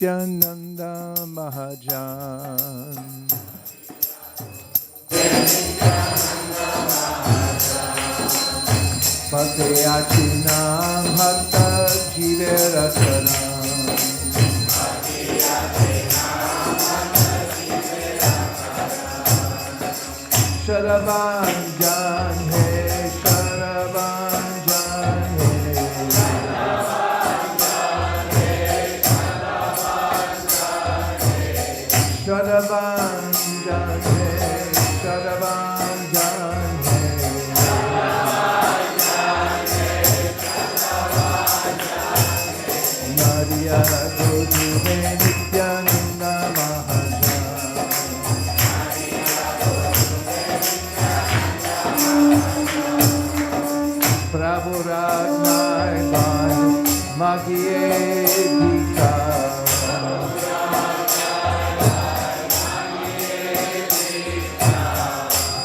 Nityananda Bhajan. Pateyachinam Bhakta Jiverasana Sharabanjan He Sharabanjan He Sharabanjan He Sharabanjan Nadiya Godume Nityananda Bhajan Prabhu Ragnai Bhai Magiye Dika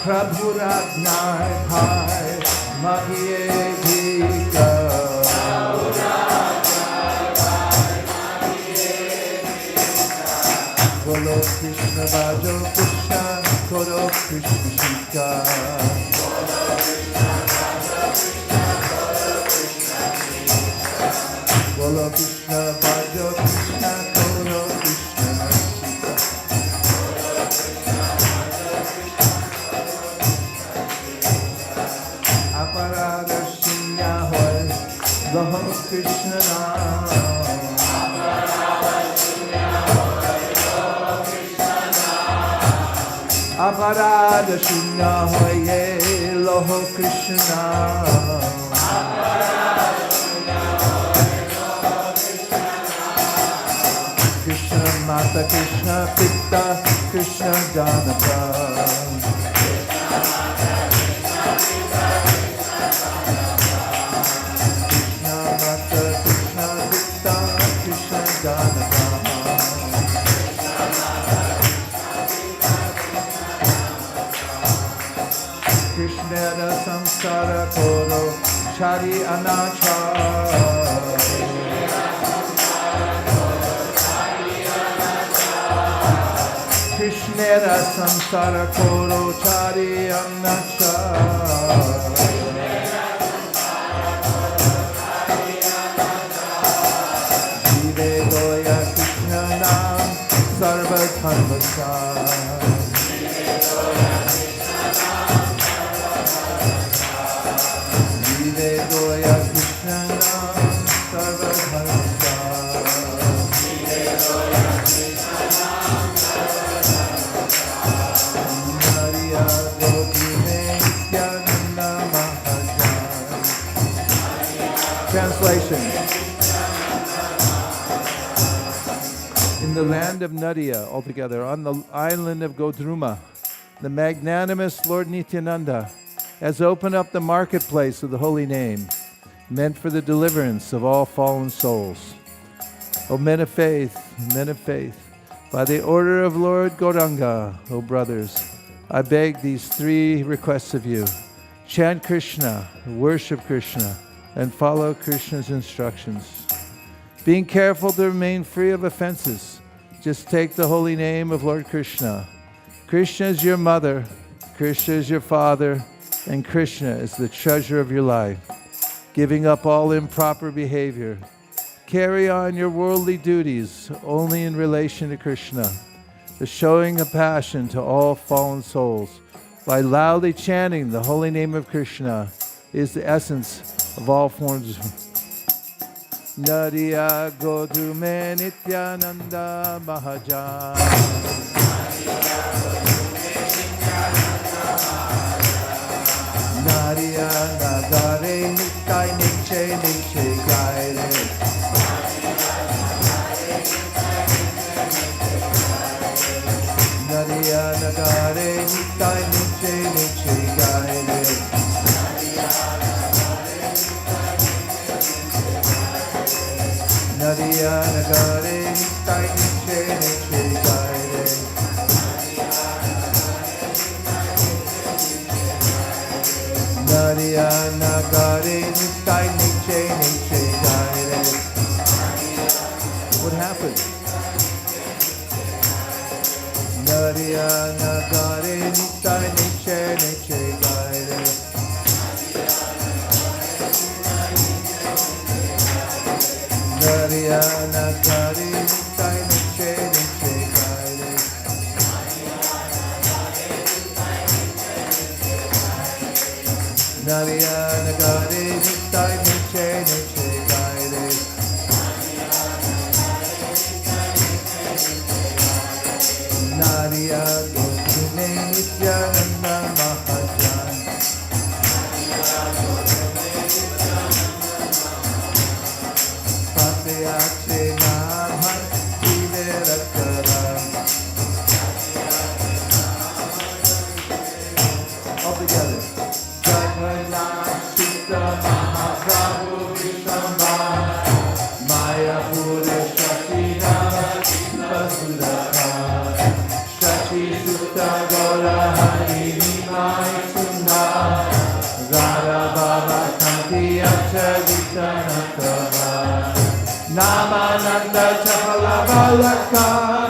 Prabhu Ragnai Bhai Magiye Dika Golo Krishna Bhajo Krishna Golo Krishna Golo Krishna Bhajo Krishna Golo Krishna Aparada Shinya Hoy Loho Krishna Aparada Shinya Hoye Loho Krishna Krishna Mata Krishna Pitta Krishna Janata Krishna Mata Krishna Pitta Krishna Janata Krishnera samsara koro chari anachar Krishnera samsara koro chari anachar Jive goya Krishna nam sarva dharmachar Goya Krishna Nam Sarva Dharmachar Nariya Gopime Nityananda Bhajan. Translation. In the land of Nadia, altogether, on the island of Godruma, the magnanimous Lord Nityananda has opened up the marketplace of the holy name, meant for the deliverance of all fallen souls. O men of faith, by the order of Lord Gauranga, O brothers, I beg these three requests of you. Chant Krishna, worship Krishna, and follow Krishna's instructions. Being careful to remain free of offenses, just take the holy name of Lord Krishna. Krishna is your mother, Krishna is your father, and Krishna is the treasure of your life. Giving up all improper behavior. Carry on your worldly duties only in relation to Krishna. The showing of passion to all fallen souls by loudly chanting the holy name of Krishna is the essence of all forms of Nadiya Godume Nityananda Bhajan Nariya Nagare Nitai Niche Niche Gaire Nariya Nagare Nitai Niche Niche Gaire Nariya Nagare Nitai Niche Niche Gaire Nariya Nagare Nitai Niche Niche Gaire. What happened? Narayana Gare Nitai Niche Niche Gaire Narayana Gare Nitai Niche Niche Gaire Narayana Gare Nitai Niche Niche Gaire Nariya Gokune Nityananda Mahajan Patyakse Naman Tiverakara all together Jagannath Sita Mahaprabhu Vishambhar Maya Pura Shakti Nama Vasudaka Shakti Sutta Gaura Hari Nimai Sundar Radha Baba Kanti Acharita Natava Namananda Chapala Balaka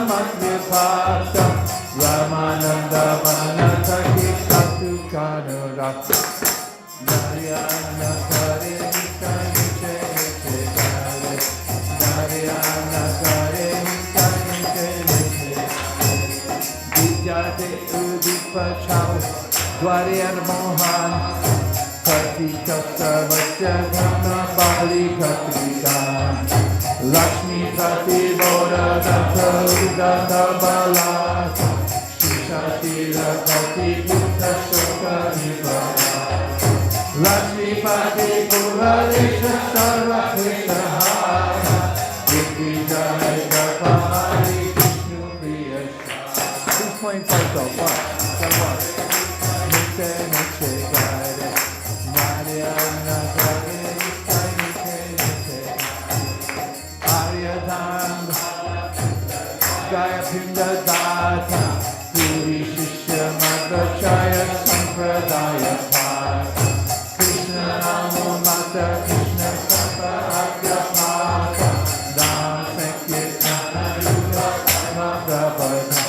Madhyapata Ramananda Vanataki Satu Kanura Narayana Kare Nita Niche Niche Kare Narayana Kare Nita Niche Niche Vidyate Udipa Chau Dwaryan Mohan Kati Kasta Vacha Gana Bali Katrikan Lakshmi Kati Boda Danta Udata Bala Shisha Tira Kati Gupta Shoka Nivara Lakshmi Pati Puralesha Sarva Krishna Hara Vicky Jai Gopali Vishnu Priya Who's playing Psycho? What? Niche Niche Gare Narayana Gare Niche Niche Niche Aryadhan Gaya Pinda Data Puri Shishya Madhvachaya Sampradaya Part Krishna Namo Mata Krishna Sapa Adya Pata Dam Sankirtana Yuga Mahabhavata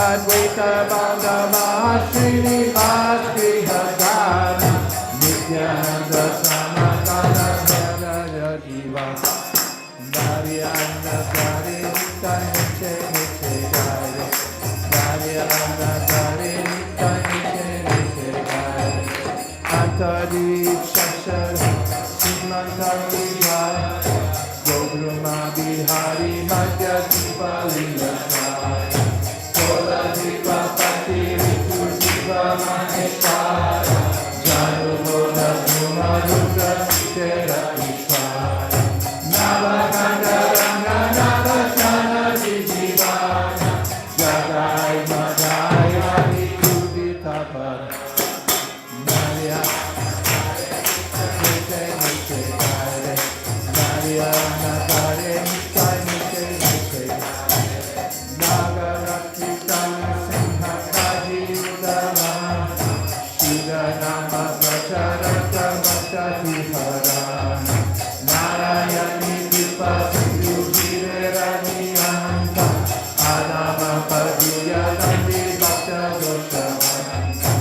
Advaita Banda Mahashrini Bhaskri Hadana Nityananda Samatana Dhyana Diva Narayana Gare Nitai Niche Niche Gare Narayana Gare Nitai Niche Niche Gare Antadip Shashar Simantari Jai Godruma Bihari Madhya Dipa Linga Jai Kola Dipa Pati Ritu Dipa Maheshwara Janu Boda Dhuma Rudra Tera Ishwara Navakanda Ranga Navashana Jijivana Jagai Madai Adi Kuditapara Narayana Niche Niche Gare Narayana Gare Niche Niche Niche Nagarakitana Singha Kaji Udama Shida Nama Pracharata Bhattati Harana Narayani Vipa Sindhu Virani Anta Adama Paduya Nandi Bhakta Doshavanta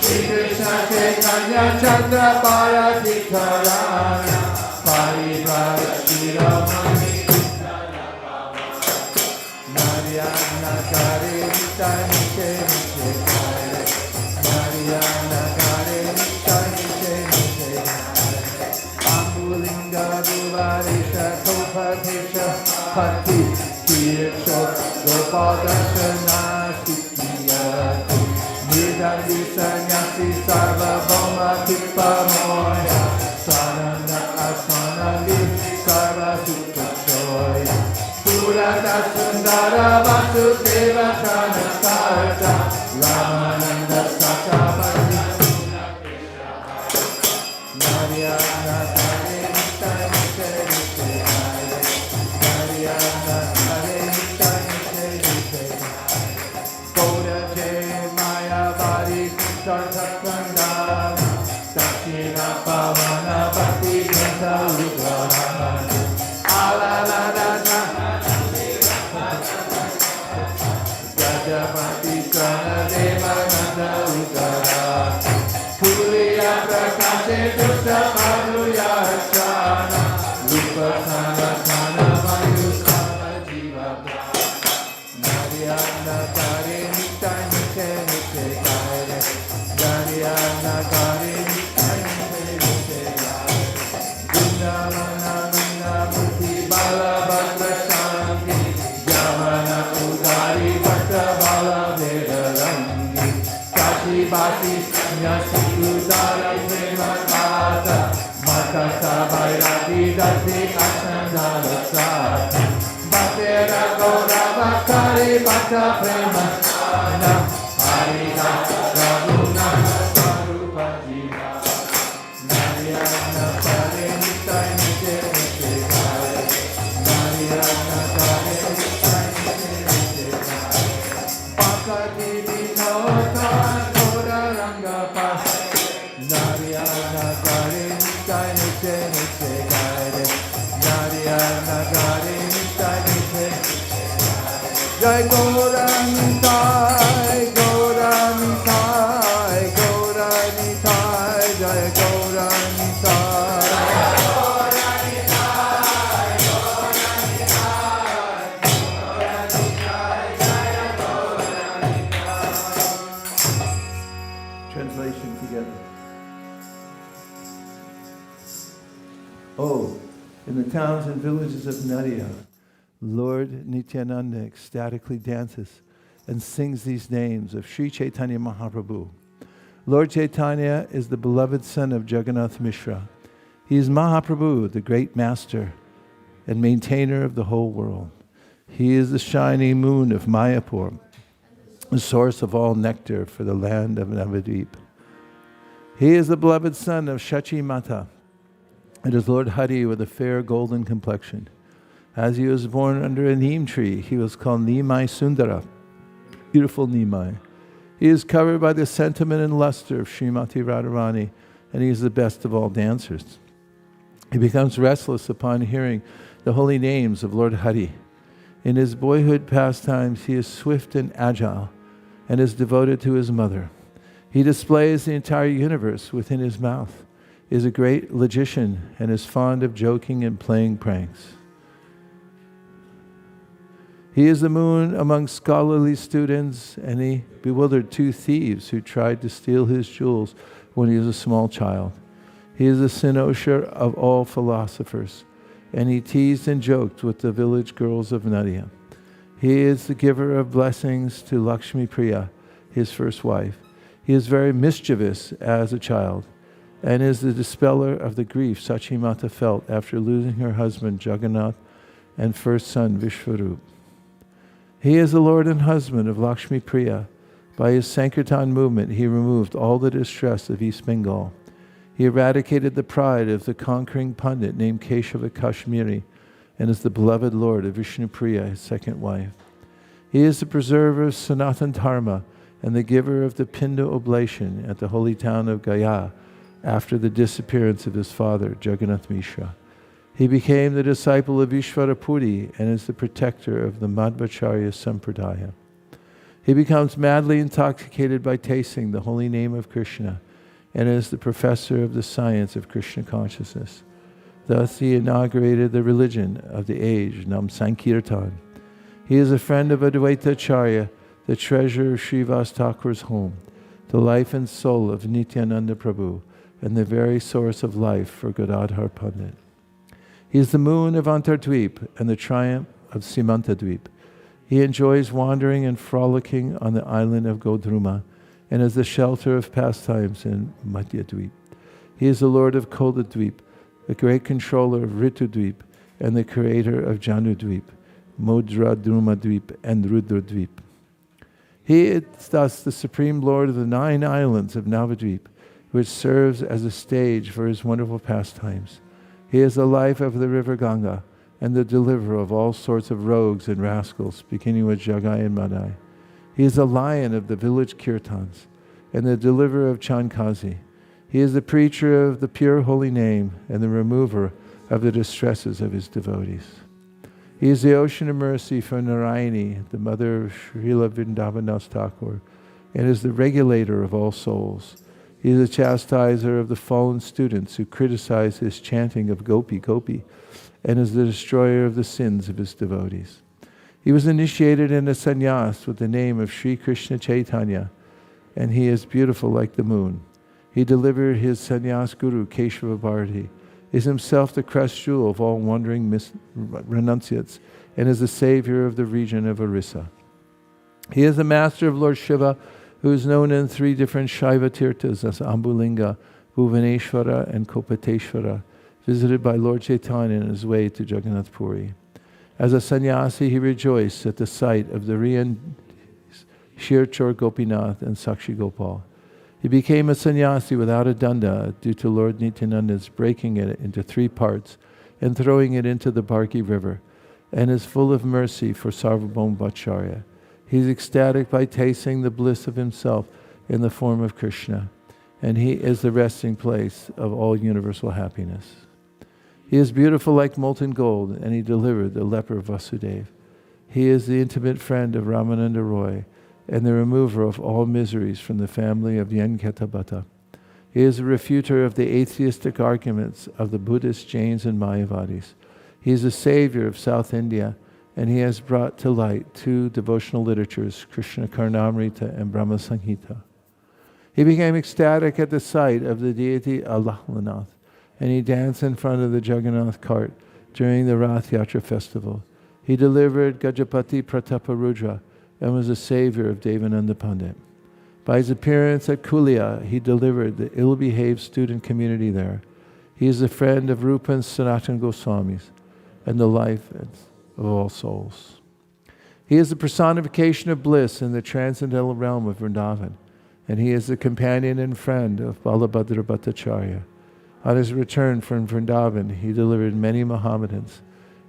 Shri Krishna Chaitanya Chandra Bharati Karana Parivara Shiramani Narayana Kare Nitai Niche Niche Kare Narayana Kare Nitai Niche Niche Kare Ambulinga Duvarisha Kopadesha Pati Kirsho Gopadashana Sikiyati Nidandi Sanyasi Sarva Bhoma Tipa Moya Sananda Asmanandi Sarva Sukha Choya Purata Sundara Vasudeva Chanasarta Ramananda Sakapati Narayana Kare Nitai Niche Niche Kare Narayana Kare Nitai Niche Niche Goda Jai Maya Vari Sarthakandana Dakshina Pavana Bhakti Grantha Udvarana Alalada Gajapati Jai Gauranitai, Gauranitai, Gauranitai, Jai Gauranitai. Translation together. Oh, in the towns and villages of Nadia, Lord Nityananda ecstatically dances and sings these names of Sri Chaitanya Mahaprabhu. Lord Chaitanya is the beloved son of Jagannath Mishra. He is Mahaprabhu, the great master and maintainer of the whole world. He is the shining moon of Mayapur, the source of all nectar for the land of Navadvip. He is the beloved son of Shachi Mata. It is Lord Hari with a fair golden complexion. As he was born under a neem tree, he was called Nimai Sundara, beautiful Nimai. He is covered by the sentiment and luster of Srimati Radharani, and he is the best of all dancers. He becomes restless upon hearing the holy names of Lord Hari. In his boyhood pastimes, he is swift and agile, and is devoted to his mother. He displays the entire universe within his mouth, is a great logician, and is fond of joking and playing pranks. He is the moon among scholarly students, and he bewildered two thieves who tried to steal his jewels when he was a small child. He is the cynosure of all philosophers, and he teased and joked with the village girls of Nadia. He is the giver of blessings to Lakshmi Priya, his first wife. He is very mischievous as a child, and is the dispeller of the grief Sachimata felt after losing her husband Jagannath and first son Vishwarup. He is the lord and husband of Lakshmi Priya. By his Sankirtan movement, he removed all the distress of East Bengal. He eradicated the pride of the conquering Pandit named Keshava Kashmiri, and is the beloved lord of Vishnu Priya, his second wife. He is the preserver of Sanatan Dharma and the giver of the Pinda oblation at the holy town of Gaya after the disappearance of his father, Jagannath Mishra. He became the disciple of Ishvarapuri and is the protector of the Madhvacharya Sampradaya. He becomes madly intoxicated by tasting the holy name of Krishna and is the professor of the science of Krishna consciousness. Thus he inaugurated the religion of the age, Nam Sankirtan. He is a friend of Advaita Acharya, the treasurer of Srivas Thakur's home, the life and soul of Nityananda Prabhu, and the very source of life for Gadadhar Pandit. He is the moon of Antardvip and the triumph of Simantadvip. He enjoys wandering and frolicking on the island of Godruma and is the shelter of pastimes in Madhyadvip. He is the lord of Kodadvip, the great controller of Ritudvip, and the creator of Janudvip, Modradrumadvip, and Rudradvip. He is thus the supreme lord of the 9 islands of Navadvip, which serves as a stage for his wonderful pastimes. He is the life of the river Ganga and the deliverer of all sorts of rogues and rascals, beginning with Jagai and Madai. He is the lion of the village kirtans and the deliverer of Chankazi. He is the preacher of the pure holy name and the remover of the distresses of his devotees. He is the ocean of mercy for Narayani, the mother of Srila Vrindavan Das Thakur, and is the regulator of all souls. He is a chastiser of the fallen students who criticize his chanting of Gopi Gopi, and is the destroyer of the sins of his devotees. He was initiated in a sannyas with the name of Sri Krishna Chaitanya, and he is beautiful like the moon. He delivered his sannyas guru, Keshava Bharati, is himself the crest jewel of all wandering renunciates, and is the savior of the region of Orissa. He is the master of Lord Shiva, who is known in 3 different Shaiva Tirthas as Ambulinga, Bhuvaneshwara, and Kopateshwara, visited by Lord Chaitanya on his way to Jagannath Puri. As a sannyasi, he rejoiced at the sight of the Riyan Shirchor Gopinath and Sakshi Gopal. He became a sannyasi without a danda due to Lord Nityananda's breaking it into 3 parts and throwing it into the Barki river, and is full of mercy for Sarvabhauma Bhattacharya. He is ecstatic by tasting the bliss of himself in the form of Krishna, and he is the resting place of all universal happiness. He is beautiful like molten gold, and he delivered the leper Vasudeva. He is the intimate friend of Ramananda Roy, and the remover of all miseries from the family of Yenkatabhata. He is a refuter of the atheistic arguments of the Buddhists, Jains, and Mayavadis. He is the savior of South India, and he has brought to light 2 devotional literatures, Krishna Karnamrita and Brahma Samhita. He became ecstatic at the sight of the deity Allahlanath, and he danced in front of the Jagannath cart during the Rath Yatra festival. He delivered Gajapati Prataparudra and was the savior of Devananda Pandit. By his appearance at Kulia, he delivered the ill-behaved student community there. He is a friend of Rupa and Sanatana Goswamis and the life of all souls. He is the personification of bliss in the transcendental realm of Vrindavan, and he is the companion and friend of Balabhadra Bhattacharya. On his return from Vrindavan, he delivered many Mohammedans,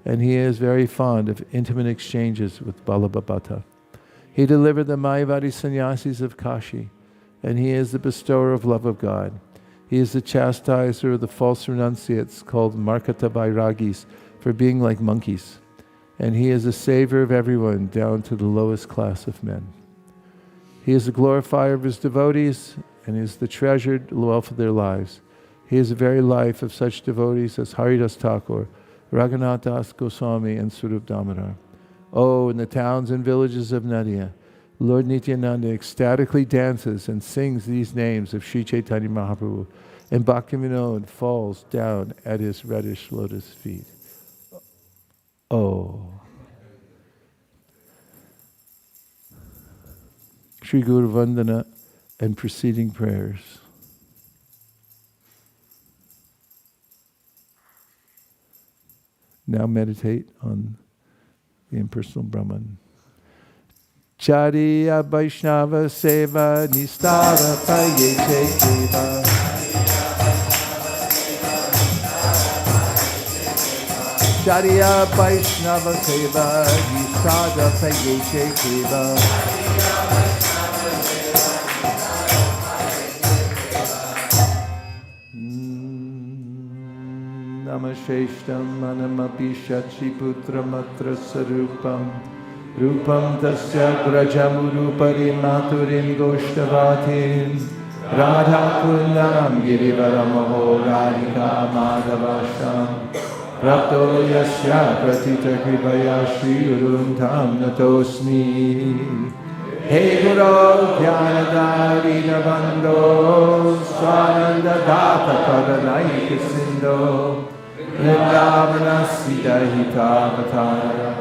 and he is very fond of intimate exchanges with Balabhabhata. He delivered the Mayavadi sannyasis of Kashi, and he is the bestower of love of God. He is the chastiser of the false renunciates called Markata Vairagis for being like monkeys, and he is the savior of everyone down to the lowest class of men. He is the glorifier of his devotees, and is the treasured wealth of their lives. He is the very life of such devotees as Haridas Thakur, Raghunath Das Goswami, and Swarup Damodar. Oh, in the towns and villages of Nadia, Lord Nityananda ecstatically dances and sings these names of Sri Chaitanya Mahaprabhu, and Bhaktivinoda falls down at his reddish lotus feet. Oh. Sri Guru Vandana and preceding prayers. Now meditate on the impersonal Brahman. Chariya Vaishnava Seva Nistara Payete Seva. Chariya Vaishnava Seva Nistara Payete Seva. Namasheshtam manamapi shachiputra matra sarupam rupam tasya grajamurupari maturim goshtavatin radha kundam girivaramaho radhika madhavasham prapto yasya pratita kripaya shri gurum tam natosmi. Hey Guru Dhyanadharina Bandho Swananda Data Padanaika Sindho Vrindavana Sita Hita Vatara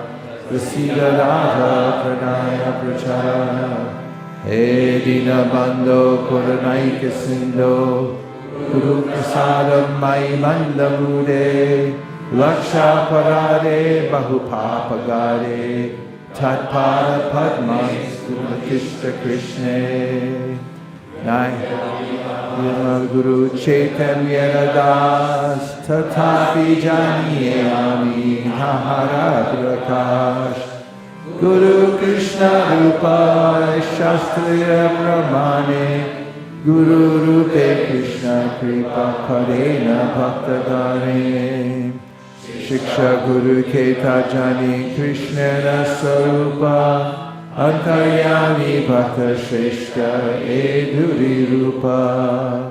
Vasida Radha Pranaya Prachara. Hey Dina Bandho Puranaika Sindho Guru Prasadam Mai Mandamude Laksha Parade Bahupapagare Tatpada Padma Kishta Krishna Nai Guru Chaitanya Das Tatapi Janiyami Hahara Prakash Guru Krishna Rupa Shastriya Brahmane Guru Rupe Krishna Kripa Karena Bhaktagare Shiksha Guru Keta Jani Krishna Sarupa Antaryami Bhakta Shreshta Eduri Rupa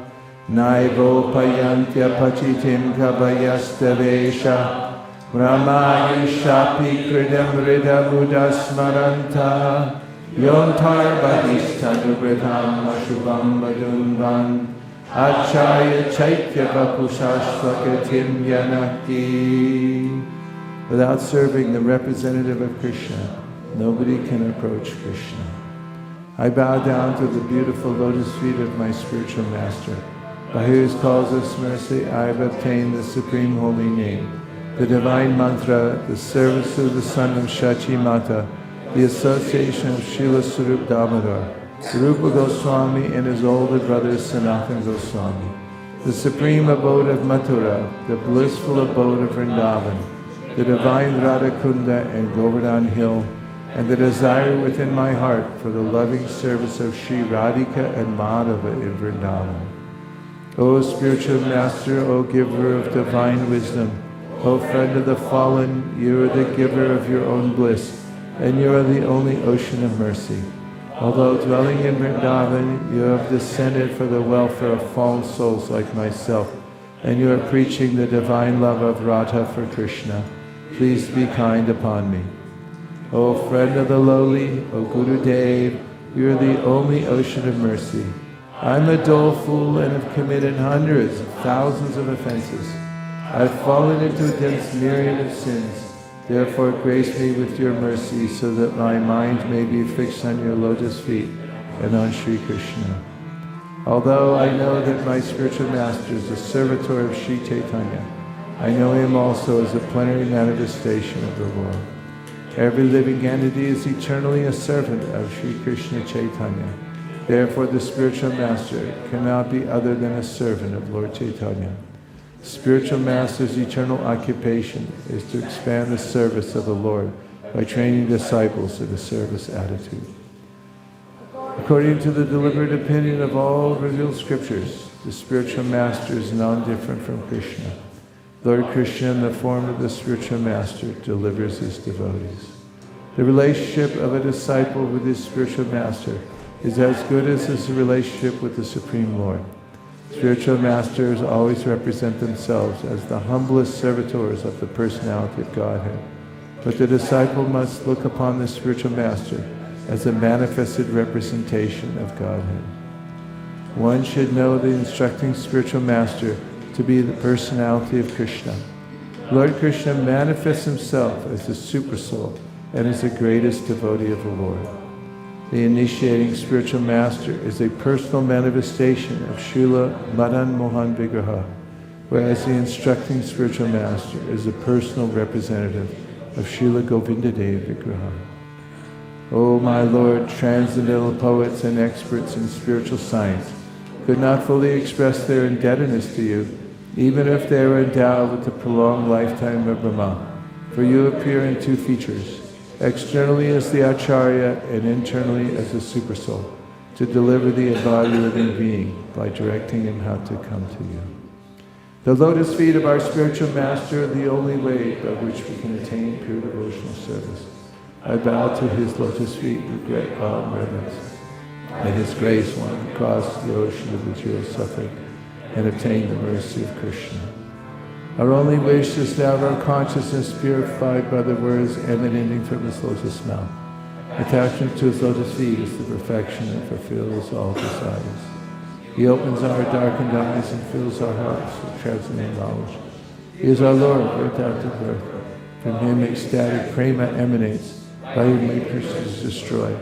Naivo Payantya Pachitim Kabayasthavesha Ramayushapi Kridam Rida Mudasmaranta Yontar Bhadistadubridham Ashubham Madunvan Acharya Chaitya Vapushashvakatim Yanaki. Without serving the representative of Krishna, nobody can approach Krishna. I bow down to the beautiful lotus feet of my spiritual master, by whose causeless mercy I have obtained the supreme holy name, the divine mantra, the service of the son of Shachi Mata, the association of Srila Sarup Damodar, Rupa Goswami and his older brother Sanatana Goswami, the supreme abode of Mathura, the blissful abode of Vrindavan, the divine Radhakunda and Govardhan Hill, and the desire within my heart for the loving service of Sri Radhika and Madhava in Vrindavan. O spiritual master, O giver of divine wisdom, O friend of the fallen, you are the giver of your own bliss, and you are the only ocean of mercy. Although dwelling in Vrindavan, you have descended for the welfare of fallen souls like myself, and you are preaching the divine love of Radha for Krishna. Please be kind upon me. O friend of the lowly, O Guru Dev, you are the only ocean of mercy. I am a dull fool and have committed hundreds of thousands of offenses. I have fallen into a dense myriad of sins. Therefore grace me with your mercy so that my mind may be fixed on your lotus feet and on Sri Krishna. Although I know that my spiritual master is a servitor of Sri Chaitanya, I know him also as a plenary manifestation of the Lord. Every living entity is eternally a servant of Sri Krishna Chaitanya. Therefore the spiritual master cannot be other than a servant of Lord Chaitanya. Spiritual master's eternal occupation is to expand the service of the Lord by training disciples in a service attitude. According to the deliberate opinion of all revealed scriptures, the spiritual master is non-different from Krishna. Lord Krishna, in the form of the spiritual master, delivers his devotees. The relationship of a disciple with his spiritual master is as good as his relationship with the Supreme Lord. Spiritual masters always represent themselves as the humblest servitors of the personality of Godhead. But the disciple must look upon the spiritual master as a manifested representation of Godhead. One should know the instructing spiritual master to be the personality of Krishna. Lord Krishna manifests himself as the Supersoul and is the greatest devotee of the Lord. The initiating spiritual master is a personal manifestation of Srila Madan Mohan Vigraha, whereas the instructing spiritual master is a personal representative of Srila Govindadev Vigraha. O my Lord, transcendental poets and experts in spiritual science could not fully express their indebtedness to you, even if they were endowed with the prolonged lifetime of Brahma. For you appear in two features, externally as the Acharya and internally as the Supersoul, to deliver the embodied living being by directing him how to come to you. The lotus feet of our spiritual master are the only way by which we can attain pure devotional service. I bow to his lotus feet with great awe and reverence. May his grace one cross the ocean of material suffering and obtain the mercy of Krishna. Our only wish is to have our consciousness purified by the words emanating from his lotus mouth. Attachment to his lotus feet is the perfection that fulfills all desires. He opens our darkened eyes and fills our hearts with transcendental knowledge. He is our Lord, birth after birth. From him ecstatic prema emanates, by whom ignorance is destroyed.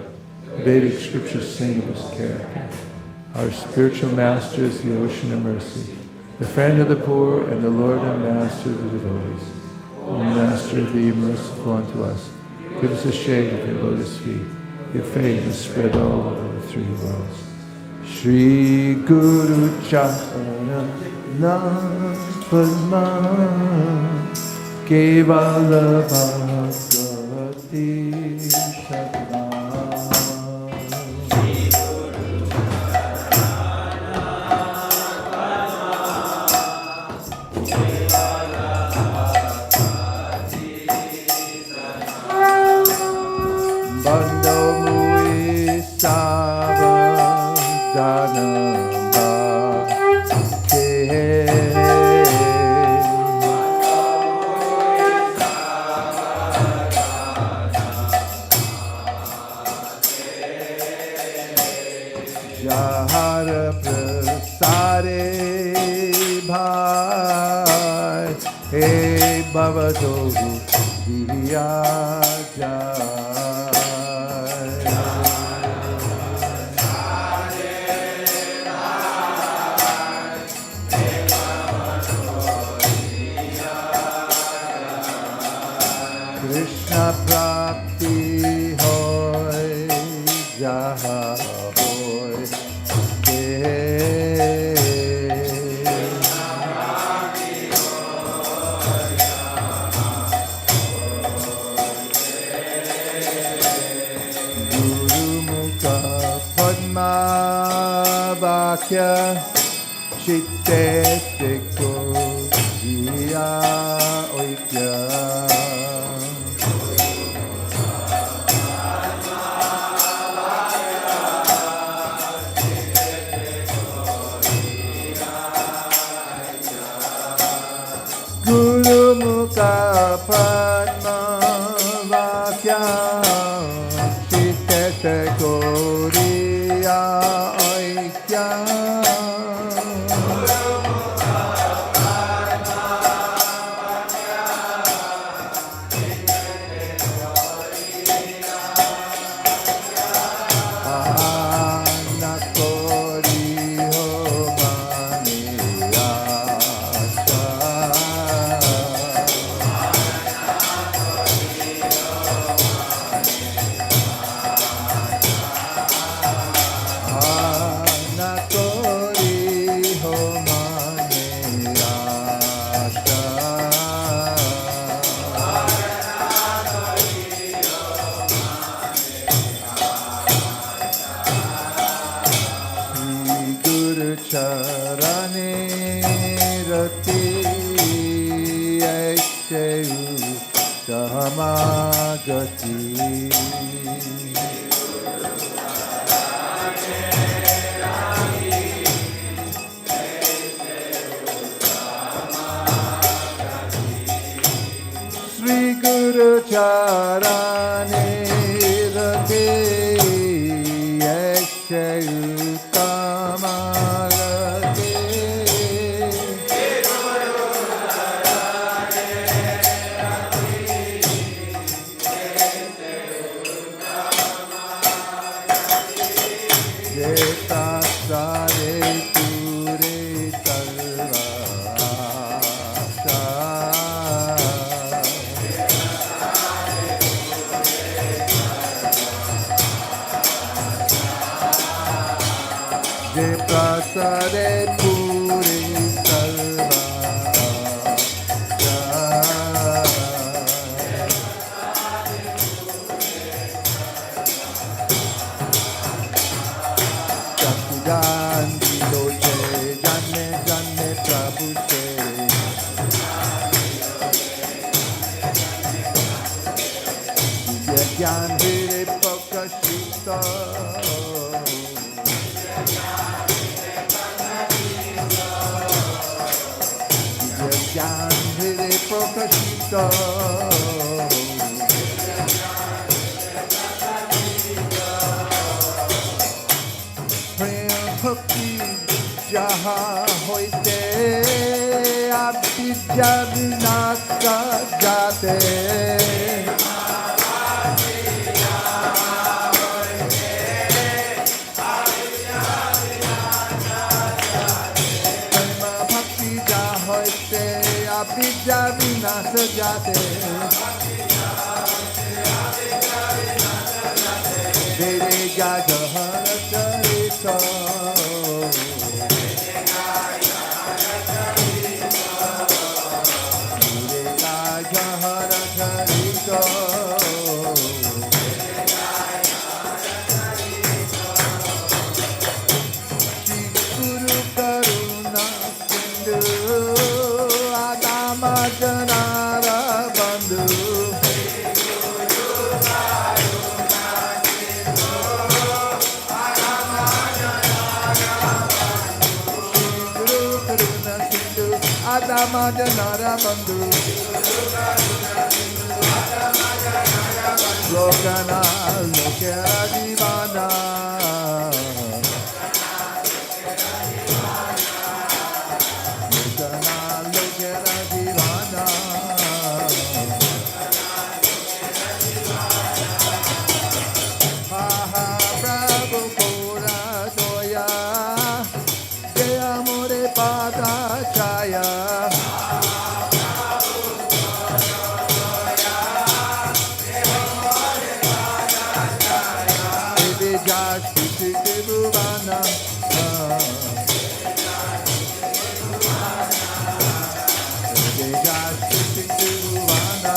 Vedic scriptures sing of his character. Our spiritual master is the ocean of mercy, the friend of the poor and the Lord and master of the devotees. O Master, be merciful unto us. Give us the shade of your lotus feet. Your fame is spread all over the three worlds. Shri Guru Charana Padma Kevala Bhagavati Shakma. Bando Jahar prasare bhai he bhavadogu diya jai. Krishna prapti hoy jaha hoy ke. Guru mukha padma vakya chitte teko diya oikea. Guru mukha padma vakya chitte koriya oikea. Charane rati aishayu samagati. Sri Guru Charane rati aishayu Prasare puri sarva Chakudan diloche jane jane prabhu se Gyan hire pakashita. Prokashita Prem bhakti jaha hoite abhidya vinasa jate. Abhidya vinasa jate. Dere jajahara charita. Dere jajahara charita. Shri Guru Karuna Sindhu Janara bandhu. Guru Karuna Sindhu Adama Janara bandhu. Lokana Lokera Divana Jashti Tribhuvana Jashti Tribhuvana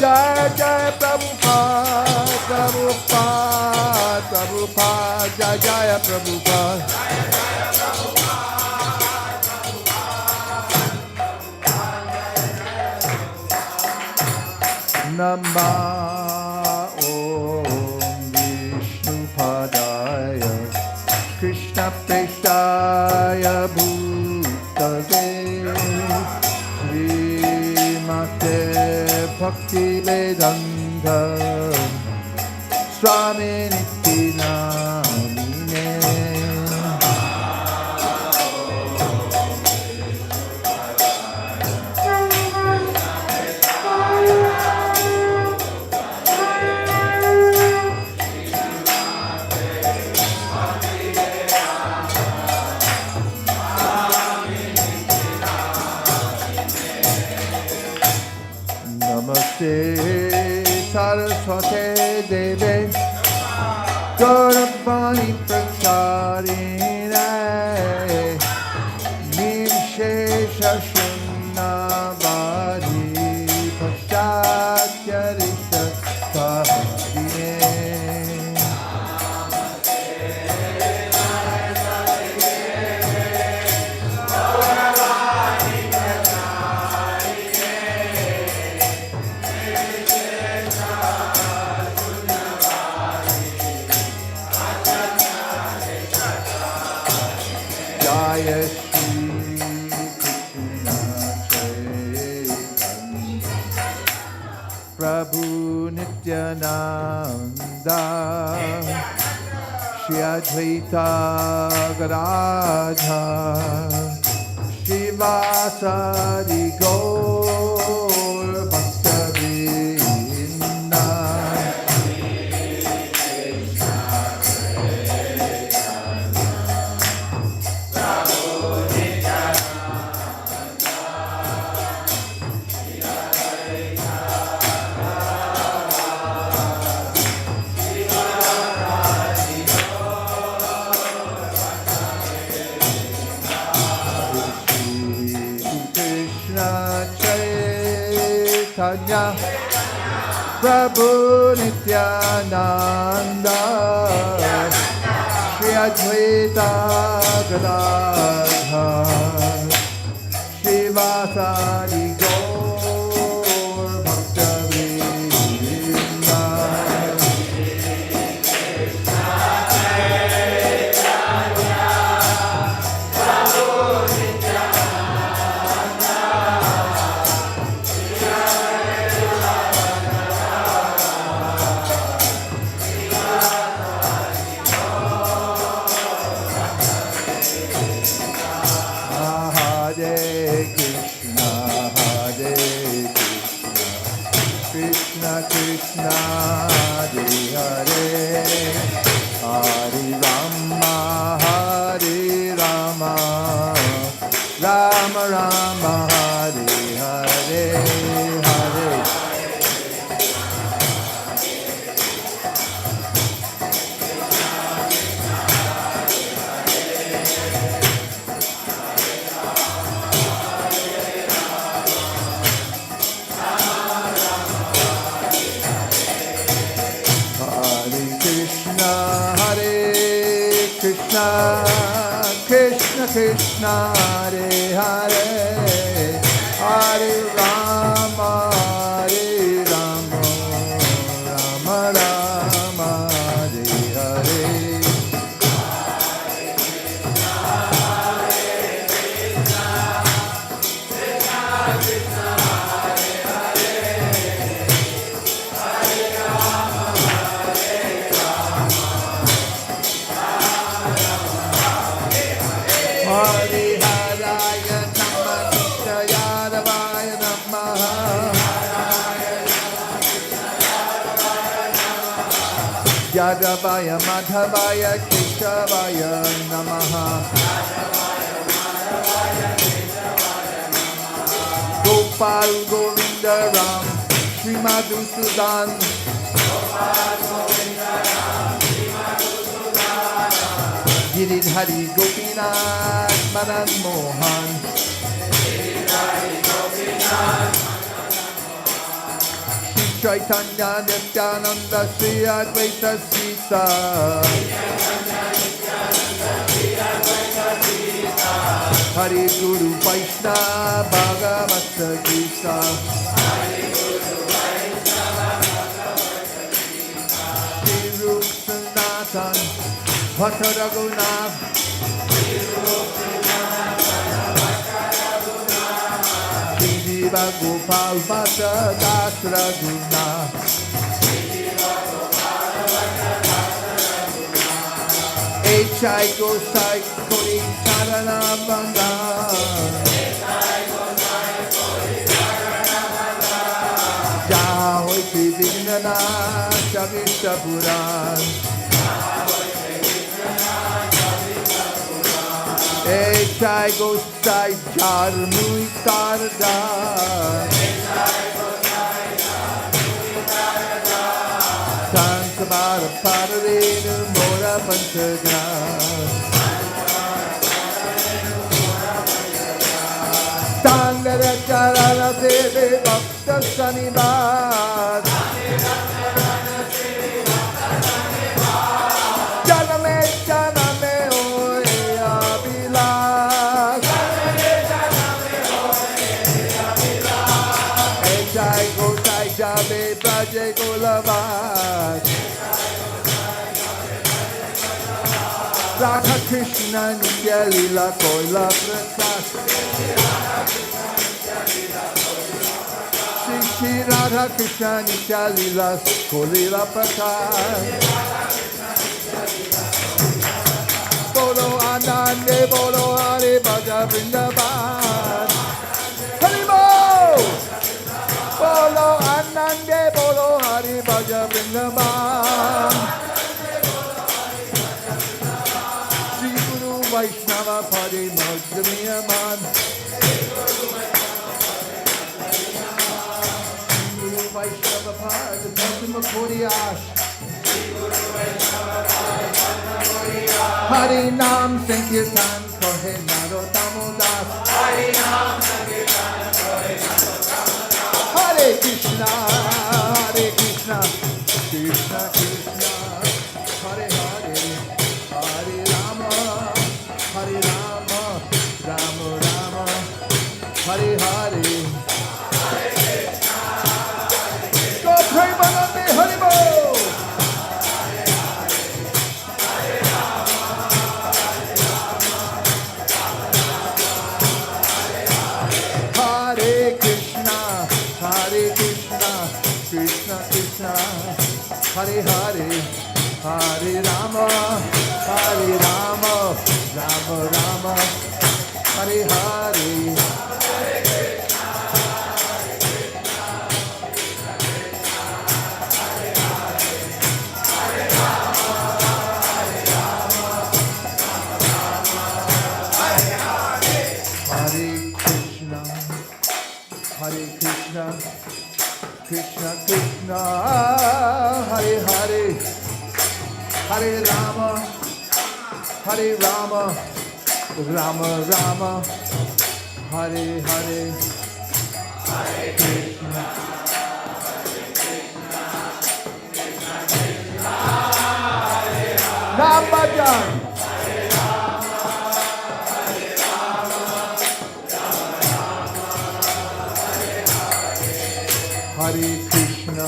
Jai Jai Prabhupada, Prabhupada, Prabhupada, Jai Jai Prabhupada. Nama Om Vishnupadaya Krishna Prestaya Bhutale Srimate Bhakti Vedanta Swami Nityanamine Namaste Saraswate Deve Gauravani Pracharine Nirshesha Shunnavadi Paschatyarisha Saharine Jaya Shri Krishna Chaitanya Prabhu Nityananda Shri Advaita Gadadhar Shivasari Gaur Bhakta-vrinda Chaitanya Prabhu Nityananda Shri Advaita Gadadhar Shivasari Gaur Bhakta-vrinda Hare Krishna, Hare Krishna, Krishna Krishna, Hare Hare, Hare Rama, Hare Rama, Rama Rama, Hare Hare, Hare Krishna, Krishna Krishna, Hare Hare, Hare Rama, Hare Rama, Rama Rama, Hare Hare. Yadavaya Madhavaya Keshavaya Namaha. Gopal Govinda Ram Srimad Sudan. Giridhari Gopinath Madan Mohan. Shri Chaitanya Nityananda Shri Vaisesika. Hari Guru Vaishnava Bhagavata Gita. Shri Rup Sanatan Bhatta Raghunath. Shri Diva Gopal Bhatta Dasa Raghunath. H.I. Gosai Kori Charanamanga. Jahoy Ki Vignana Shavishta Puran. H.I. Gosai Charmui Karda. Sansabara Paravenu Mora Panchagra. Tangara Charana Seve Bhakta Sanibad. Janame Janame Oe Abhilash. Echai Gosai Jabe Praje Golavad. Radha Krishna Nitya Lila Koila Prakash. Shri Radha Krishna Nitya Lila Koila Prakash. Bolo Anande Bolo Hare Bhaja Vrindavan. Harimo! Bolo Anande Bolo Hare Bhaja Vrindavan. Vaishnava Pari Madhyamiyaman. Guru Vaishnava Pari Madhyamapuriyash. Hari Nam Sankirtan Kohe Narottamo Das. Hare Krishna, Hare Krishna, Krishna Krishna, Hare Hare, Hare Rama. Hare Rama, Rama Rama, Hare Hare. Go pray Manande Haribo. Hare Krishna, Hare Krishna, Krishna Krishna, Hare Hare, Hare Rama, Hare Rama. Rama Rama, Hare Hare. Hare Krishna, Hare Krishna, Krishna Krishna, Hare Hare, Hare Rama, Hare Rama, Rama Rama, Hare Hare, Hare Krishna, Nam Bhajan. Hare Krishna,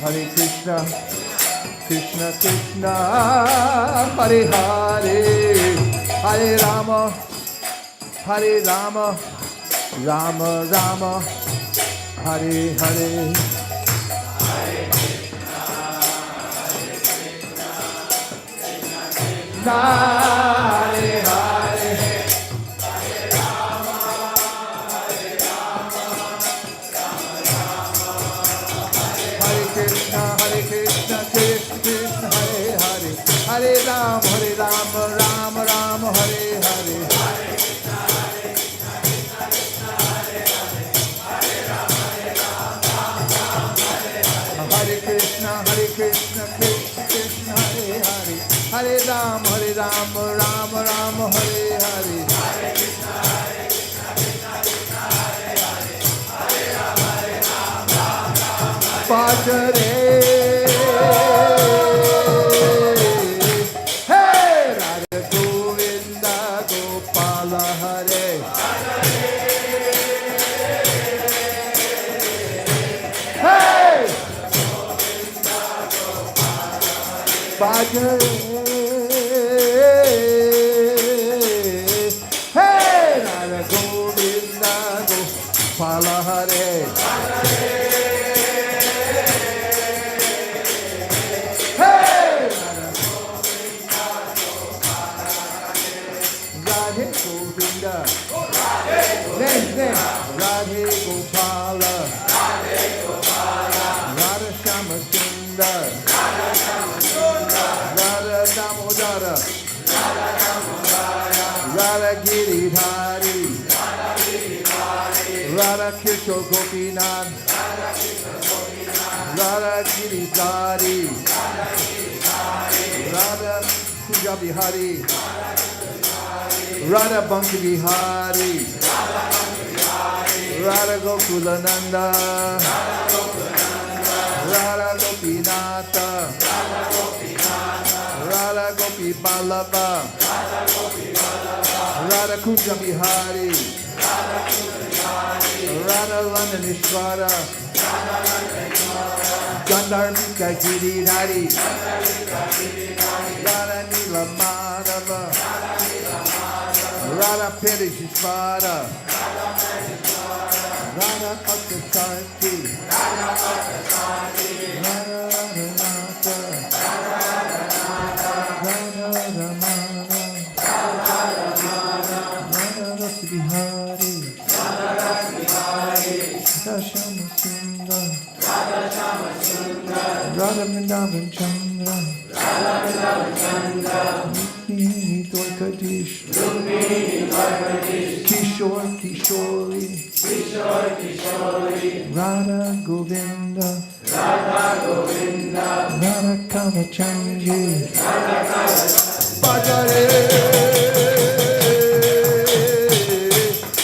Hare Krishna, Krishna Krishna, Hare Hare, Hare Rama, Hare Rama, Rama Rama, Hare Hare. Hare Hare, Hare Krishna, Krishna Hare Ram, Ram Ram, Hare Hare. Hare Krishna, Krishna Krishna, Hare Hare. Hare Ram, Ram Ram, Hare Hare. Bhajare, hey, Radha Govinda Gopala Hare. Hey, Bhajare, hey, Radha Govinda Gopala Hare. Radhe Gopala, Radha Shama Sundar, Radha Damodara, Radha Giridhari, Radha Kishore Gopinath, Radha Giridhari, Radha Puja Bihari, Radha Banki Bihari, Radha Gokulananda, Radha Gopinata, Radha Gopi Ballabha, Radha Kunja Bihari, Radha Landanishvara, Gandharvika Giridhari, Radha Nila Madhava, Radha Pedishvara, Radha Akasati, Radha Radhanata, Radha Ramana, Radha Rasbihari, Radha Shamasundar, Radha Vrindavan Chandra, Rukmini Dwarkadish, Kishore Kishori, Radha Govinda, Radha Kamachanji, Bhajare,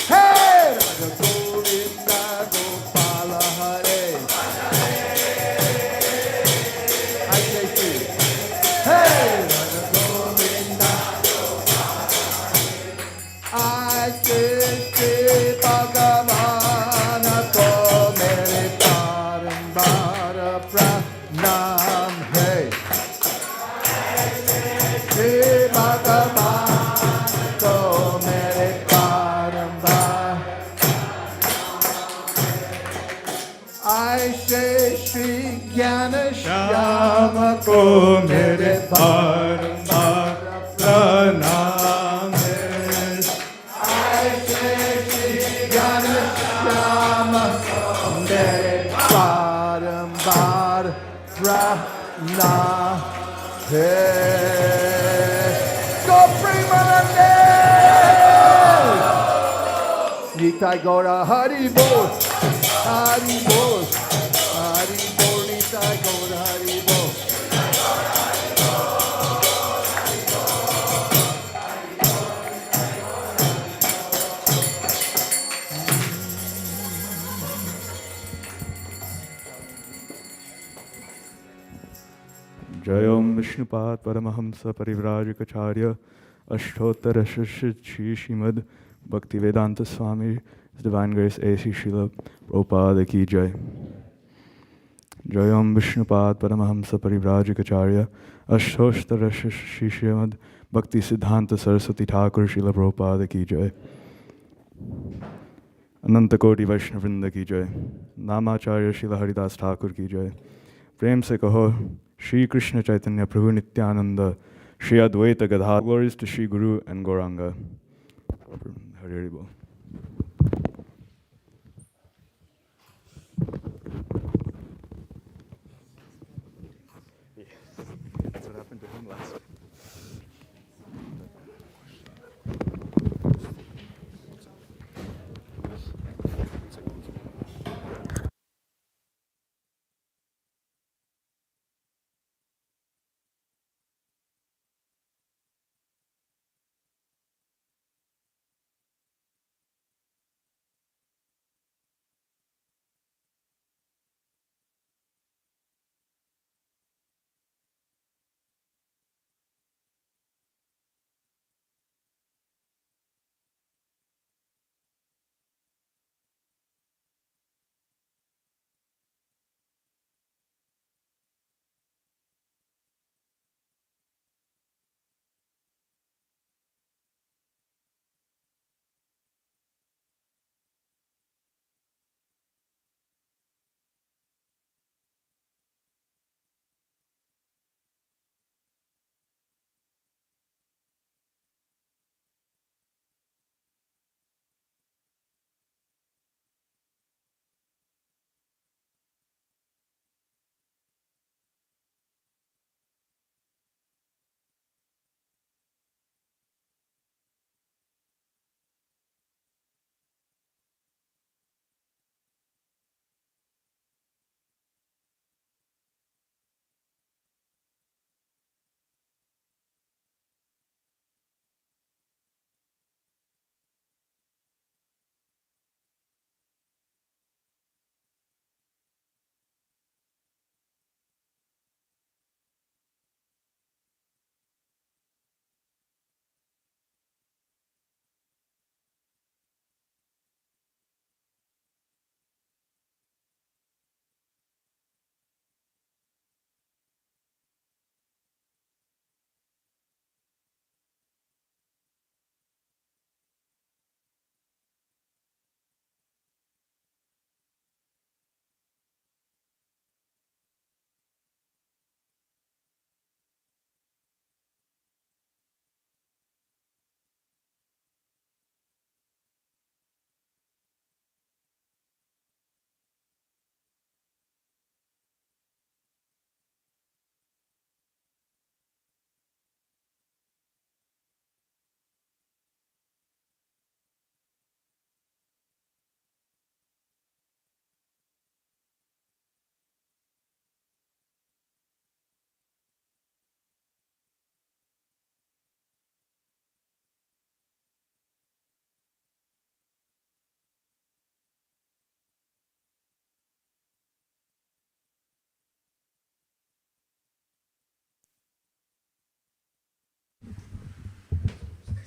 hey, Radha Govinda Gopala Hare. I say three. Hey, Radha Govinda, I say Bhagavan ko mere barambar pranam hai. Hey Bhagavan ko mere barambar. I say Shri Jnana Shyama ko mere barambar pranam hai. I say Shri Jnana Shyama mere barambar pranam hai. Go Premanande! Nitai Gaura Hari Bol, Hari Bol, Hari Bol, Nitai Gaura Hari Bol. Jayam Vishnupad Paramahamsa Parivrajikacharya Ashtottara Shri Srimad Bhaktivedanta Swami His Divine Grace A.C. Srila Prabhupada Ki Jai. Jayam Vishnupad Paramahamsa Parivrajikacharya Ashtottara Shri Srimad Bhakti Siddhanta Saraswati Thakur Srila Prabhupada Ki Jai. Ananta Koti Vaishnavrinda Ki Jai. Namacharya Srila Haridas Thakur Ki Jai. Prem se kaho Shri Krishna Chaitanya Prabhu Nityananda Shri Advaita Gadha. Glories to Shri Guru and Gauranga. Hari Hari Bol. That's what happened to him last week.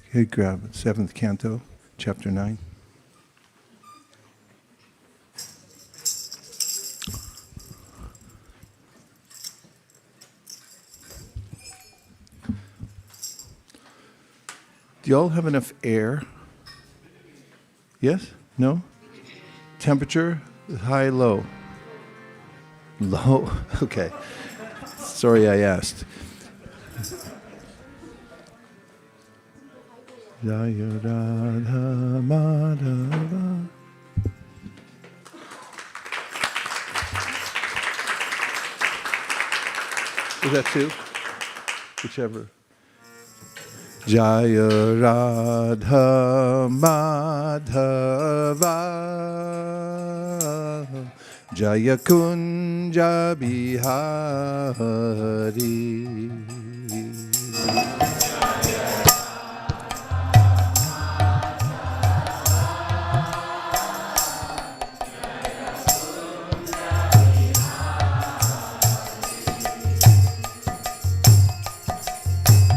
Okay, grab 7th canto, chapter 9. Do y'all have enough air? Yes? No? Temperature? High, low? Low? Okay. Sorry I asked. Jaya Radha Madhava. Is that two? Whichever. Jaya Radha Madhava Jaya Kunja Bihari.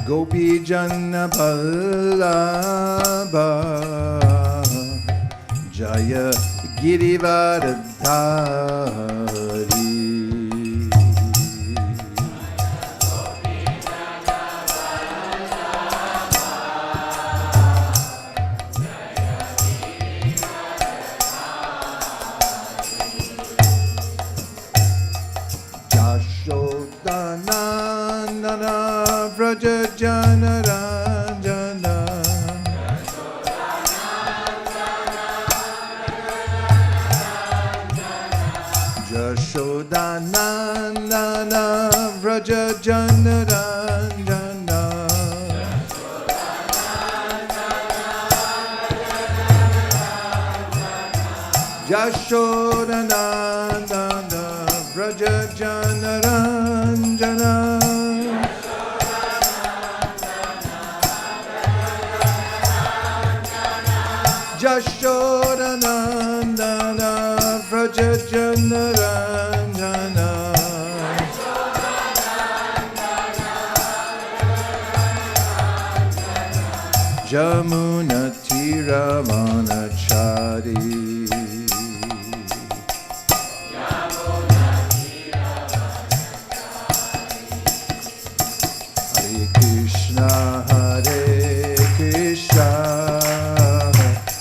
Gopi Jana Vallabha Jaya Girivardhari. Yashodanandana Vraja Jana Ranjana Yashodanandana Vraja Jana Ranjana Yashodanandana Vraja Jana Ranjana Yashodanandana Vraja Jana Ranjana Jamuna Tiravanachari. Hare Krishna, Hare Krishna,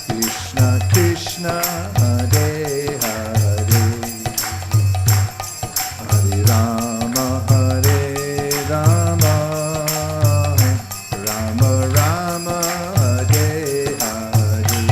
Krishna Krishna, Hare Hare, Hare Rama, Hare Rama, Rama Rama, Hare Hare.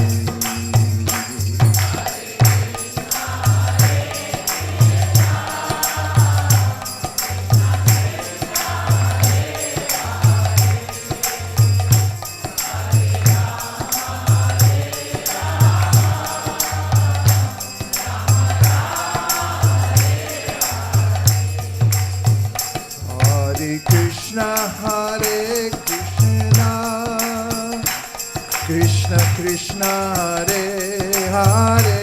Hare Krishna, Hare Krishna, Krishna Krishna, Hare Hare,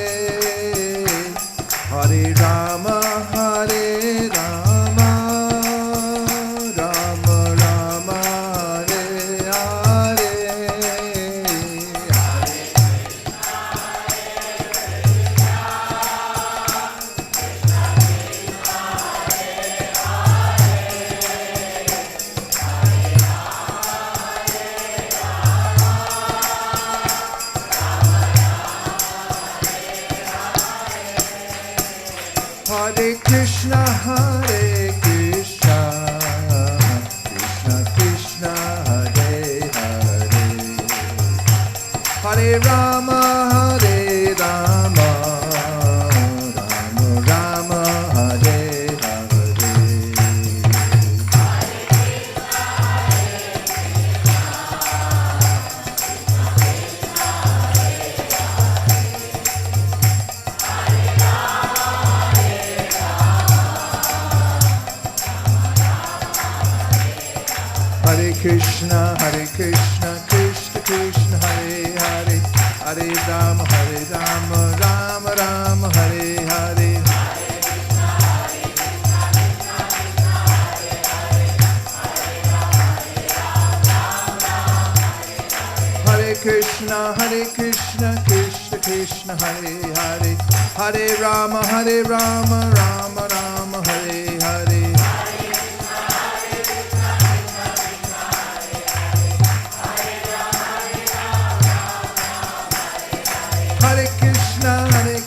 Hare Rama, Hare Rama, Rama Rama, Hare Hare. Hare Krishna, Hare Krishna, Krishna Krishna, Hare Hare, Hare Rama, Hare Rama, Rama Rama, Hare Hare. Hare Krishna, Krishna Krishna, Hare Hare, Hare Rama, Rama Rama, Hare Hare. Krishna, Krishna Krishna, Hare Hare, Hare Rama, Rama Rama, Hare Hare. Hare Krishna,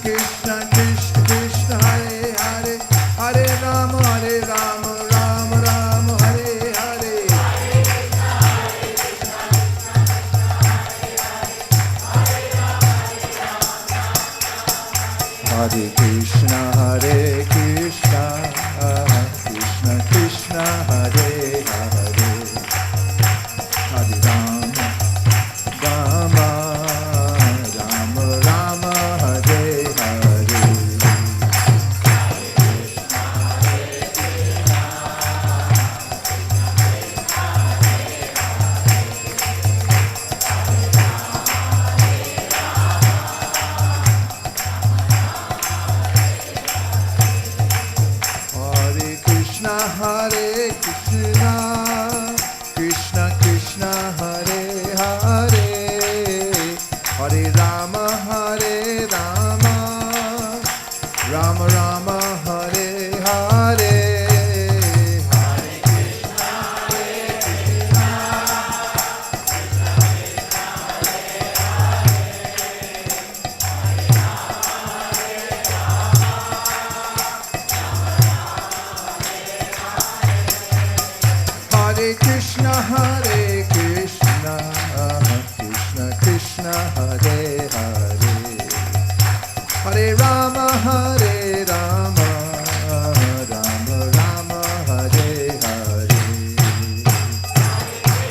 Krishna Krishna, Hare Hare, Hare Rama, Rama Rama, Hare Hare. Hare Krishna, Krishna Krishna, Hare Hare, Hare Rama, Rama Rama, Hare Hare. Hare Krishna, Krishna Krishna, Hare Hare, Hare Rama, Rama Rama, Hare Hare. Hare Krishna, Krishna Krishna, Hare Hare, Hare Rama,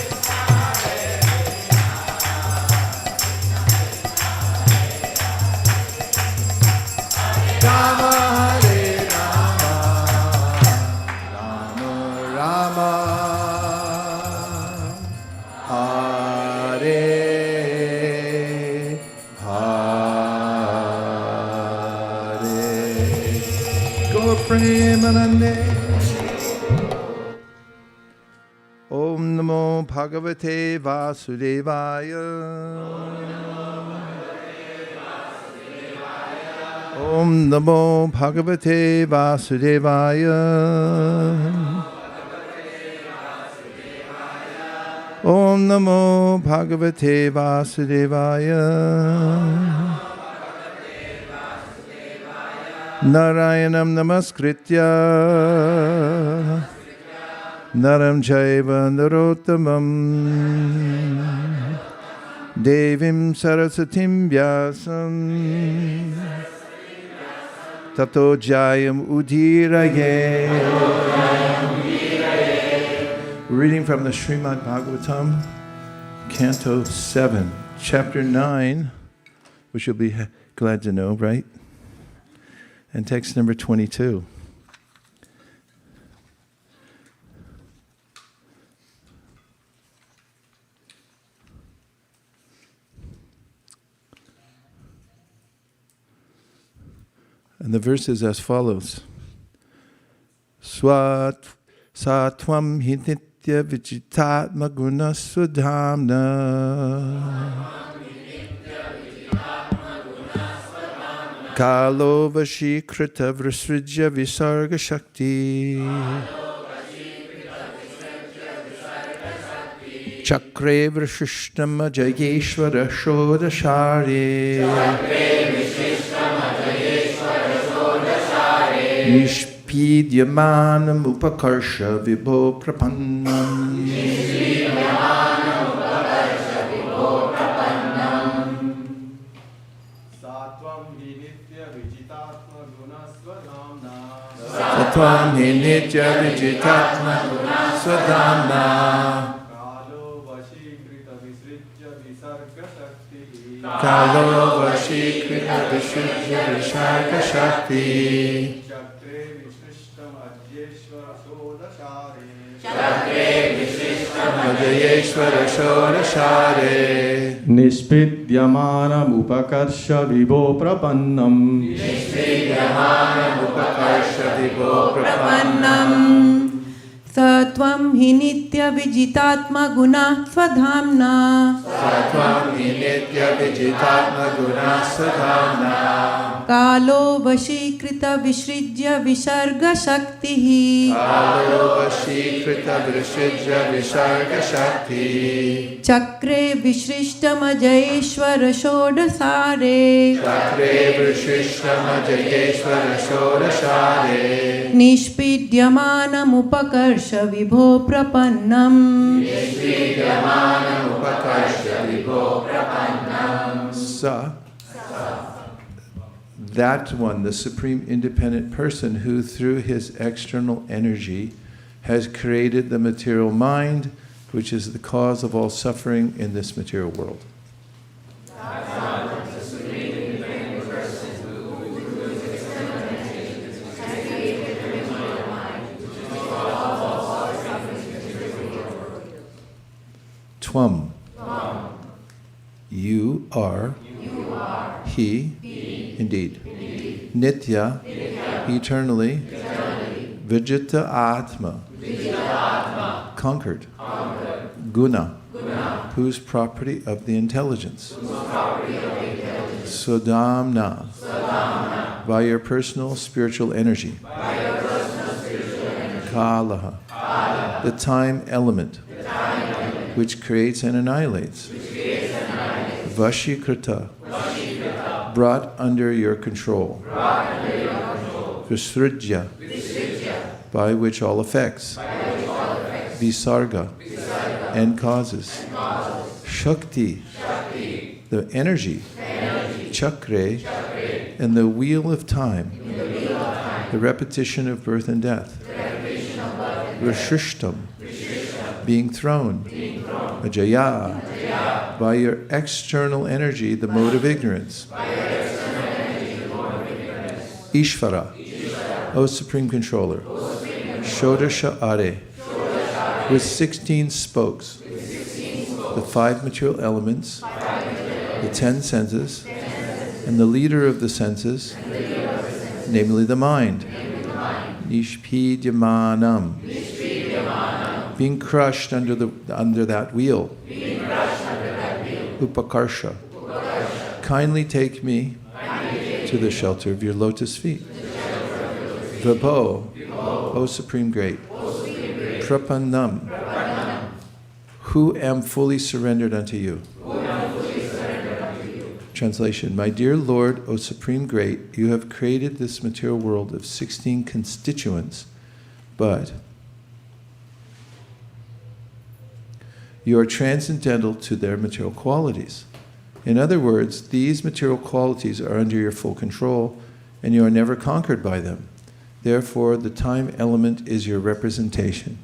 Rama Rama, Hare Hare. Rama, Rama Rama, Hare Hare. Gaur Premanande. Om Namo Bhagavate Vasudevaya. Om Namo Bhagavate Vasudevaya. Om Namo Bhagavate Vasudevaya. Narayanam Namaskritya Naram Chaiva Narottamam Devim Sarasatim Vyasam Tato Jayam Udiraye. Reading from the Srimad Bhagvatam, Canto 7, Chapter 9, which you'll be glad to know, right? And text number 22. And the verse is as follows. Satvam hinitya vichitatma guna sudhamna Kalo vashikrita vrasrijya visarga shakti Chakre vrashishtama jayeshvara shodashari Nishpidyamanam upakarsha vibho prapannam Satvam hi nitya vijitatma guna swadhamna Kalo vashikrita vishuddha vishaka shakti Madhyeshvara Shodashare Nispidyamanam upakarsha vibho prapannam Nishpidyamanam upakarsha vibho prapannam Satvam hi nitya vijitatma gunah svadhamna. Satvam hi nitya vijitatma gunah svadhamna. Kalo vashikrita visrijya visarga shaktihi. Kalo vashikrita visrijya visarga shakti. Chakre vishrishtam jayeshwara shodasare. Chakre vrishishtam jayeshwara shodashare. Nishpidyamanam upakarsha vibho prapannam. Nishpidyamanam upakarsha vibho prapannam. Sa. That one, the supreme independent person who through his external energy has created the material mind, which is the cause of all suffering in this material world. Twam. You are. He. Indeed. Nitya. Eternally. Vijita Atma. Conquered. Guna. Whose property of the intelligence. Sodamna. By your personal spiritual energy. Kalaha. The time element. Which creates and annihilates. Vashikrita. Brought under your control. Visrijya. By which all effects. Visarga. And causes. Shakti. The energy. Chakre. And the wheel of time. The repetition of birth and death. Rishishtam. Being thrown. Ajaya. By your external energy, the mode of ignorance. Ishvara. O Supreme Controller. Shodasha Are. With 16 spokes. The 5 material elements. The 10 senses. And the leader of the senses. Namely the mind. Nishpidyamanam. Being crushed under that wheel. Upakarsha. Kindly take me to the shelter of your lotus feet. Vibho, O Supreme Great. Prapannam. Who am fully surrendered unto you. Translation. My dear Lord, O Supreme Great, you have created this material world of 16 constituents, but you are transcendental to their material qualities. In other words, these material qualities are under your full control, and you are never conquered by them. Therefore, the time element is your representation.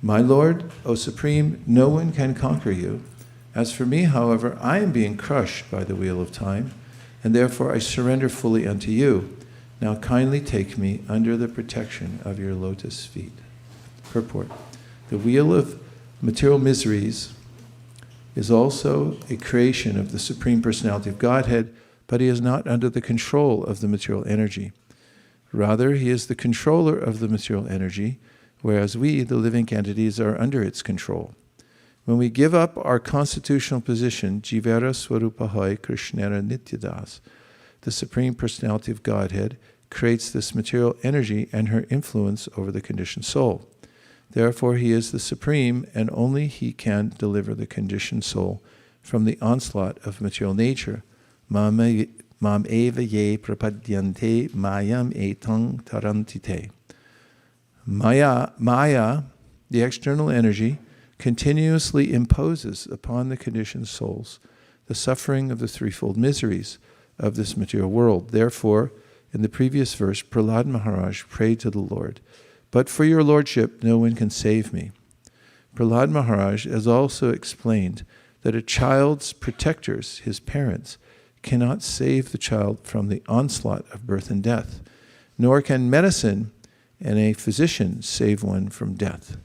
My Lord, O Supreme, no one can conquer you. As for me, however, I am being crushed by the wheel of time, and therefore I surrender fully unto you. Now kindly take me under the protection of your lotus feet. Purport. The wheel of material miseries is also a creation of the Supreme Personality of Godhead, but he is not under the control of the material energy. Rather, he is the controller of the material energy, whereas we, the living entities, are under its control. When we give up our constitutional position, Jivara Swarupahai Krishnera Nityadas, the Supreme Personality of Godhead creates this material energy and her influence over the conditioned soul. Therefore, he is the Supreme, and only he can deliver the conditioned soul from the onslaught of material nature. Mam eva ye prapadyante mayam etang tarantite. Maya, the external energy, continuously imposes upon the conditioned souls the suffering of the threefold miseries of this material world. Therefore, in the previous verse, Prahlad Maharaj prayed to the Lord, "But for your lordship, no one can save me." Prahlad Maharaj has also explained that a child's protectors, his parents, cannot save the child from the onslaught of birth and death, nor can medicine and a physician save one from death,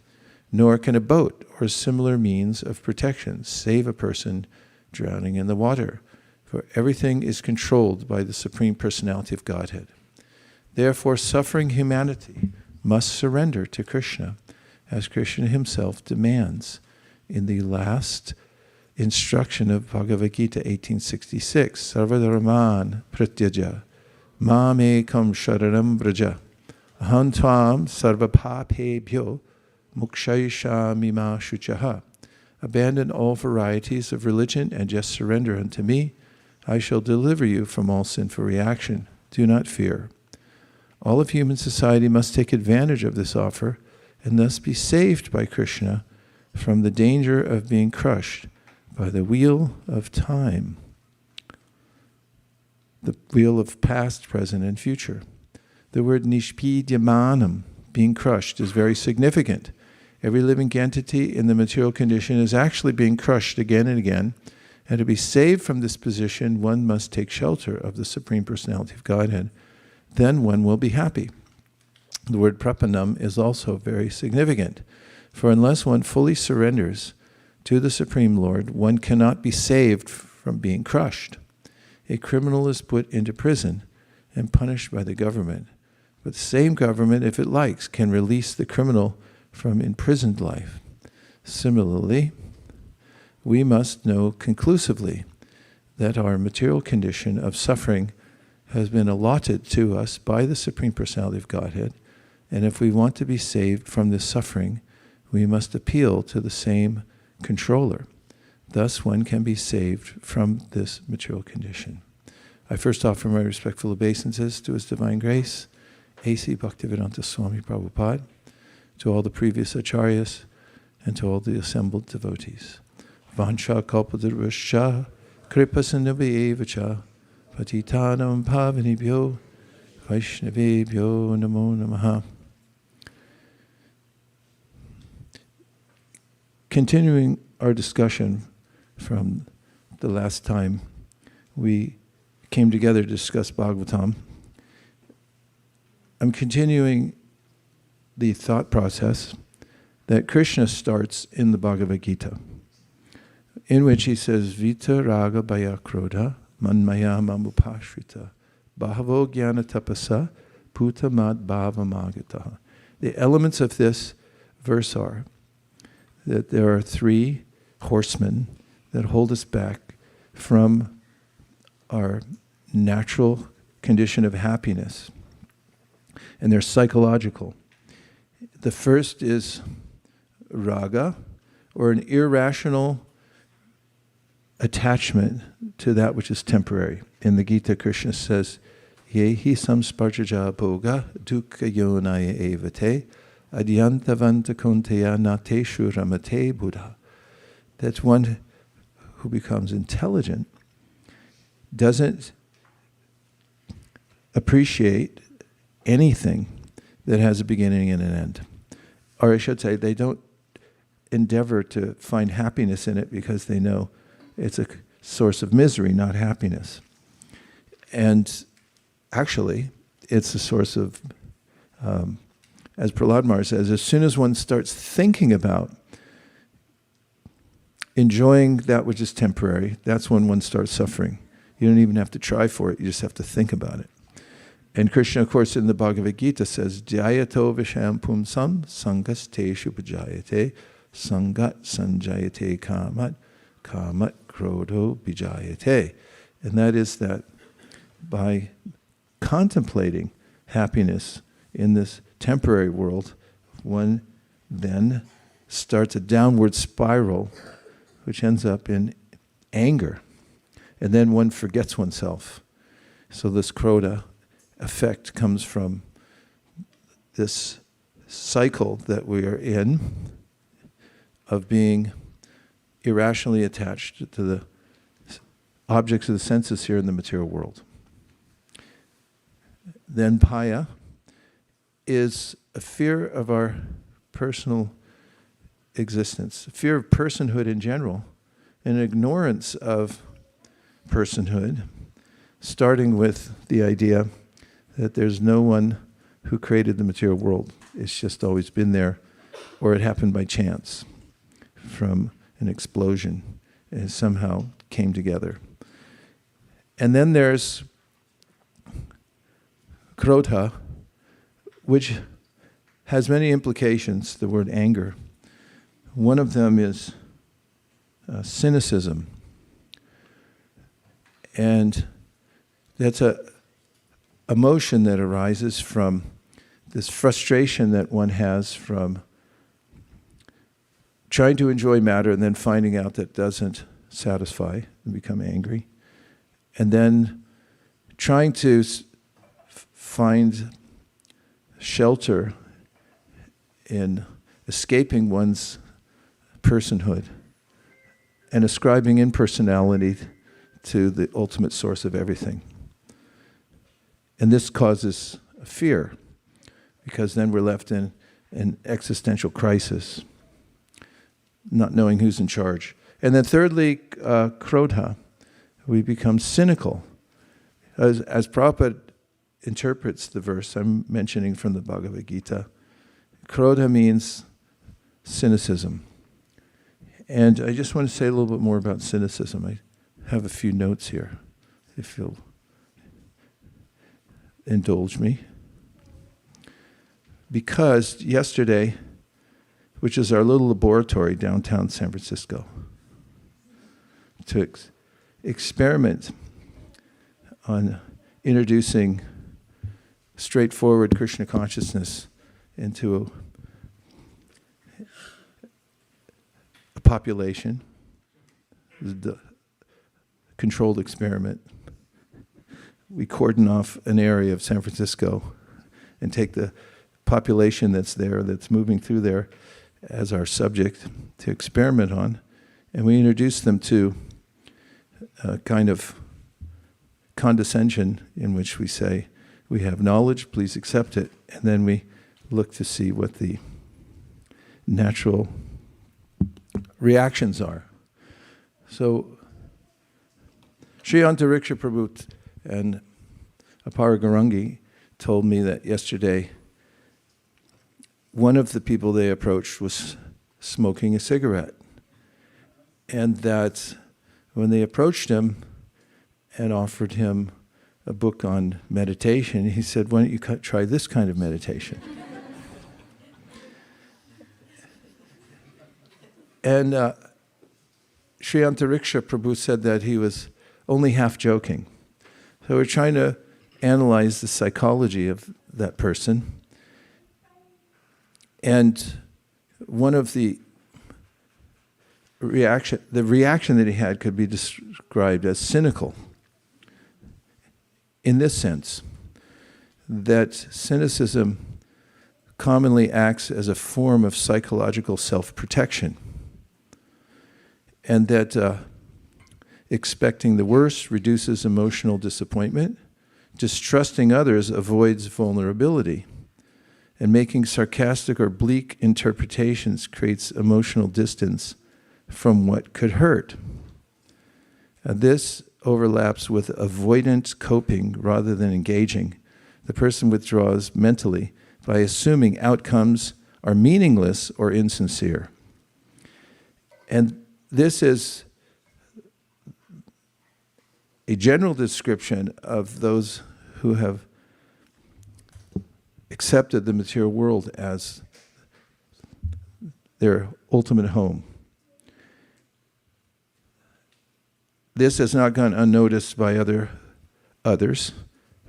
nor can a boat or similar means of protection save a person drowning in the water, for everything is controlled by the Supreme Personality of Godhead. Therefore, suffering humanity must surrender to Krishna, as Krishna himself demands in the last instruction of Bhagavad Gita 1866. Sarvadharman pratyaja mam ekam sharanam braja aham tvam sarvapapebhyo mukshayishami ma shuchaha. Abandon all varieties of religion and just surrender unto me. I shall deliver you from all sinful reaction. Do not fear. All of human society must take advantage of this offer and thus be saved by Krishna from the danger of being crushed by the wheel of time, the wheel of past, present, and future. The word nishpidyamanam, being crushed, is very significant. Every living entity in the material condition is actually being crushed again and again, and to be saved from this position, one must take shelter of the Supreme Personality of Godhead. Then one will be happy. The word prapanam is also very significant, for unless one fully surrenders to the Supreme Lord, one cannot be saved from being crushed. A criminal is put into prison and punished by the government, but the same government, if it likes, can release the criminal from imprisoned life. Similarly, we must know conclusively that our material condition of suffering has been allotted to us by the Supreme Personality of Godhead, and if we want to be saved from this suffering, we must appeal to the same controller. Thus, one can be saved from this material condition. I first offer my respectful obeisances to His Divine Grace, A.C. Bhaktivedanta Swami Prabhupada, to all the previous acharyas, and to all the assembled devotees. Vansha kalpatarvascha kripasinabhyevacha patitanam pavanibhyo vaishnavebhyo namo namaha. Continuing our discussion from the last time we came together to discuss Bhagvatam, I'm continuing the thought process that Krishna starts in the Bhagavad Gita, in which he says, Vita raga bhaya krodha manmaya mamupashrita bhavo jnana tapasa puta mad bhava magataha. The elements of this verse are that there are three horsemen that hold us back from our natural condition of happiness, and they're psychological. The first is raga, or an irrational attachment to that which is temporary. In the Gita, Krishna says, Yehi samsparjaja bhoga dukkha yonaya evate adyantavanta konteya nateshu ramate buddha. That's one who becomes intelligent, doesn't appreciate anything that has a beginning and an end. Or I should say, they don't endeavor to find happiness in it because they know it's a source of misery, not happiness. And actually, it's a source of, as Prahlad Maharaj says, as soon as one starts thinking about enjoying that which is temporary, that's when one starts suffering. You don't even have to try for it, you just have to think about it. And Krishna, of course, in the Bhagavad Gita says, Jyayato visham pumsam sangas teshu pujayate sangat sanjayate kamat kamat krodho bijayate. And that is that by contemplating happiness in this temporary world, one then starts a downward spiral which ends up in anger. And then one forgets oneself. So this krodha effect comes from this cycle that we are in of being irrationally attached to the objects of the senses here in the material world. Then bhaya is a fear of our personal existence, a fear of personhood in general, an ignorance of personhood, starting with the idea that there's no one who created the material world. It's just always been there, or it happened by chance from an explosion and it somehow came together. And then there's krodha, which has many implications, the word anger. One of them is cynicism. And that's a emotion that arises from this frustration that one has from trying to enjoy matter and then finding out that doesn't satisfy and become angry. And then trying to find shelter in escaping one's personhood and ascribing impersonality to the ultimate source of everything. And this causes fear, because then we're left in an existential crisis, not knowing who's in charge. And then thirdly, krodha. We become cynical. As Prabhupada interprets the verse I'm mentioning from the Bhagavad Gita, krodha means cynicism. And I just want to say a little bit more about cynicism. I have a few notes here, if you'll indulge me. Because yesterday, which is our little laboratory downtown San Francisco, to experiment on introducing straightforward Krishna consciousness into a population, the controlled experiment. We cordon off an area of San Francisco and take the population that's there, that's moving through there, as our subject to experiment on, and we introduce them to a kind of condescension in which we say, we have knowledge, please accept it, and then we look to see what the natural reactions are. So, Sri Antariksha Prabhu and Apara Garangi told me that yesterday one of the people they approached was smoking a cigarette. And that when they approached him and offered him a book on meditation, he said, why don't you try this kind of meditation? And Sri Antariksha Prabhu said that he was only half joking. So we're trying to analyze the psychology of that person. And one of the reaction that he had could be described as cynical, in this sense, that cynicism commonly acts as a form of psychological self-protection, and that expecting the worst reduces emotional disappointment, distrusting others avoids vulnerability, and making sarcastic or bleak interpretations creates emotional distance from what could hurt. This overlaps with avoidant coping rather than engaging. The person withdraws mentally by assuming outcomes are meaningless or insincere. And this is a general description of those who have accepted the material world as their ultimate home. This has not gone unnoticed by others.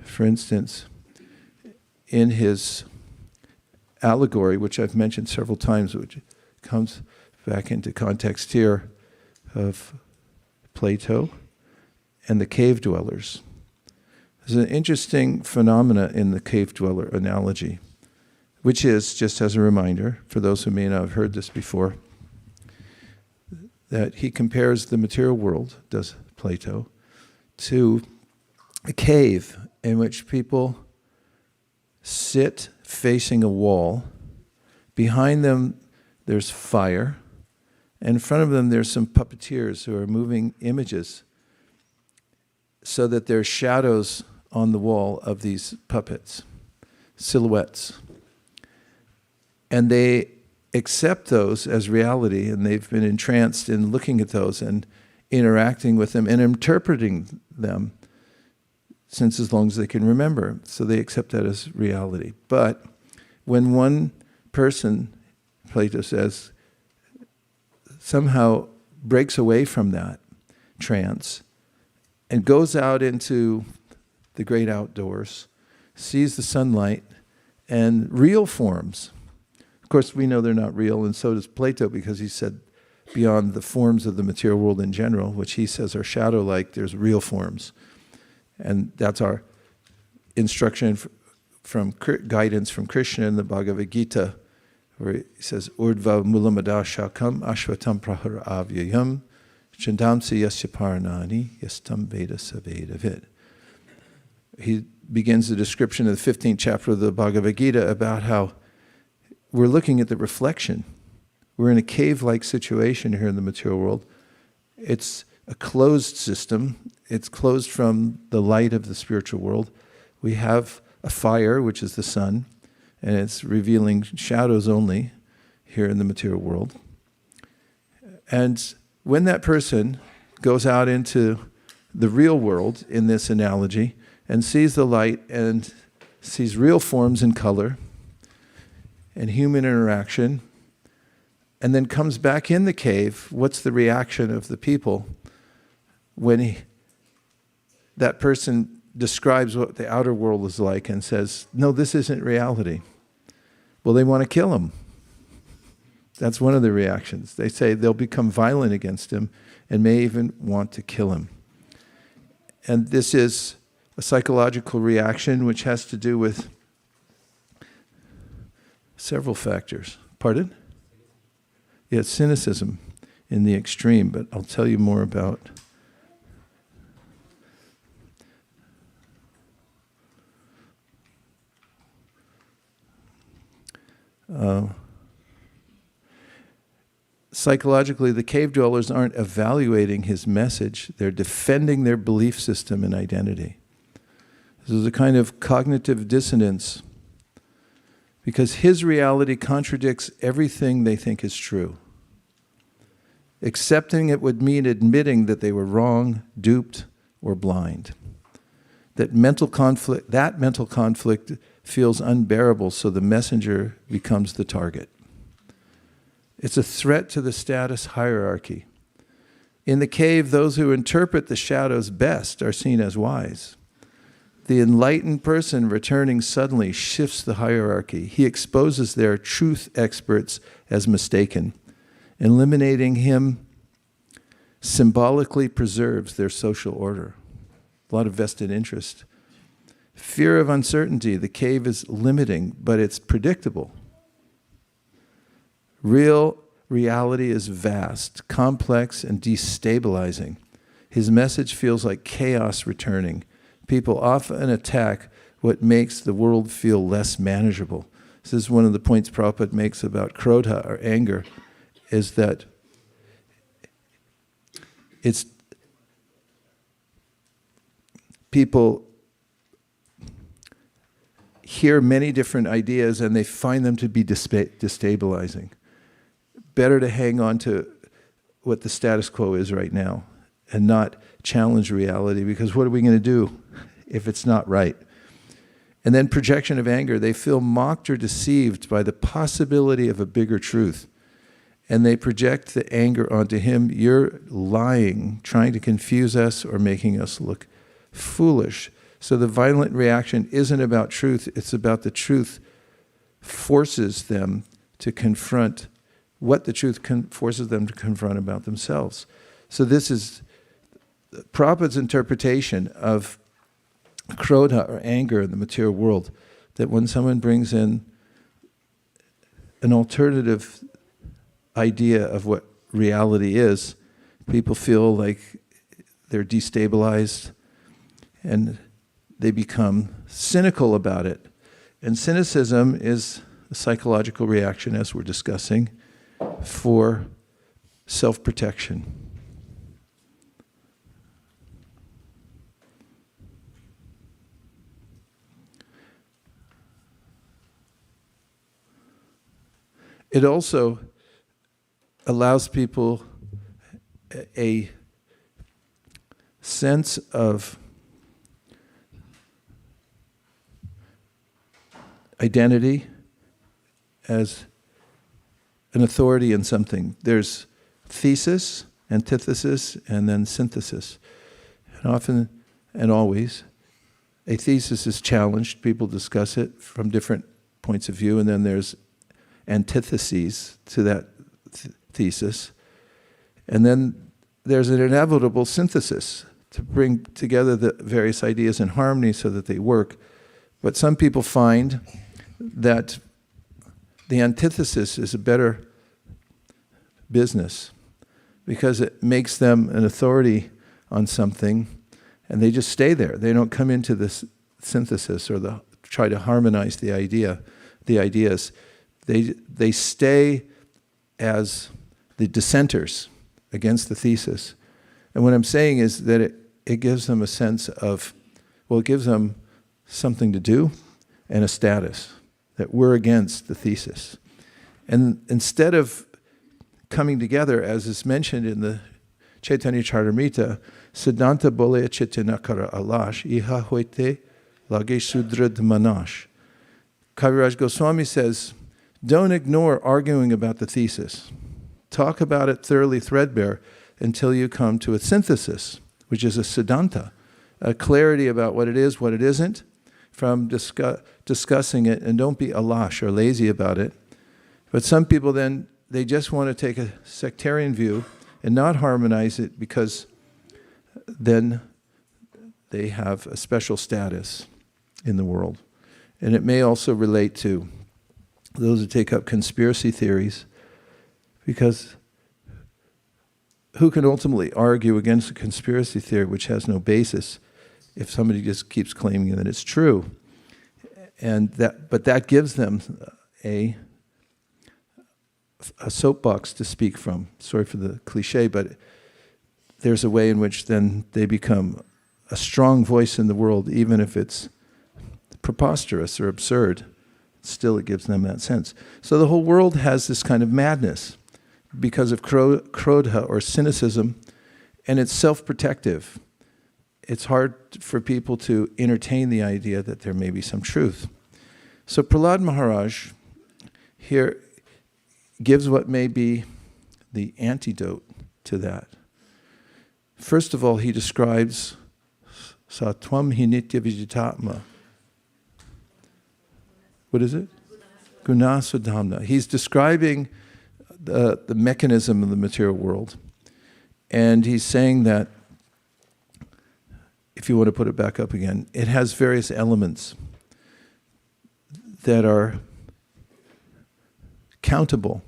For instance, in his allegory, which I've mentioned several times, which comes back into context here, of Plato and the cave dwellers. There's an interesting phenomena in the cave dweller analogy, which is, just as a reminder, for those who may not have heard this before, that he compares the material world, does Plato, to a cave in which people sit facing a wall. Behind them there's fire, and in front of them there's some puppeteers who are moving images so that there's shadows on the wall of these puppets, silhouettes. And they accept those as reality, and they've been entranced in looking at those and interacting with them and interpreting them since as long as they can remember. So they accept that as reality. But when one person, Plato says, somehow breaks away from that trance and goes out into the great outdoors, sees the sunlight and real forms. Of course, we know they're not real, and so does Plato, because he said beyond the forms of the material world in general, which he says are shadow-like, there's real forms. And that's our instruction from guidance from Krishna in the Bhagavad Gita, where he says, Urdva mulamada shakam ashvatam prahara avyayam chandamsi yasya paranani yastam veda savedavid. He begins the description of the 15th chapter of the Bhagavad Gita about how we're looking at the reflection. We're in a cave-like situation here in the material world. It's a closed system. It's closed from the light of the spiritual world. We have a fire, which is the sun, and it's revealing shadows only here in the material world. And when that person goes out into the real world, in this analogy, and sees the light and sees real forms and color and human interaction, and then comes back in the cave, what's the reaction of the people when that person describes what the outer world is like and says, no, this isn't reality? Well, they want to kill him. That's one of the reactions. They say they'll become violent against him and may even want to kill him. And this is a psychological reaction which has to do with several factors. Pardon? Yeah, it's cynicism in the extreme, but I'll tell you more about. Psychologically, the cave dwellers aren't evaluating his message. They're defending their belief system and identity. This is a kind of cognitive dissonance, because his reality contradicts everything they think is true. Accepting it would mean admitting that they were wrong, duped, or blind. That mental conflict feels unbearable, so the messenger becomes the target. It's a threat to the status hierarchy. In the cave, those who interpret the shadows best are seen as wise. The enlightened person returning suddenly shifts the hierarchy. He exposes their truth experts as mistaken. Eliminating him symbolically preserves their social order. A lot of vested interest. Fear of uncertainty. The cave is limiting, but it's predictable. Real reality is vast, complex, and destabilizing. His message feels like chaos returning. People often attack what makes the world feel less manageable. This is one of the points Prabhupada makes about krodha, or anger, is that it's people hear many different ideas and they find them to be destabilizing. Better to hang on to what the status quo is right now and not challenge reality, because what are we going to do if it's not right? And then projection of anger. They feel mocked or deceived by the possibility of a bigger truth. And they project the anger onto him. You're lying, trying to confuse us or making us look foolish. So the violent reaction isn't about truth, it's about the truth forces them to confront what the truth forces them to confront about themselves. So this is Prabhupada's interpretation of krodha, or anger, in the material world, that when someone brings in an alternative idea of what reality is, people feel like they're destabilized and they become cynical about it. And cynicism is a psychological reaction, as we're discussing, for self-protection. It also allows people a sense of identity as an authority in something. There's thesis, antithesis, and then synthesis. And often and always, a thesis is challenged. People discuss it from different points of view, and then there's antitheses to that thesis. And then there's an inevitable synthesis to bring together the various ideas in harmony so that they work. But some people find that the antithesis is a better business because it makes them an authority on something, and they just stay there. They don't come into this synthesis or try to harmonize the ideas. They stay as the dissenters against the thesis. And what I'm saying is that it gives them a sense of, well, it gives them something to do and a status, that we're against the thesis. And instead of coming together, as is mentioned in the Chaitanya Charitamrita, Siddhanta Bolaya Chitinakara Alash, Iha Hoite Lage Sudrad Manash. Kaviraj Goswami says, don't ignore arguing about the thesis. Talk about it thoroughly threadbare until you come to a synthesis, which is a siddhanta, a clarity about what it is, what it isn't, from discussing it, and don't be alash or lazy about it. But some people then, they just want to take a sectarian view and not harmonize it because then they have a special status in the world. And it may also relate to those who take up conspiracy theories, because who can ultimately argue against a conspiracy theory which has no basis if somebody just keeps claiming that it's true? But that gives them a soapbox to speak from. Sorry for the cliche, but there's a way in which then they become a strong voice in the world, even if it's preposterous or absurd. Still, it gives them that sense. So the whole world has this kind of madness because of krodha or cynicism, and it's self-protective. It's hard for people to entertain the idea that there may be some truth. So Prahlad Maharaj here gives what may be the antidote to that. First of all, he describes Satvam hi nitya vijitatma. What is it? Gunasudhamna. He's describing the mechanism of the material world. And he's saying that, if you want to put it back up again, it has various elements that are countable.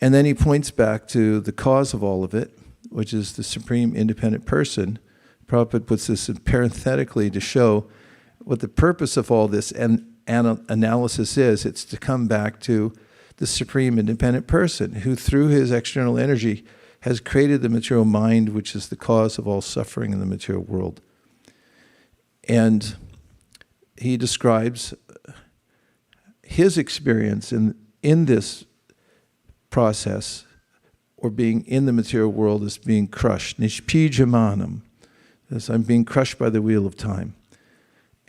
And then he points back to the cause of all of it, which is the Supreme Independent Person. Prabhupada puts this parenthetically to show what the purpose of all this analysis is. It's to come back to the Supreme Independent Person, who through his external energy has created the material mind, which is the cause of all suffering in the material world. And he describes his experience in this process, or being in the material world, as being crushed. Nishpijamanam. As I'm being crushed by the wheel of time.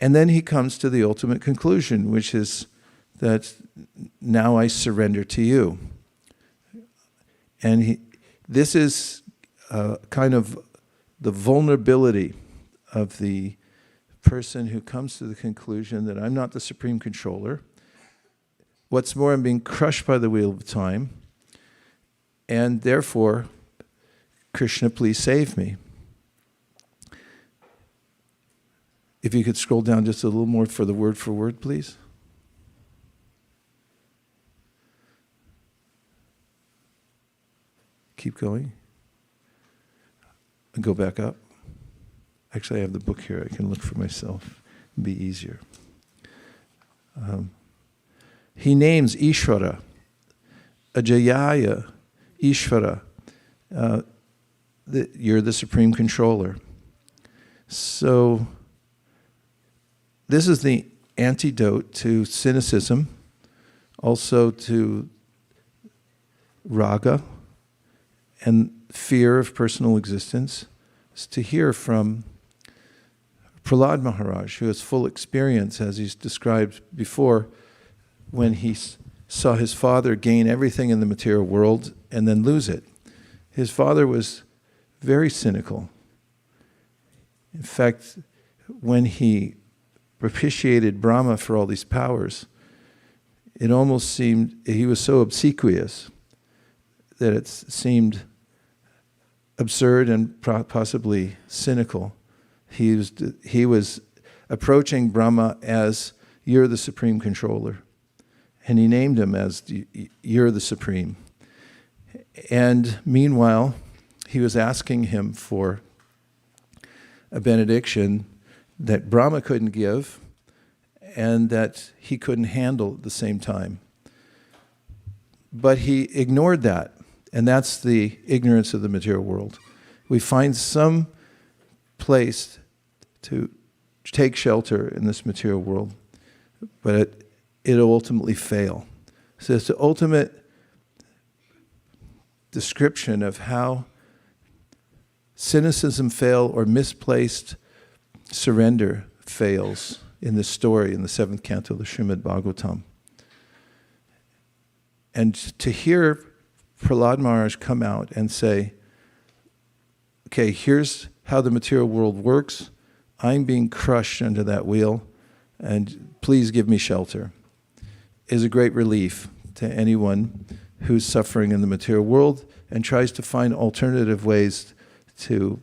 And then he comes to the ultimate conclusion, which is that now I surrender to you. And this is kind of the vulnerability of the person who comes to the conclusion that I'm not the supreme controller. What's more, I'm being crushed by the wheel of time. And therefore, Krishna, please save me. If you could scroll down just a little more for word, please. Keep going. And go back up. Actually, I have the book here. I can look for myself. It'd be easier. He names Ishvara, Ajayaya, Ishvara. You're the supreme controller. So this is the antidote to cynicism, also to raga and fear of personal existence, is to hear from Prahlad Maharaj, who has full experience, as he's described before, when he saw his father gain everything in the material world and then lose it. His father was very cynical. In fact, when he propitiated Brahma for all these powers, it almost seemed, he was so obsequious that it seemed absurd and possibly cynical. He was approaching Brahma as, you're the supreme controller. And he named him as, you're the supreme. And meanwhile, he was asking him for a benediction that Brahma couldn't give and that he couldn't handle at the same time. But he ignored that, and that's the ignorance of the material world. We find some place to take shelter in this material world, but it'll ultimately fail. So it's the ultimate description of how cynicism fails or misplaced surrender fails in this story in the 7th canto of the Srimad Bhagvatam. And to hear Prahlad Maharaj come out and say, okay, here's how the material world works. I'm being crushed under that wheel, and please give me shelter, is a great relief to anyone who's suffering in the material world and tries to find alternative ways to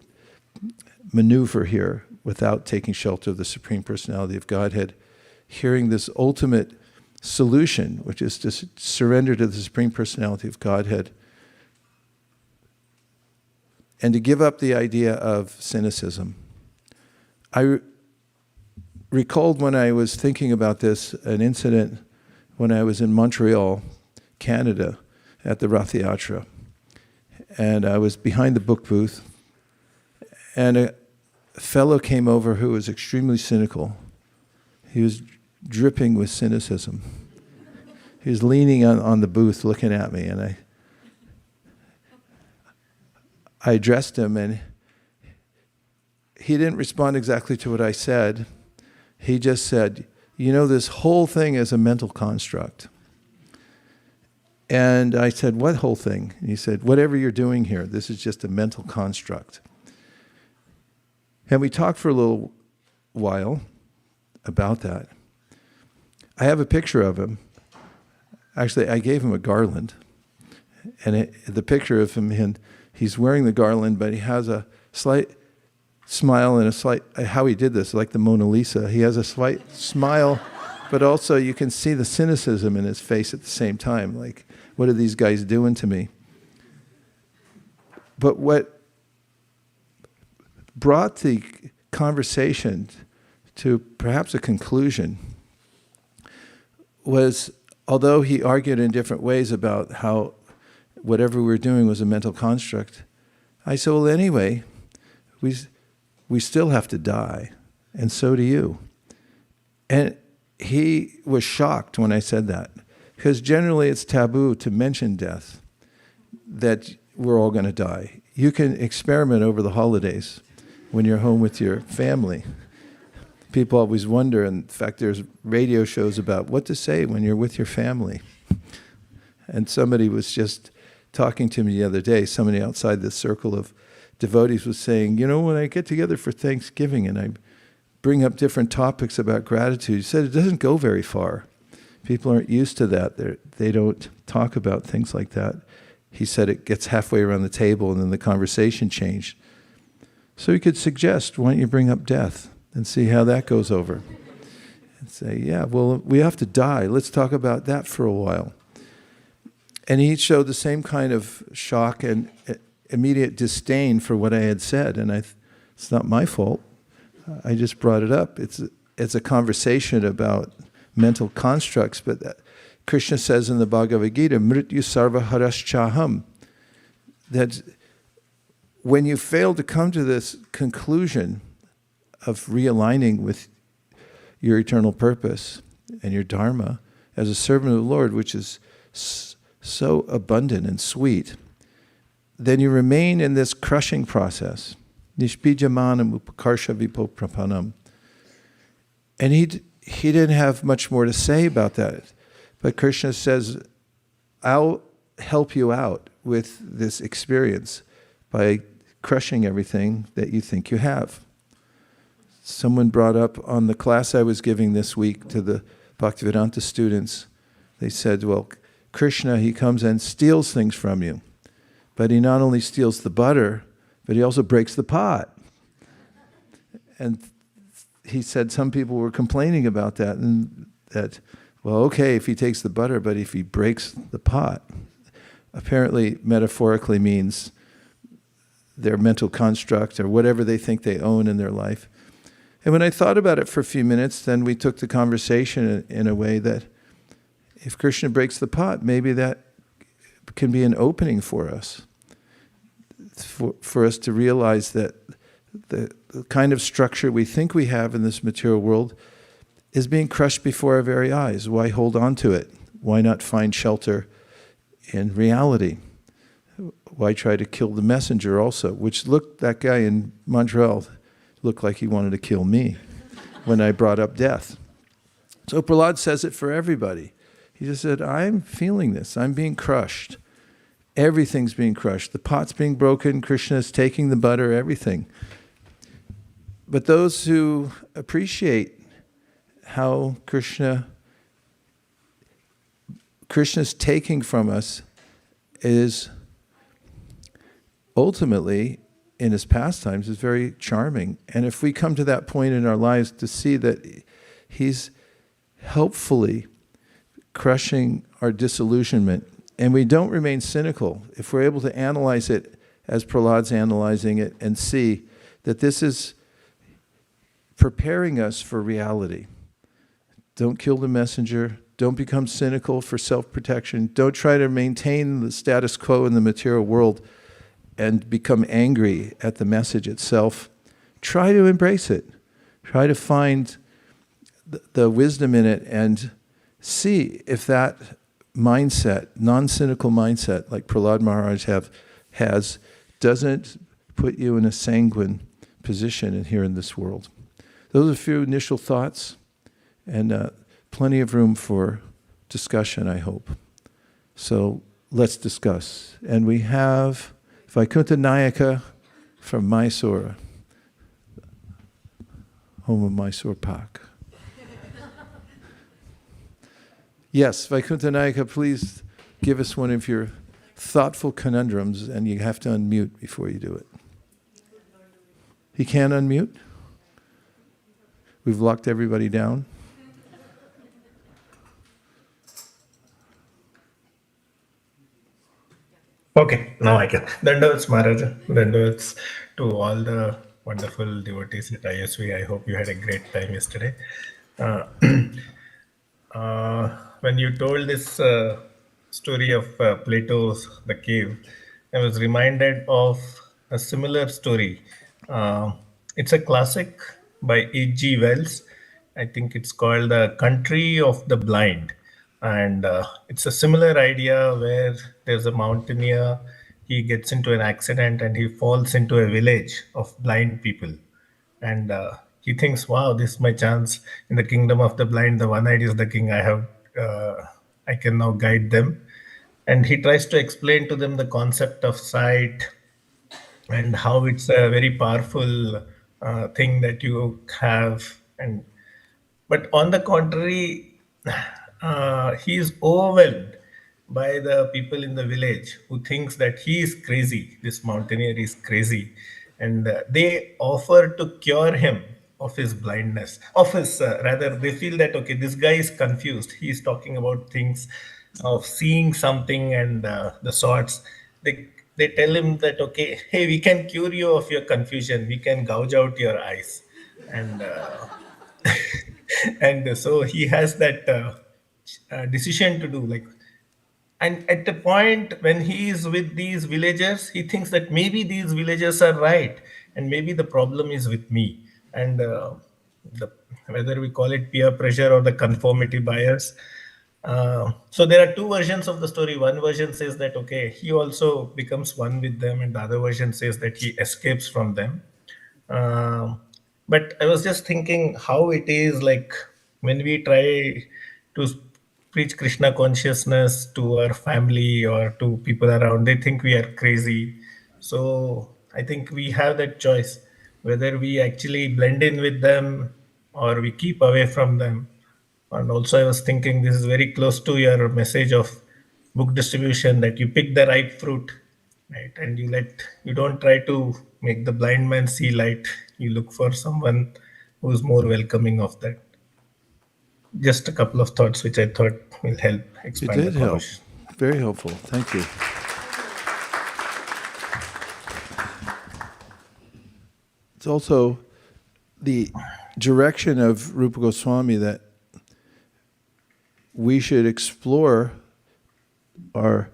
maneuver here without taking shelter of the Supreme Personality of Godhead. Hearing this ultimate solution, which is to surrender to the Supreme Personality of Godhead and to give up the idea of cynicism. I recalled when I was thinking about this, an incident when I was in Montreal, Canada, at the Rath Yatra. And I was behind the book booth, and a fellow came over who was extremely cynical. He was dripping with cynicism. He was leaning on the booth looking at me, and I addressed him, and he didn't respond exactly to what I said. He just said, you know, this whole thing is a mental construct. And I said, what whole thing? And he said, whatever you're doing here, this is just a mental construct. And we talked for a little while about that. I have a picture of him. Actually, I gave him a garland. And the picture of him, and he's wearing the garland, but he has a slight smile and a slight, how he did this, like the Mona Lisa. He has a slight smile, but also you can see the cynicism in his face at the same time. Like, what are these guys doing to me? But what brought the conversation to perhaps a conclusion was, although he argued in different ways about how whatever we were doing was a mental construct, I said, well, anyway, we still have to die, and so do you. And he was shocked when I said that, because generally it's taboo to mention death, that we're all going to die. You can experiment over the holidays when you're home with your family. People always wonder, in fact, there's radio shows about what to say when you're with your family. And somebody was just talking to me the other day, somebody outside this circle of devotees was saying, you know, when I get together for Thanksgiving and I bring up different topics about gratitude, he said it doesn't go very far. People aren't used to that. They don't talk about things like that. He said it gets halfway around the table and then the conversation changed. So he could suggest, why don't you bring up death and see how that goes over? And say, yeah, well, we have to die. Let's talk about that for a while. And he showed the same kind of shock and immediate disdain for what I had said. And it's not my fault. I just brought it up. It's a conversation about mental constructs, but Krishna says in the Bhagavad Gita, Mrityu sarva haraschaham, that when you fail to come to this conclusion of realigning with your eternal purpose and your dharma as a servant of the Lord, which is so abundant and sweet, then you remain in this crushing process. Nishbijamanam upakarsha vipoprapanam. And he didn't have much more to say about that. But Krishna says, I'll help you out with this experience by crushing everything that you think you have. Someone brought up on the class I was giving this week to the Bhaktivedanta students, they said, well, Krishna, he comes and steals things from you. But he not only steals the butter, but he also breaks the pot. And he said some people were complaining about that, and that, well, okay, if he takes the butter, but if he breaks the pot, apparently metaphorically means their mental construct or whatever they think they own in their life. And when I thought about it for a few minutes, then we took the conversation in a way that if Krishna breaks the pot, maybe that can be an opening for us, for us to realize that the kind of structure we think we have in this material world is being crushed before our very eyes. Why hold on to it? Why not find shelter in reality? Why try to kill the messenger also? Which looked, that guy in Montreal looked like he wanted to kill me when I brought up death. So Prahlad says it for everybody. He just said, I'm feeling this. I'm being crushed. Everything's being crushed. The pot's being broken. Krishna is taking the butter, everything. But those who appreciate how Krishna's taking from us is ultimately, in his pastimes, is very charming. And if we come to that point in our lives to see that he's helpfully crushing our disillusionment, and we don't remain cynical, if we're able to analyze it as Prahlad's analyzing it and see that this is preparing us for reality. Don't kill the messenger. Don't become cynical for self-protection. Don't try to maintain the status quo in the material world and become angry at the message itself. Try to embrace it. Try to find the wisdom in it and see if that mindset, non-cynical mindset like Prahlad Maharaj has, doesn't put you in a sanguine position here in this world. Those are a few initial thoughts, and plenty of room for discussion, I hope. So let's discuss. And we have Vaikuntha Nayaka from Mysore, home of Mysore Pak. Yes, Vaikuntha Nayaka, please give us one of your thoughtful conundrums, and you have to unmute before you do it. He can't unmute? We've locked everybody down? Okay, now I can. Dandavats Maharaj, Dandavats to all the wonderful devotees at ISV. I hope you had a great time yesterday. When you told this story of Plato's The Cave, I was reminded of a similar story. It's a classic by H.G. Wells. I think it's called The Country of the Blind. And it's a similar idea where there's a mountaineer, he gets into an accident and he falls into a village of blind people. And he thinks, wow, this is my chance in the kingdom of the blind. The one-eyed is the king. I can now guide them. And he tries to explain to them the concept of sight and how it's a very powerful thing that you have. But on the contrary, he is overwhelmed by the people in the village who thinks that he is crazy, this mountaineer is crazy, and they offer to cure him of his blindness, rather they feel that, okay, this guy is confused, he is talking about things of seeing something and the sorts. They tell him that, okay, hey, we can cure you of your confusion, we can gouge out your eyes. And and so he has that decision to do, and at the point when he is with these villagers, he thinks that maybe these villagers are right and maybe the problem is with me. And whether we call it peer pressure or the conformity bias. So there are two versions of the story. One version says that, okay, he also becomes one with them, and the other version says that he escapes from them. But I was just thinking how it is like when we try to preach Krishna consciousness to our family or to people around, they think we are crazy. So I think we have that choice whether we actually blend in with them or we keep away from them. And also, I was thinking this is very close to your message of book distribution, that you pick the right fruit, right? And you don't try to make the blind man see light. You look for someone who's more welcoming of that. Just a couple of thoughts which I thought will help It expand the did help. conversation. Very helpful. Thank you. It's also the direction of Rupa Goswami that we should explore our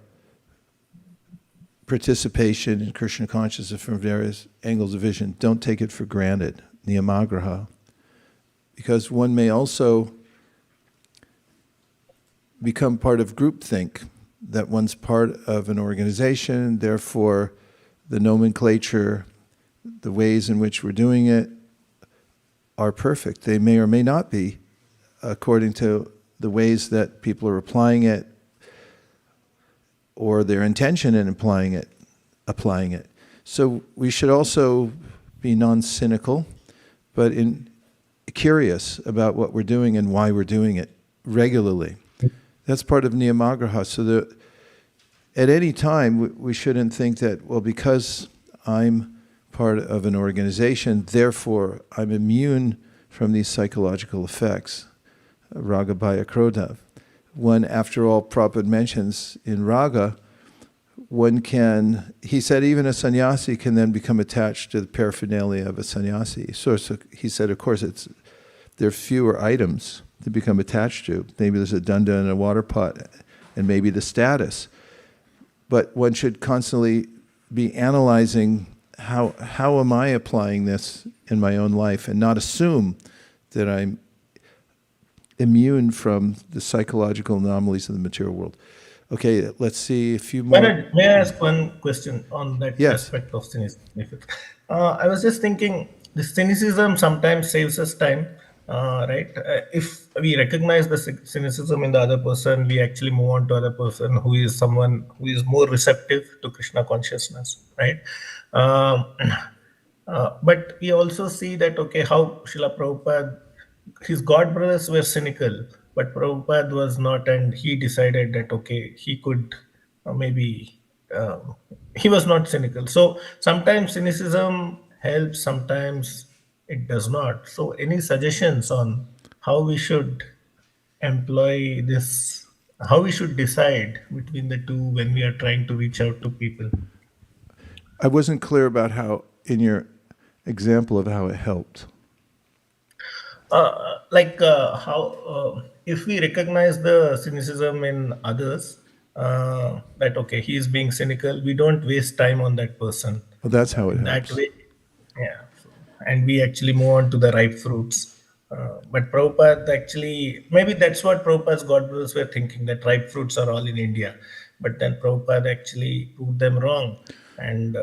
participation in Krishna consciousness from various angles of vision. Don't take it for granted, niyamagraha. Because one may also become part of groupthink, that one's part of an organization, therefore the nomenclature, the ways in which we're doing it are perfect. They may or may not be, according to the ways that people are applying it or their intention in applying it. So we should also be non-cynical, but curious about what we're doing and why we're doing it regularly. That's part of niyamagraha. So that at any time, we shouldn't think that, well, because I'm part of an organization, therefore I'm immune from these psychological effects, raga, bhaya, krodha. One, after all, Prabhupada mentions in raga, he said even a sannyasi can then become attached to the paraphernalia of a sannyasi. So he said, of course, there are fewer items to become attached to. Maybe there's a dunda and a water pot, and maybe the status. But one should constantly be analyzing how am I applying this in my own life, and not assume that I'm immune from the psychological anomalies of the material world. Okay, let's see a few more. May I ask one question on that Yes. aspect of cynicism? I was just thinking, the cynicism sometimes saves us time, right? If we recognize the cynicism in the other person, we actually move on to other person who is someone who is more receptive to Krishna consciousness, right? Um, but we also see that, okay, how Srila Prabhupada, his god brothers were cynical, but Prabhupada was not, and he decided that, okay, he could maybe, he was not cynical. So sometimes cynicism helps, sometimes it does not. So any suggestions on how we should employ this, how we should decide between the two when we are trying to reach out to people? I wasn't clear about how, in your example of how it helped. How if we recognize the cynicism in others, that okay, he is being cynical, we don't waste time on that person. Well, that's how it In that helps. way, yeah. And we actually move on to the ripe fruits. But Prabhupada actually, maybe that's what Prabhupada's God brothers were thinking, that ripe fruits are all in India. But then Prabhupada actually proved them wrong, and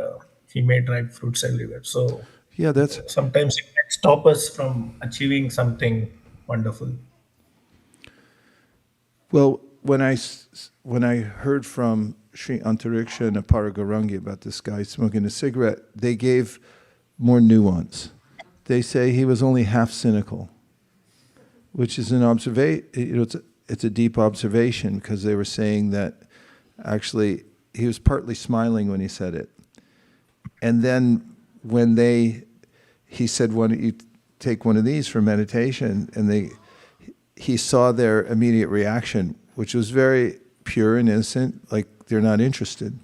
he made ripe fruits everywhere. So Yeah, that's sometimes it can stop us from achieving something wonderful. well. When I heard from Sri Antariksha and Apara Gaurangi about this guy smoking a cigarette, they gave more nuance. They say he was only half cynical, which is an observation. It's a deep observation, because they were saying that actually he was partly smiling when he said it, and then when he said, "Why don't you take one of these for meditation?" and he saw their immediate reaction, which was very pure and innocent, like they're not interested.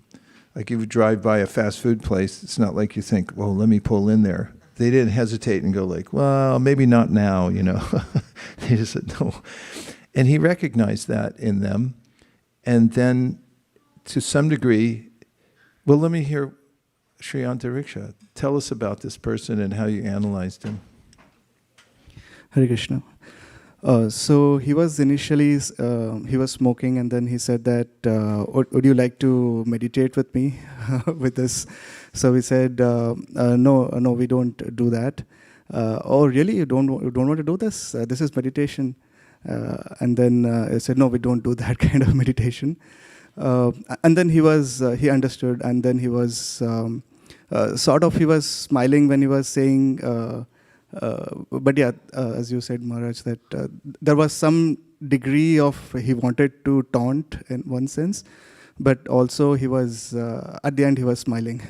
Like if you drive by a fast food place, it's not like you think, well, let me pull in there. They didn't hesitate and go like, well, maybe not now, They just said no. And he recognized that in them. And then to some degree, well, let me hear Sri Antariksha. Tell us about this person and how you analyzed him. Hare Krishna. So he was initially, he was smoking, and then he said that, would you like to meditate with me with this? So we said, no, we don't do that. oh, really? You don't want to do this? This is meditation. And then I said, no, we don't do that kind of meditation. And then he understood, and then he was he was smiling when he was saying, but yeah, as you said, Maharaj, that there was some degree of he wanted to taunt in one sense, but also he was, at the end he was smiling.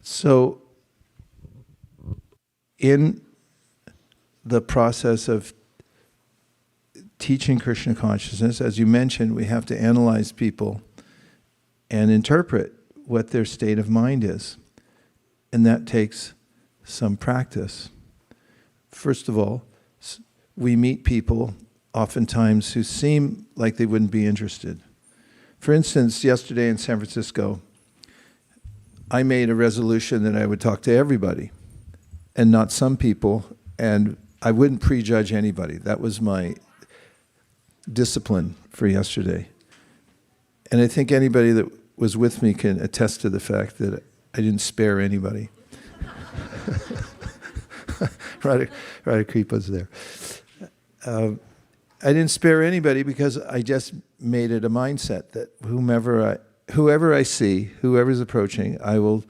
So, in the process of teaching Krishna consciousness, as you mentioned, we have to analyze people and interpret what their state of mind is. And that takes some practice. First of all, we meet people oftentimes who seem like they wouldn't be interested. For instance, yesterday in San Francisco, I made a resolution that I would talk to everybody and not some people, and I wouldn't prejudge anybody. That was my discipline for yesterday. And I think anybody that was with me can attest to the fact that I didn't spare anybody. Radha Kripa's there. I didn't spare anybody because I just made it a mindset that whoever I see, whoever's approaching, I will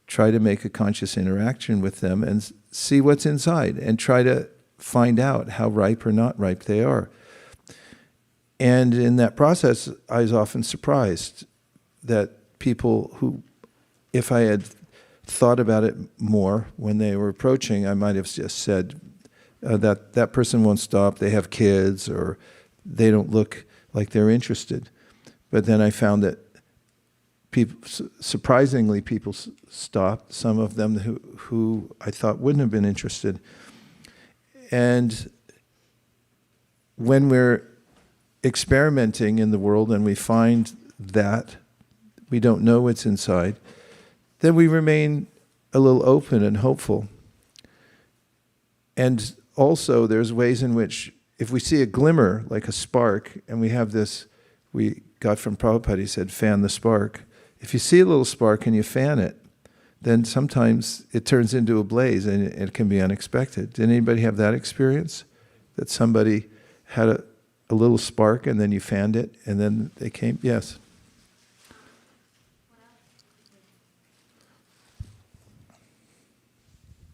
try to make a conscious interaction with them and see what's inside and try to find out how ripe or not ripe they are. And in that process, I was often surprised that people who, if I had thought about it more when they were approaching, I might have just said that person won't stop, they have kids, or they don't look like they're interested. But then I found that surprisingly, people stopped, some of them who I thought wouldn't have been interested. And when we're experimenting in the world and we find that we don't know what's inside, then we remain a little open and hopeful. And also there's ways in which if we see a glimmer, like a spark, and we have this, we got from Prabhupada, he said, fan the spark. If you see a little spark and you fan it, then sometimes it turns into a blaze and it can be unexpected. Did anybody have that experience? That somebody had a little spark and then you fanned it and then they came? Yes.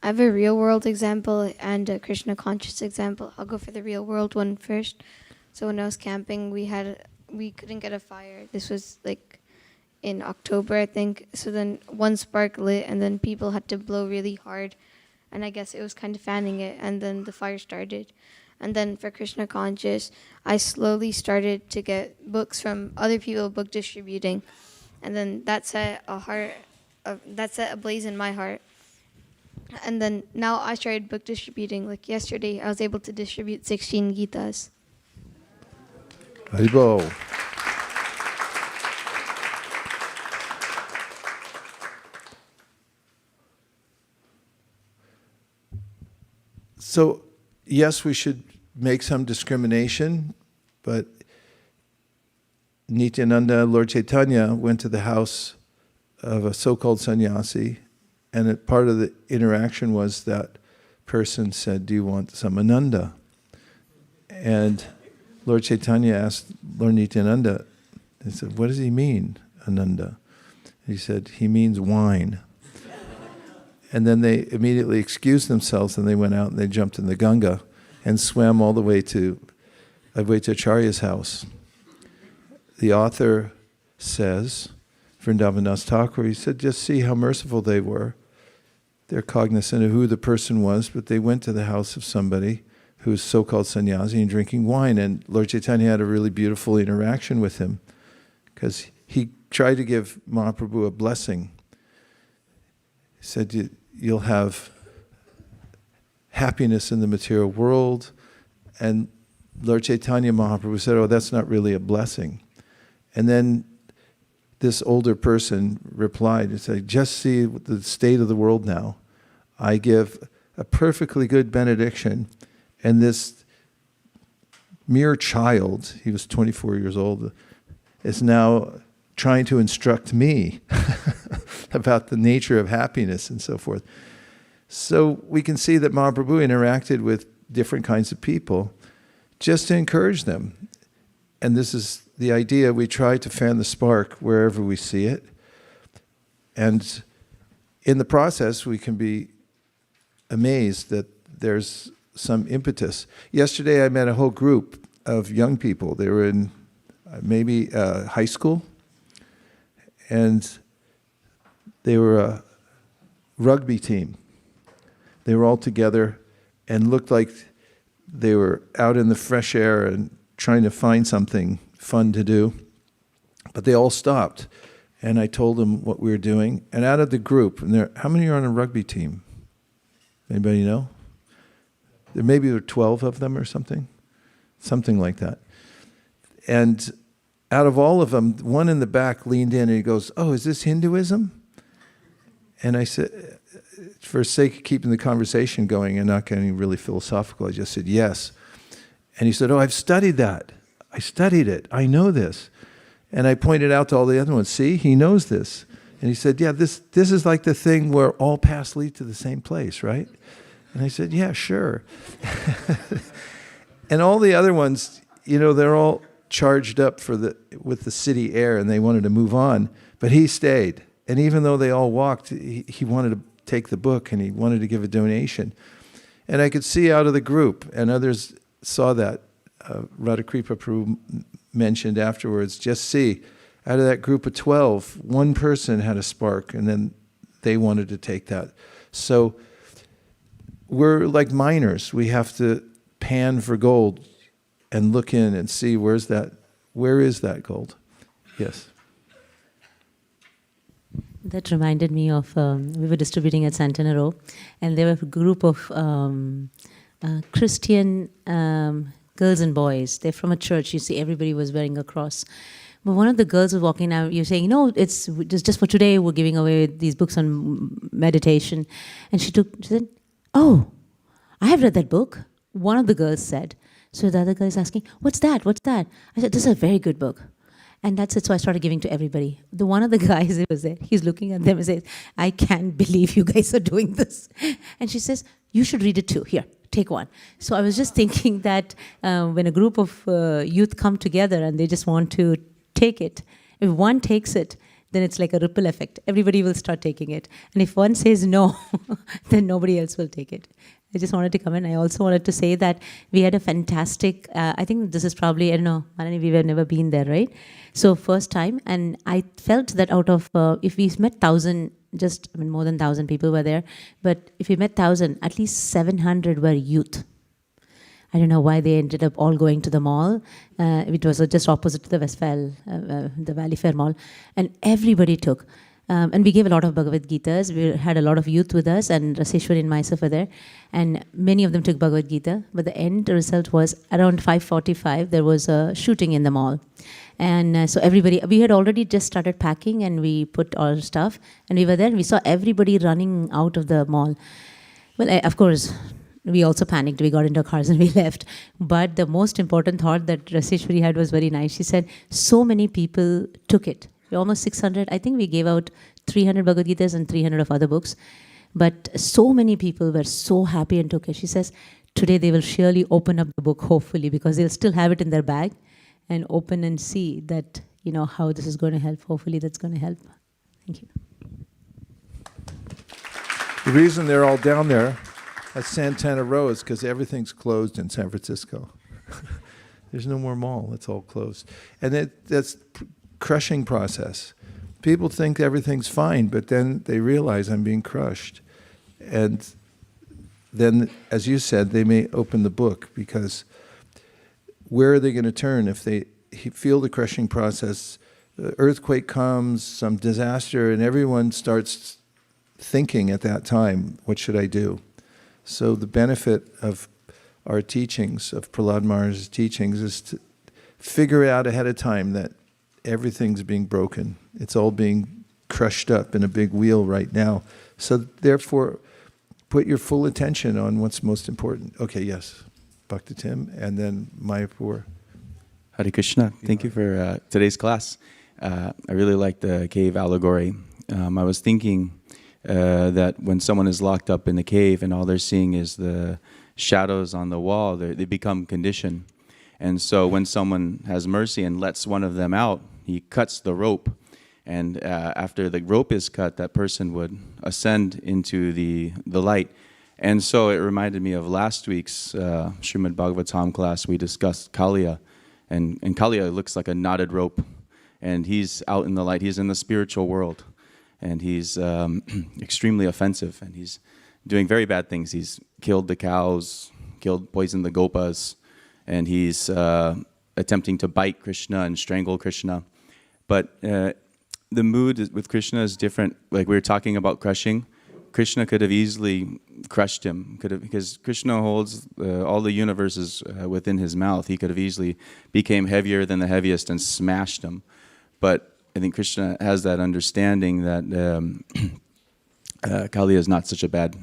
I have a real world example and a Krishna conscious example. I'll go for the real world one first. So when I was camping, we couldn't get a fire. This was like in October, I think. So then one spark lit and then people had to blow really hard. And I guess it was kind of fanning it, and then the fire started. And then for Krishna conscious, I slowly started to get books from other people, book distributing. And then that set a blaze in my heart. And then now I started book distributing. Like yesterday, I was able to distribute 16 Gitas. Haribol. So, yes, we should make some discrimination, but Nityananda, Lord Chaitanya, went to the house of a so-called sannyasi, and part of the interaction was that person said, "Do you want some Ananda?" And Lord Chaitanya asked Lord Nityananda, he said, "What does he mean, Ananda?" He said, "He means wine." And then they immediately excused themselves and they went out and they jumped in the Ganga and swam all the way to Advaita Acharya's house. The author says, Vrindavandas Thakur, he said, just see how merciful they were. They're cognizant of who the person was, but they went to the house of somebody who's so-called sannyasi and drinking wine. And Lord Chaitanya had a really beautiful interaction with him because he tried to give Mahaprabhu a blessing. He said, you'll have happiness in the material world. And Lord Chaitanya Mahaprabhu said, oh, that's not really a blessing. And then this older person replied and said, just see the state of the world now. I give a perfectly good benediction, and this mere child, he was 24 years old, is now trying to instruct me. about the nature of happiness and so forth. So we can see that Mahaprabhu interacted with different kinds of people just to encourage them. And this is the idea. We try to fan the spark wherever we see it. And in the process, we can be amazed that there's some impetus. Yesterday, I met a whole group of young people. They were in maybe high school, and they were a rugby team. They were all together and looked like they were out in the fresh air and trying to find something fun to do. But they all stopped, and I told them what we were doing. And out of the group, and how many are on a rugby team? Anybody know? Maybe there were 12 of them or something like that. And out of all of them, one in the back leaned in and he goes, "Oh, is this Hinduism?" And I said, for sake of keeping the conversation going and not getting really philosophical, I just said, "Yes." And he said, "Oh, I've studied that. I studied it. I know this." And I pointed out to all the other ones, "See, he knows this." And he said, "Yeah, this is like the thing where all paths lead to the same place, right?" And I said, "Yeah, sure." And all the other ones, they're all charged up with the city air, and they wanted to move on, but he stayed. And even though they all walked, he wanted to take the book, and he wanted to give a donation. And I could see out of the group, and others saw that. Radhakripa Prabhu mentioned afterwards, just see, out of that group of 12, one person had a spark, and then they wanted to take that. So we're like miners. We have to pan for gold and look in and see where is that gold? Yes. That reminded me of, we were distributing at Santana Row, and there were a group of Christian girls and boys. They're from a church. You see, everybody was wearing a cross. But one of the girls was walking out, you're saying, it's just for today, we're giving away these books on meditation. And she said, "Oh, I have read that book." One of the girls said. So the other guy is asking, "What's that? What's that?" I said, "This is a very good book." And that's it. So I started giving to everybody. One of the guys was there. He's looking at them and says, "I can't believe you guys are doing this." And she says, "You should read it too. Here, take one." So I was just thinking that when a group of youth come together and they just want to take it, if one takes it, then it's like a ripple effect. Everybody will start taking it. And if one says no, then nobody else will take it. I just wanted to come in. I also wanted to say that we had a fantastic, I think this is probably, I don't know, Malini, we've never been there, right? So first time, and I felt that out of, if we met 1,000, more than 1,000 people were there, but if we met 1,000, at least 700 were youth. I don't know why they ended up all going to the mall. It was just opposite to the Westphal, the Valley Fair Mall. And everybody took. And we gave a lot of Bhagavad Gitas. We had a lot of youth with us, and Raseshwari and myself were there. And many of them took Bhagavad Gita. But the end result was around 5:45, there was a shooting in the mall. And so everybody, we had already just started packing, and we put our stuff. And we were there, and we saw everybody running out of the mall. Well, of course, we also panicked. We got into our cars and we left. But the most important thought that Raseshwari had was very nice. She said, so many people took it. Almost 600. I think we gave out 300 Bhagavad Gitas and 300 of other books. But so many people were so happy and took it. She says, today they will surely open up the book, hopefully, because they'll still have it in their bag and open and see that, how this is going to help. Hopefully that's going to help. Thank you. The reason they're all down there at Santana Row is because everything's closed in San Francisco. There's no more mall. It's all closed. And that's crushing process. People think everything's fine, but then they realize I'm being crushed. And then, as you said, they may open the book, because where are they going to turn if they feel the crushing process? The earthquake comes, some disaster, and everyone starts thinking at that time, what should I do? So the benefit of our teachings, of Prahlad Maharaj's teachings, is to figure out ahead of time that everything's being broken. It's all being crushed up in a big wheel right now. So therefore, put your full attention on what's most important. Okay, yes. Bhakti Tim, and then Mayapur. Hare Krishna. Thank you for today's class. I really like the cave allegory. I was thinking that when someone is locked up in the cave and all they're seeing is the shadows on the wall, they become conditioned. And so when someone has mercy and lets one of them out, he cuts the rope. And after the rope is cut, that person would ascend into the light. And so it reminded me of last week's Srimad Bhagvatam class. We discussed Kaliya. And Kaliya looks like a knotted rope. And he's out in the light. He's in the spiritual world. And he's extremely offensive. And he's doing very bad things. He's killed the cows, poisoned the gopas. And he's attempting to bite Krishna and strangle Krishna. But the mood with Krishna is different. Like we were talking about crushing. Krishna could have easily crushed him, because Krishna holds all the universes within his mouth. He could have easily became heavier than the heaviest and smashed him. But I think Krishna has that understanding that Kaliya is not such a bad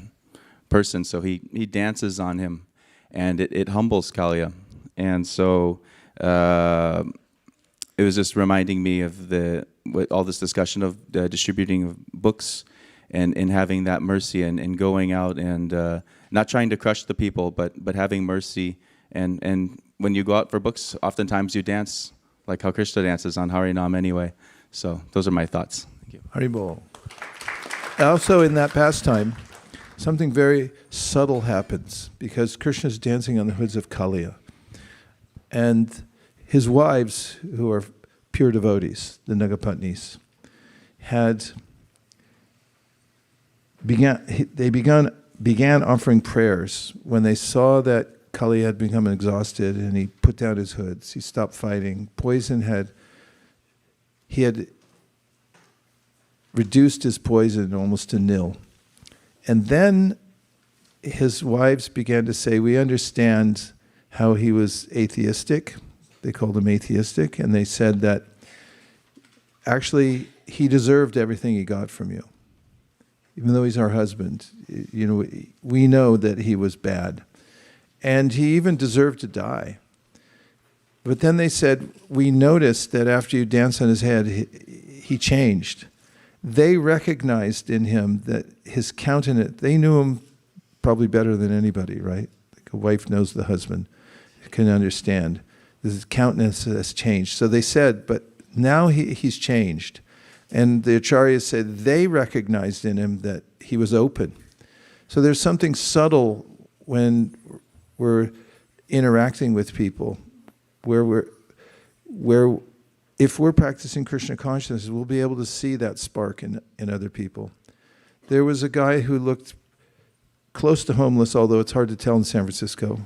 person, so he dances on him, and it humbles Kaliya. And so it was just reminding me of all this discussion of distributing of books and having that mercy and going out and not trying to crush the people, but having mercy. And when you go out for books, oftentimes you dance like how Krishna dances on Harinam anyway. So those are my thoughts. Thank you. Haribol. Also in that pastime, something very subtle happens because Krishna's dancing on the hoods of Kaliya. And his wives, who are pure devotees, the Nagapatnis, began offering prayers when they saw that Kali had become exhausted and he put down his hoods. He stopped fighting. He had reduced his poison almost to nil. And then his wives began to say, we understand how he was atheistic. They called him atheistic. And they said that actually he deserved everything he got from you. Even though he's our husband, we know that he was bad. And he even deserved to die. But then they said, we noticed that after you danced on his head, he changed. They recognized in him that his countenance, they knew him probably better than anybody, right? Like a wife knows the husband, can understand. His countenance has changed. So they said, but now he's changed. And the acharyas said they recognized in him that he was open. So there's something subtle when we're interacting with people where if we're practicing Krishna consciousness, we'll be able to see that spark in other people. There was a guy who looked close to homeless, although it's hard to tell in San Francisco.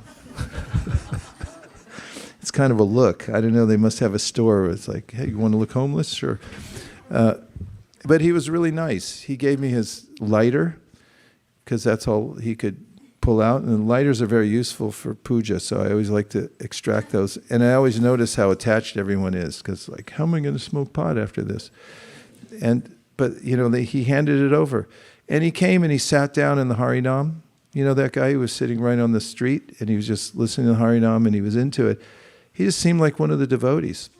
It's kind of a look. I don't know, they must have a store where it's like, hey, you want to look homeless? Sure. But he was really nice. He gave me his lighter, because that's all he could pull out. And lighters are very useful for puja, so I always like to extract those. And I always notice how attached everyone is, because like, how am I going to smoke pot after this? But he handed it over. And he came and he sat down in the Harinam. You know that guy who was sitting right on the street, and he was just listening to the Harinam, and he was into it. He just seemed like one of the devotees.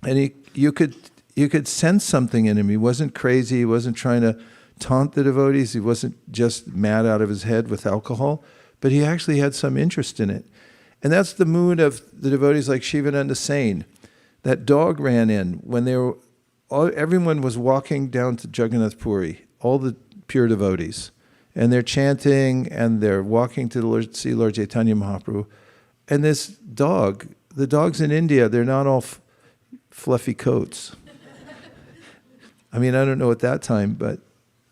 And you could sense something in him. He wasn't crazy. He wasn't trying to taunt the devotees. He wasn't just mad out of his head with alcohol, but he actually had some interest in it. And that's the mood of the devotees like Shivananda Sain. That dog ran in when everyone was walking down to Jagannath Puri, all the pure devotees, and they're chanting and they're walking to see Lord Chaitanya Mahaprabhu. And this dog, the dogs in India, they're not all fluffy coats. I mean, I don't know at that time, but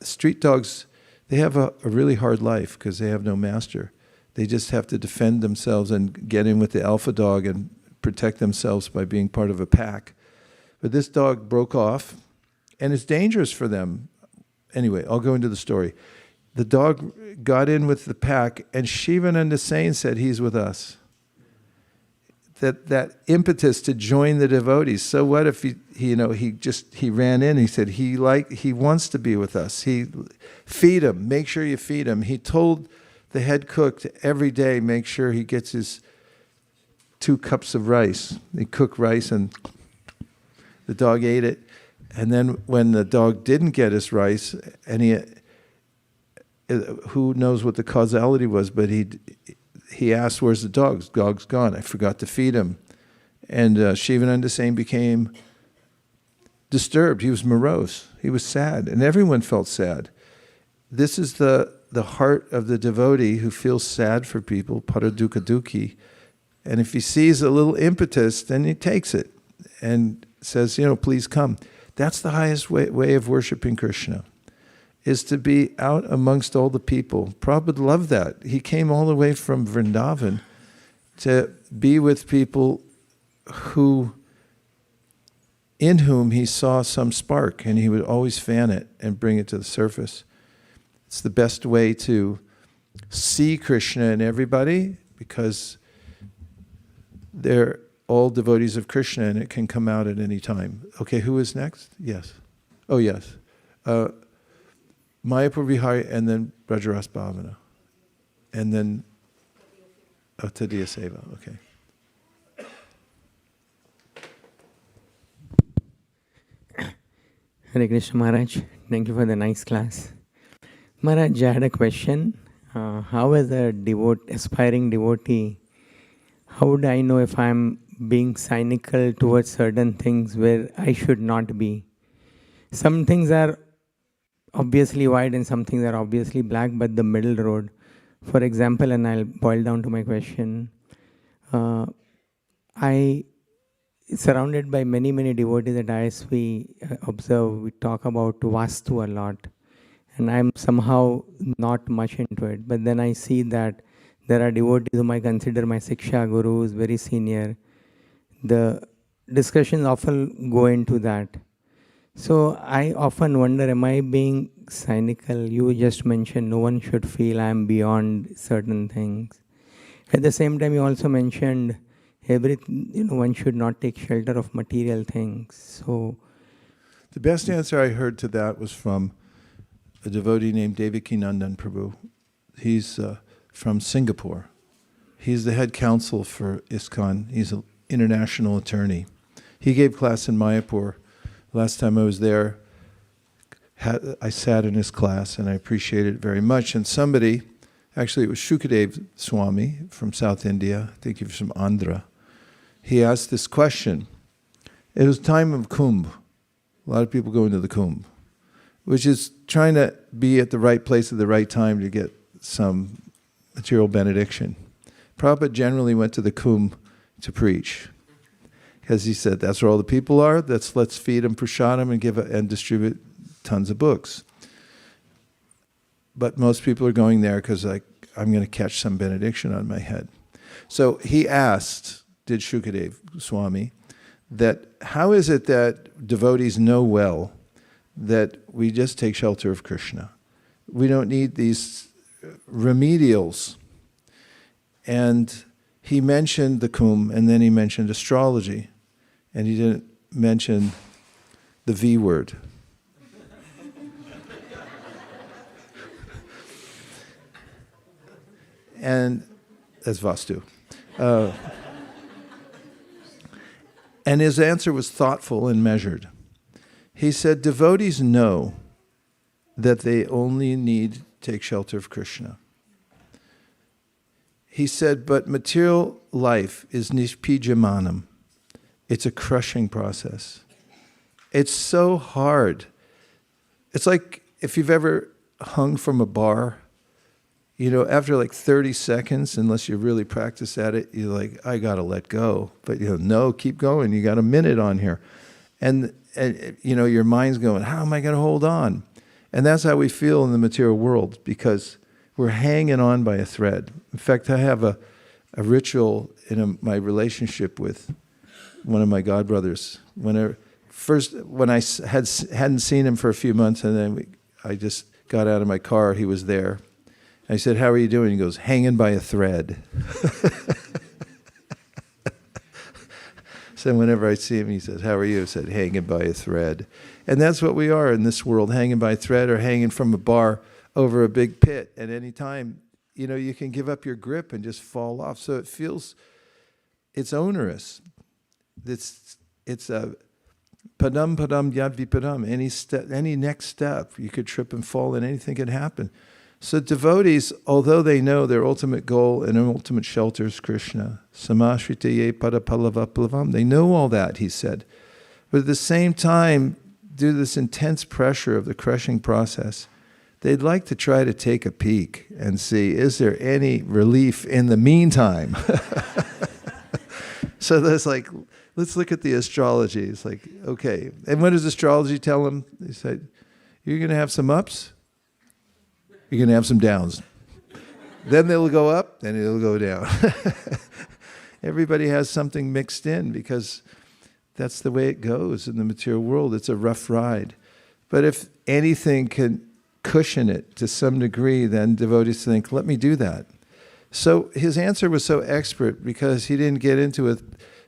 street dogs, they have a really hard life because they have no master. They just have to defend themselves and get in with the alpha dog and protect themselves by being part of a pack. But this dog broke off, and it's dangerous for them. Anyway, I'll go into the story. The dog got in with the pack, and Shivananda Sain said, he's with us. That impetus to join the devotees. So what if he ran in? He said he wants to be with us. Feed him. Make sure you feed him. He told the head cook to every day make sure he gets his 2 cups of rice. They cook rice and the dog ate it. And then when the dog didn't get his rice, and who knows what the causality was, but he asked, "Where's the dog? The dog's gone. I forgot to feed him." And Shivananda Sain became disturbed. He was morose. He was sad, and everyone felt sad. This is the heart of the devotee who feels sad for people, paradukha dukhi. And if he sees a little impetus, then he takes it and says, please come. That's the highest way of worshiping Krishna, is to be out amongst all the people. Prabhupada loved that. He came all the way from Vrindavan to be with people in whom he saw some spark, and he would always fan it and bring it to the surface. It's the best way to see Krishna in everybody, because they're all devotees of Krishna, and it can come out at any time. Okay, who is next? Yes. Oh, yes. Mayapur Vihari, and then Brajaras Bhavana. And then Tadiya Seva. Okay. Hare Krishna Maharaj, thank you for the nice class. Maharaj, I had a question. How as a aspiring devotee, how would I know if I'm being cynical towards certain things where I should not be? Some things are obviously white and some things are obviously black, but the middle road. For example, and I'll boil down to my question, I surrounded by many devotees at ISV, observe, we talk about Vastu a lot. And I'm somehow not much into it. But then I see that there are devotees whom I consider my Siksha gurus, very senior. The discussions often go into that. So I often wonder, am I being cynical? You just mentioned no one should feel I'm beyond certain things. At the same time, you also mentioned one should not take shelter of material things. So the best answer I heard to that was from a devotee named Devakinandan Prabhu. He's from Singapore. He's the head counsel for ISKCON. He's an international attorney. He gave class in Mayapur. Last time I was there, I sat in his class, and I appreciated it very much. And somebody, actually it was Shukadev Swami from South India, I think he was from Andhra, he asked this question. It was time of Kumbh. A lot of people go into the Kumbh, which is trying to be at the right place at the right time to get some material benediction. Prabhupada generally went to the Kumbh to preach, because he said, that's where all the people are, let's feed them prasadam and distribute tons of books. But most people are going there because I'm going to catch some benediction on my head. So he asked, did Shukadev Swami, that how is it that devotees know well that we just take shelter of Krishna? We don't need these remedials. And he mentioned the Kumbh, and then he mentioned astrology, and he didn't mention the V word. And that's Vastu. And his answer was thoughtful and measured. He said, devotees know that they only need to take shelter of Krishna. He said, but material life is nishpijamanam. It's a crushing process. It's so hard. It's like if you've ever hung from a bar, after like 30 seconds, unless you really practice at it, you're like, I got to let go. But no, keep going. You got a minute on here. And your mind's going, how am I going to hold on? And that's how we feel in the material world, because we're hanging on by a thread. In fact, I have a ritual in my relationship with one of my godbrothers. When I hadn't seen him for a few months, and then I just got out of my car, he was there. I said, how are you doing? He goes, hanging by a thread. So whenever I see him, he says, how are you? I said, hanging by a thread. And that's what we are in this world, hanging by a thread or hanging from a bar over a big pit. And any time, you can give up your grip and just fall off. So it's onerous. It's Padam padam yad vipadam. Any next step, you could trip and fall and anything could happen. So devotees, although they know their ultimate goal and ultimate shelter is Krishna, samashritaye padapallavaplavam, they know all that, he said. But at the same time, due to this intense pressure of the crushing process, they'd like to try to take a peek and see, is there any relief in the meantime? So there's like, let's look at the astrology. It's like, okay. And what does astrology tell them? They said, you're going to have some ups, you're going to have some downs. Then they'll go up, then it'll go down. Everybody has something mixed in because that's the way it goes in the material world. It's a rough ride. But if anything can cushion it to some degree, then devotees think, let me do that. So his answer was so expert because he didn't get into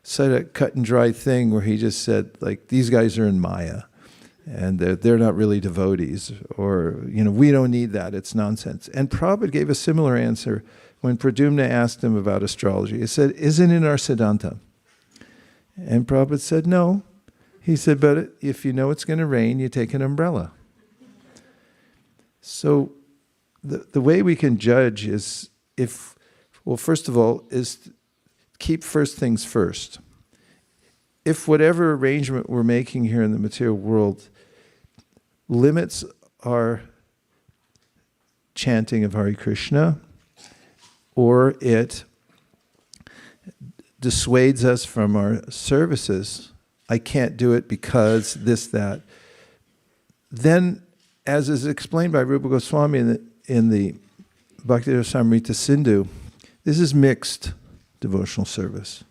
such a cut and dry thing where he just said, like, these guys are in Maya and they're not really devotees, or, we don't need that, it's nonsense. And Prabhupada gave a similar answer when Pradyumna asked him about astrology. He said, isn't it in our Siddhanta? And Prabhupada said, no. He said, but if you know it's going to rain, you take an umbrella. So the way we can judge is first of all, is keep first things first. If whatever arrangement we're making here in the material world limits our chanting of Hare Krishna, or it dissuades us from our services, I can't do it because this, that, then, as is explained by Rupa Goswami in the Bhakti-rasamrita Sindhu, this is mixed devotional service.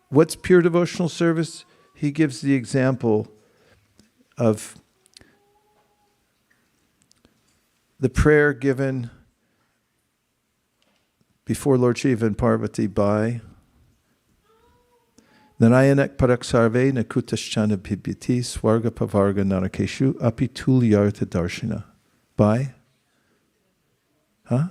What's pure devotional service? He gives the example of the prayer given before Lord Shiva and Parvati by Narayanak Paraksarve Nakutaschana Bhibyati Swarga Pavarga Narakeshu Api Tulyartha Darshana. By? Huh?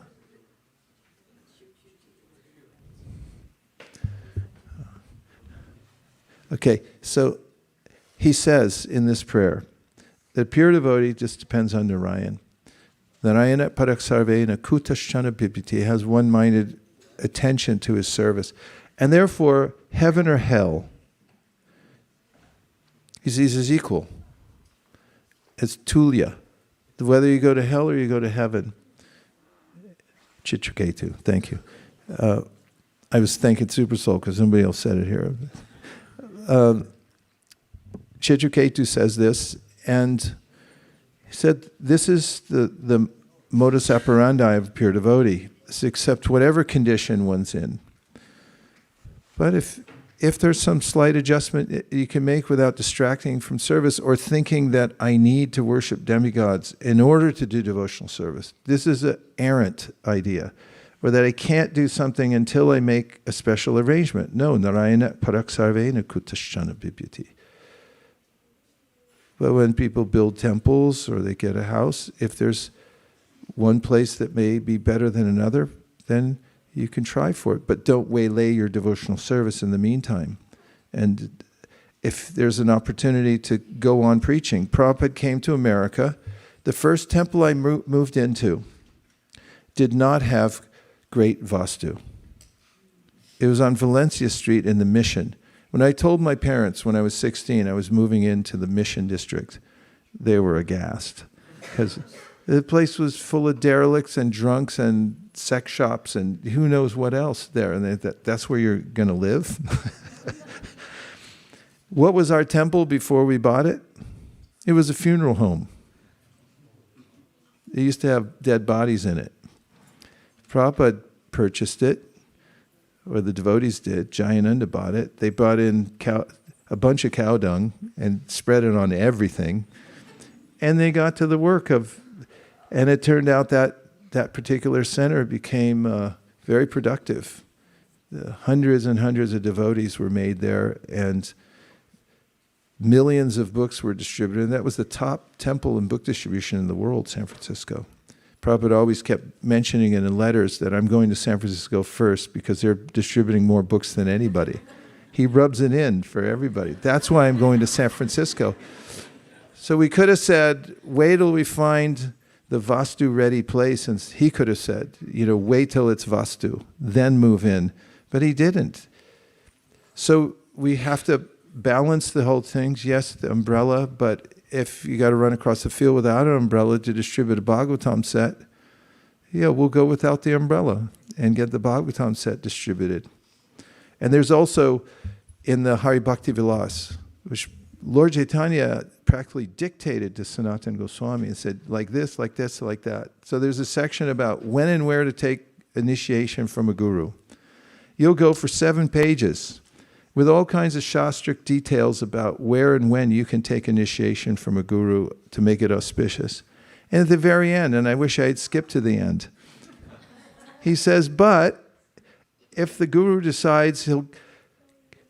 Okay, so he says in this prayer that pure devotee just depends on Narayan. Narayana Paraksarve Nakutaschana Bhibyati has one-minded attention to his service. And therefore, heaven or hell, he sees as equal. It's tulya. Whether you go to hell or you go to heaven. Chitraketu, thank you. I was thanking Super Soul because somebody else said it here. Chitraketu says this, and he said, this is the modus operandi of a pure devotee. It's accept whatever condition one's in. But if there's some slight adjustment you can make without distracting from service or thinking that I need to worship demigods in order to do devotional service, this is an errant idea. Or that I can't do something until I make a special arrangement. No, Narayana Paraksarvena Kutaschana Bhibyati. But when people build temples or they get a house, if there's one place that may be better than another, then you can try for it. But don't waylay your devotional service in the meantime. And if there's an opportunity to go on preaching, Prabhupada came to America. The first temple I moved into did not have great vastu. It was on Valencia Street in the Mission. When I told my parents when I was 16 I was moving into the Mission district, they were aghast. Because the place was full of derelicts and drunks and sex shops and who knows what else there. And that's where you're going to live? What was our temple before we bought it? It was a funeral home. It used to have dead bodies in it. Prabhupada purchased it, or the devotees did. Jayananda bought it. They brought in a bunch of cow dung and spread it on everything. And they got to the work of, and it turned out that that particular center became very productive. Hundreds and hundreds of devotees were made there, and millions of books were distributed. And that was the top temple in book distribution in the world, San Francisco. Prabhupada always kept mentioning it in letters that I'm going to San Francisco first because they're distributing more books than anybody. He rubs it in for everybody. That's why I'm going to San Francisco. So we could have said, wait till we find the Vastu ready place. And he could have said, wait till it's Vastu, then move in. But he didn't. So we have to balance the whole thing. Yes, the umbrella, but if you got to run across the field without an umbrella to distribute a Bhagavatam set, we'll go without the umbrella and get the Bhagavatam set distributed. And there's also in the Hari Bhakti Vilas, which Lord Chaitanya practically dictated to Sanatana Goswami and said, like this, like that. So there's a section about when and where to take initiation from a guru. You'll go for 7 pages with all kinds of shastric details about where and when you can take initiation from a guru to make it auspicious. And at the very end, and I wish I had skipped to the end, he says, but if the guru decides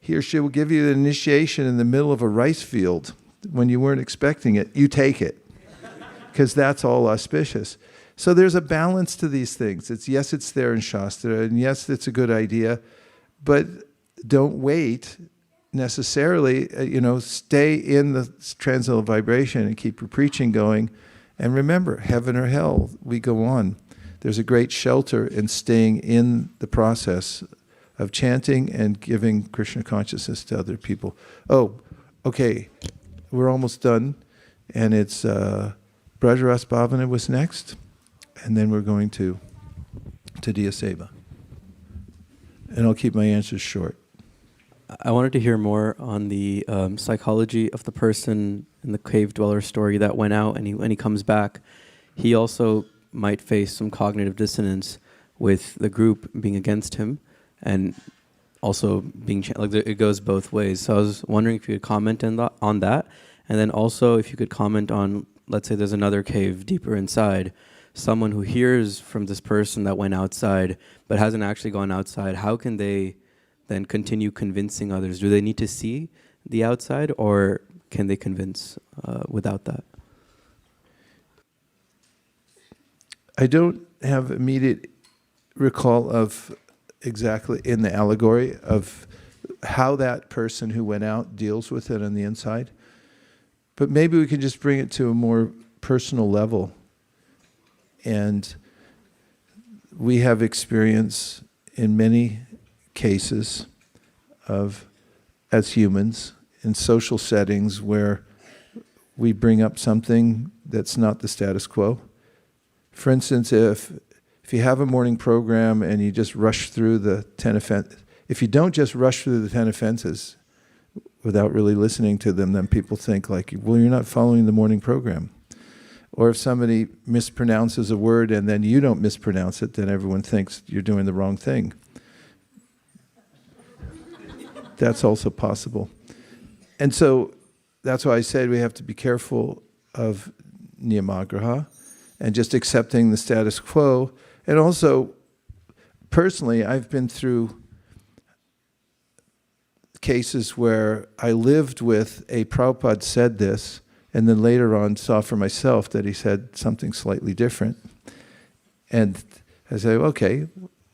he or she will give you the initiation in the middle of a rice field when you weren't expecting it, you take it, because that's all auspicious. So there's a balance to these things. It's there in Shastra, and yes, it's a good idea, but don't wait necessarily, stay in the transcendental vibration and keep your preaching going. And remember, heaven or hell, we go on. There's a great shelter in staying in the process of chanting and giving Krishna consciousness to other people. Oh, okay, we're almost done. And it's Brajaras Bhavana was next. And then we're going to Diya Seva. And I'll keep my answers short. I wanted to hear more on the psychology of the person in the cave dweller story that went out, and when he comes back, he also might face some cognitive dissonance with the group being against him, and also being it goes both ways. So I was wondering if you could comment on that, and then also if you could comment on, let's say there's another cave deeper inside, someone who hears from this person that went outside but hasn't actually gone outside. How can they then continue convincing others? Do they need to see the outside, or can they convince without that? I don't have immediate recall of exactly in the allegory of how that person who went out deals with it on the inside. But maybe we can just bring it to a more personal level. And we have experience in many cases of, as humans, in social settings where we bring up something that's not the status quo. For instance, if you have a morning program and you just rush through the 10 offenses, if you don't just rush through the 10 offenses without really listening to them, then people think like, well, you're not following the morning program. Or if somebody mispronounces a word and then you don't mispronounce it, then everyone thinks you're doing the wrong thing. That's also possible. And so that's why I said we have to be careful of niyamagraha and just accepting the status quo. And also, personally, I've been through cases where I lived with a Prabhupada said this, and then later on saw for myself that he said something slightly different. And I say, okay,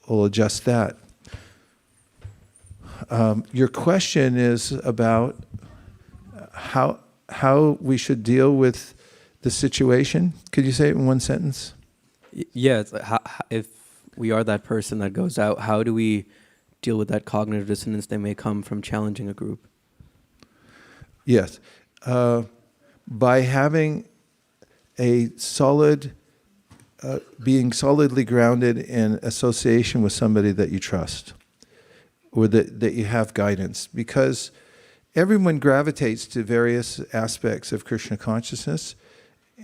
we'll adjust that. Your question is about how we should deal with the situation. Could you say it in one sentence? Yeah, it's like if we are that person that goes out, how do we deal with that cognitive dissonance that may come from challenging a group? Yes. By having a solid, being solidly grounded in association with somebody that you trust, or that you have guidance, because everyone gravitates to various aspects of Krishna consciousness,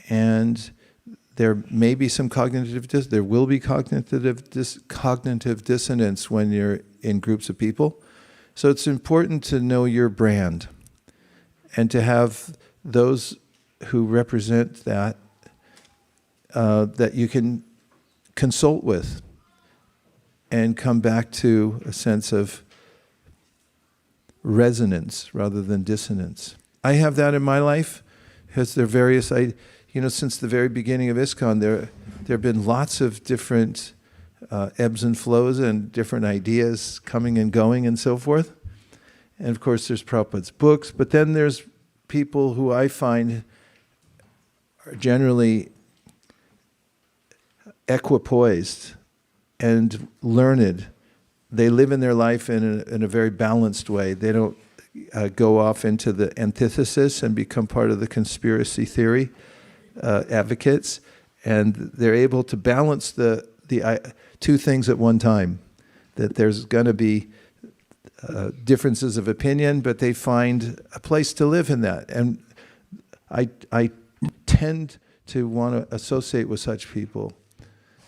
and there may be some there will be cognitive dissonance when you're in groups of people. So it's important to know your brand and to have those who represent that that you can consult with and come back to a sense of resonance rather than dissonance. I have that in my life because there are various, since the very beginning of ISKCON, there have been lots of different ebbs and flows and different ideas coming and going and so forth. And of course, there's Prabhupada's books, but then there's people who I find are generally equipoised and learned. They live in their life in a very balanced way. They don't go off into the antithesis and become part of the conspiracy theory advocates. And they're able to balance the two things at one time. That there's going to be differences of opinion, but they find a place to live in that. And I tend to want to associate with such people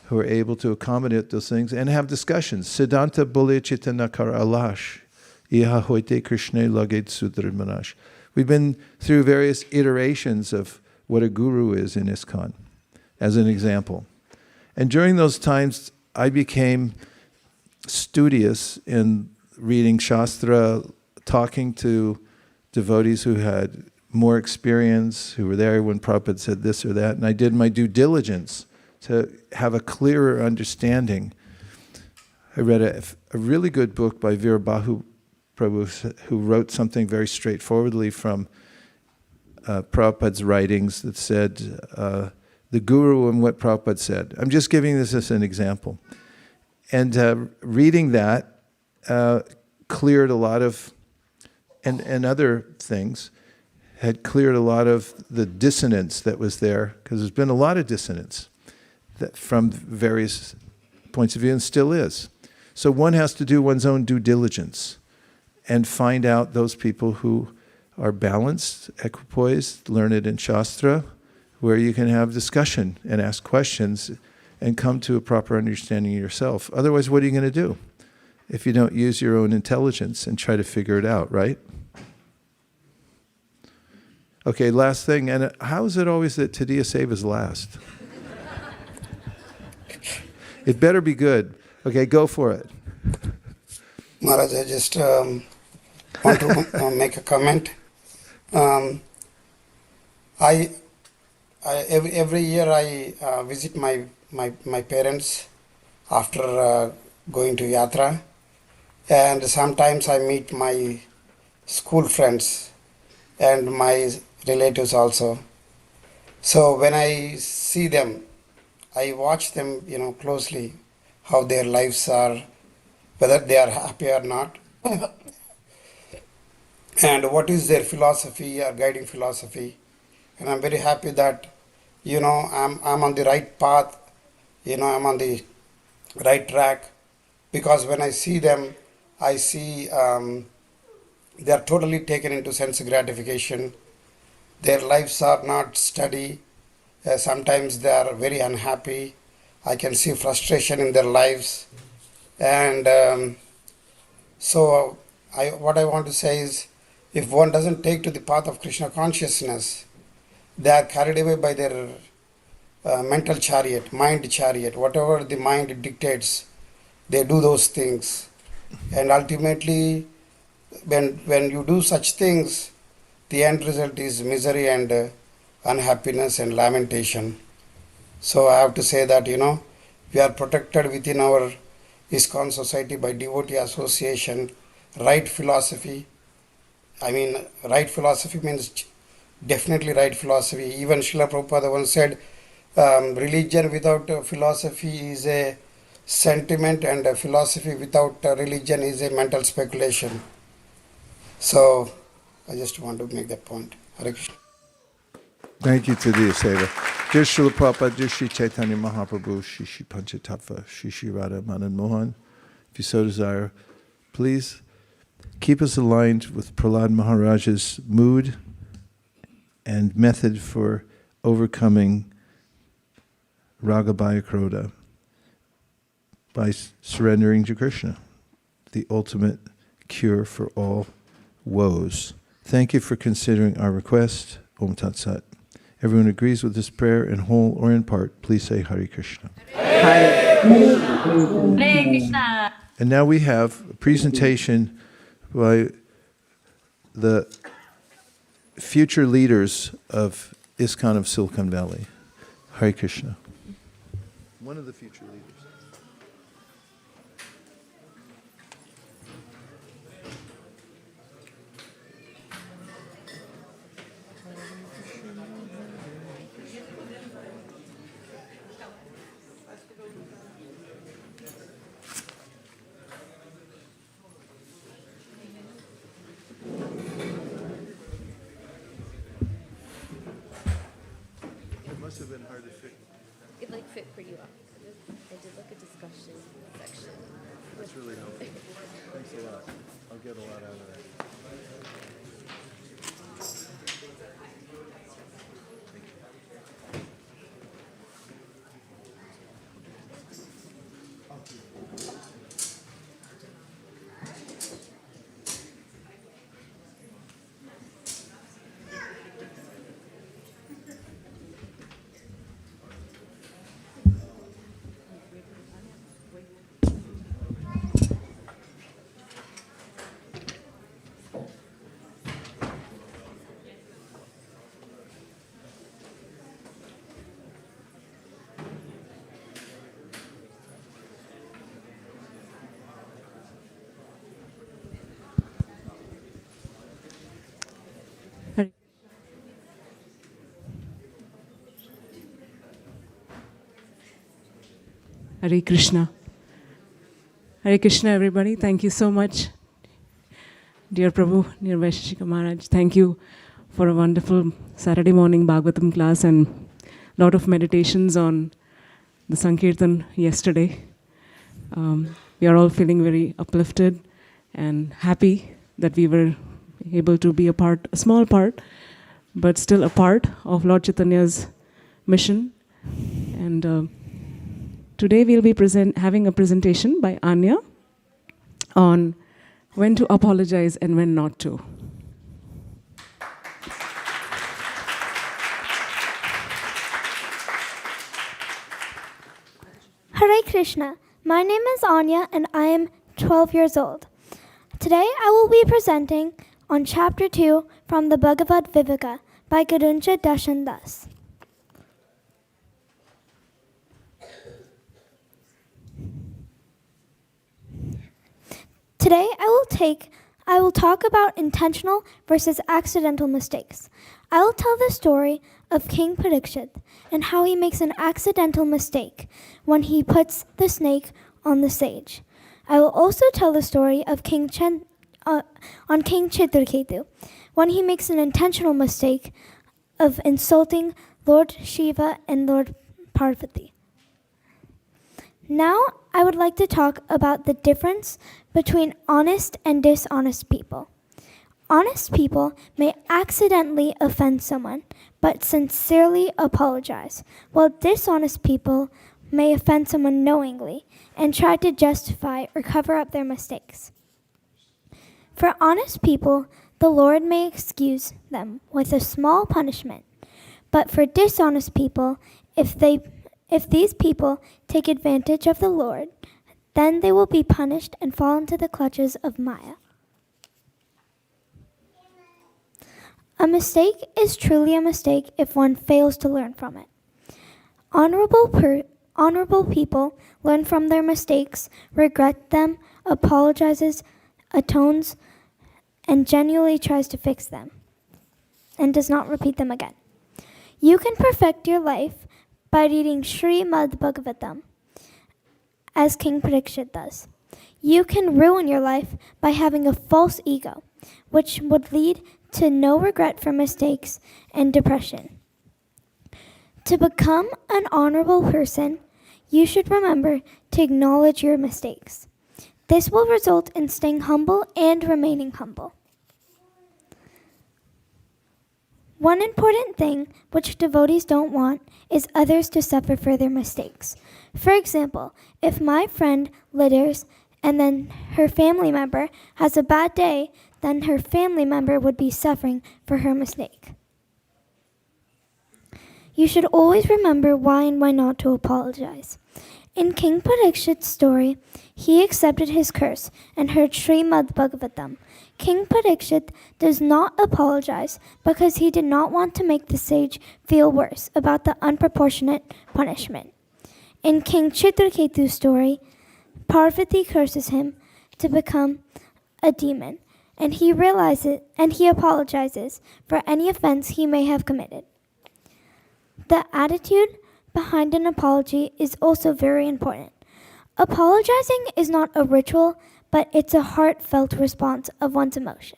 who are able to accommodate those things and have discussions. Siddhanta bole chitanakar alash, iha hoite krishne laged sudrimanash. We've been through various iterations of what a guru is in ISKCON, as an example. And during those times, I became studious in reading Shastra, talking to devotees who had more experience, who were there when Prabhupada said this or that, and I did my due diligence to have a clearer understanding. I read a really good book by Veerabahu Prabhu, who wrote something very straightforwardly from Prabhupada's writings that said, the Guru and what Prabhupada said. I'm just giving this as an example. And reading that cleared a lot of, and other things, had cleared a lot of the dissonance that was there, because there's been a lot of dissonance that from various points of view, and still is. So one has to do one's own due diligence and find out those people who are balanced, equipoised, learned in Shastra, where you can have discussion and ask questions and come to a proper understanding of yourself. Otherwise, what are you going to do if you don't use your own intelligence and try to figure it out, right? Okay, last thing, and how is it always that Tadiya Seva is last? It better be good. Okay, go for it. Maharaj, I just want to make a comment. Every year I visit my parents after going to Yatra, and sometimes I meet my school friends and my relatives also. So when I see them, I watch them, closely, how their lives are, whether they are happy or not, and what is their philosophy or guiding philosophy. And I'm very happy that, I'm on the right path, I'm on the right track, because when I see them, I see they are totally taken into sense gratification. Their lives are not steady. Sometimes they are very unhappy. I can see frustration in their lives. And so what I want to say is, if one doesn't take to the path of Krishna consciousness, they are carried away by their mental chariot, mind chariot. Whatever the mind dictates, they do those things. And ultimately, when you do such things, the end result is misery and unhappiness and lamentation. So I have to say that, we are protected within our ISKCON society by devotee association, right philosophy. Right philosophy means definitely right philosophy. Even Srila Prabhupada once said, religion without philosophy is a sentiment, and a philosophy without religion is a mental speculation. So I just want to make that point. Hare Krishna. Thank you, Tadiya Seva. Dear Srila Prabhupada, dear Sri Chaitanya Mahaprabhu, Shri Shri Panchatattva, Shri Shri Radha Madan Mohan, if you so desire, please keep us aligned with Prahlad Maharaj's mood and method for overcoming Raga Bhaya Krodha by surrendering to Krishna, the ultimate cure for all woes. Thank you for considering our request. Om Tat Sat. Everyone agrees with this prayer in whole or in part. Please say Hare Krishna. Hare Krishna. And now we have a presentation by the future leaders of ISKCON of Silicon Valley. Hare Krishna. One of the future leaders. Must have been hard to fit. It like fit pretty well. I did like a discussion section. That's really helpful. Thanks a lot. I'll get a lot out of that. Hare Krishna. Hare Krishna, everybody. Thank you so much. Dear Prabhu, dear Vaisesika Maharaj, thank you for a wonderful Saturday morning Bhagvatam class and a lot of meditations on the Sankirtan yesterday. We are all feeling very uplifted and happy that we were able to be a small part, but still a part of Lord Chaitanya's mission. And today we'll be having a presentation by Anya on when to apologize and when not to. Hare Krishna. My name is Anya and I am 12 years old. Today I will be presenting on Chapter 2 from the Bhagavad Viveka by Garuncha Dashandas. Today I will talk about intentional versus accidental mistakes. I will tell the story of King Parikshit and how he makes an accidental mistake when he puts the snake on the sage. I will also tell the story of King Chitraketu when he makes an intentional mistake of insulting Lord Shiva and Lord Parvati. Now I would like to talk about the difference between honest and dishonest people. Honest people may accidentally offend someone, but sincerely apologize, while dishonest people may offend someone knowingly and try to justify or cover up their mistakes. For honest people, the Lord may excuse them with a small punishment, but for dishonest people, if these people take advantage of the Lord, then they will be punished and fall into the clutches of Maya. A mistake is truly a mistake if one fails to learn from it. Honorable people learn from their mistakes, regret them, apologizes, atones, and genuinely tries to fix them, and does not repeat them again. You can perfect your life by reading Srimad Bhagvatam, as King Parikshit does. You can ruin your life by having a false ego, which would lead to no regret for mistakes and depression. To become an honorable person, you should remember to acknowledge your mistakes. This will result in staying humble and remaining humble. One important thing which devotees don't want is others to suffer for their mistakes. For example, if my friend litters and then her family member has a bad day, then her family member would be suffering for her mistake. You should always remember why and why not to apologize. In King Parikshit's story, he accepted his curse and heard Srimad Bhagvatam. King Parikshit does not apologize because he did not want to make the sage feel worse about the unproportionate punishment. In King Chitraketu's story, Parvati curses him to become a demon, and he apologizes for any offense he may have committed. The attitude behind an apology is also very important. Apologizing is not a ritual, but it's a heartfelt response of one's emotion.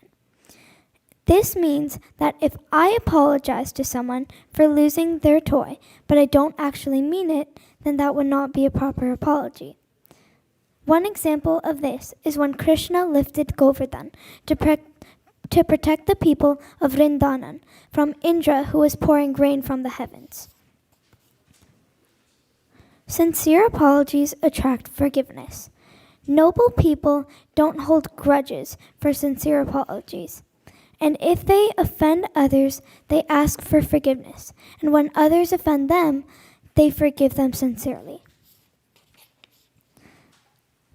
This means that if I apologize to someone for losing their toy, but I don't actually mean it, then that would not be a proper apology. One example of this is when Krishna lifted Govardhan to protect the people of Vrindavan from Indra, who was pouring rain from the heavens. Sincere apologies attract forgiveness. Noble people don't hold grudges for sincere apologies. And if they offend others, they ask for forgiveness. And when others offend them, they forgive them sincerely.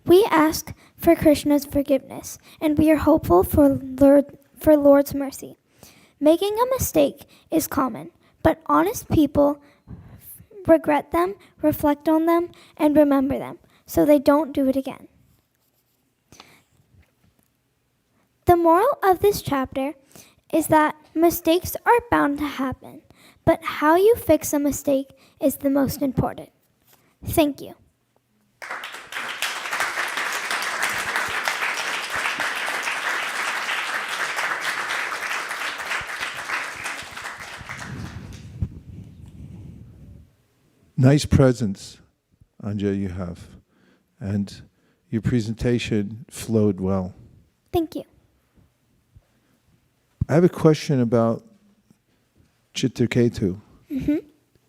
We ask for Krishna's forgiveness, and we are hopeful for Lord's mercy. Making a mistake is common, but honest people regret them, reflect on them, and remember them, so they don't do it again. The moral of this chapter is that mistakes are bound to happen, but how you fix a mistake is the most important. Thank you. Nice presence, Anja, you have. And your presentation flowed well. Thank you. I have a question about Chitraketu. Mm-hmm.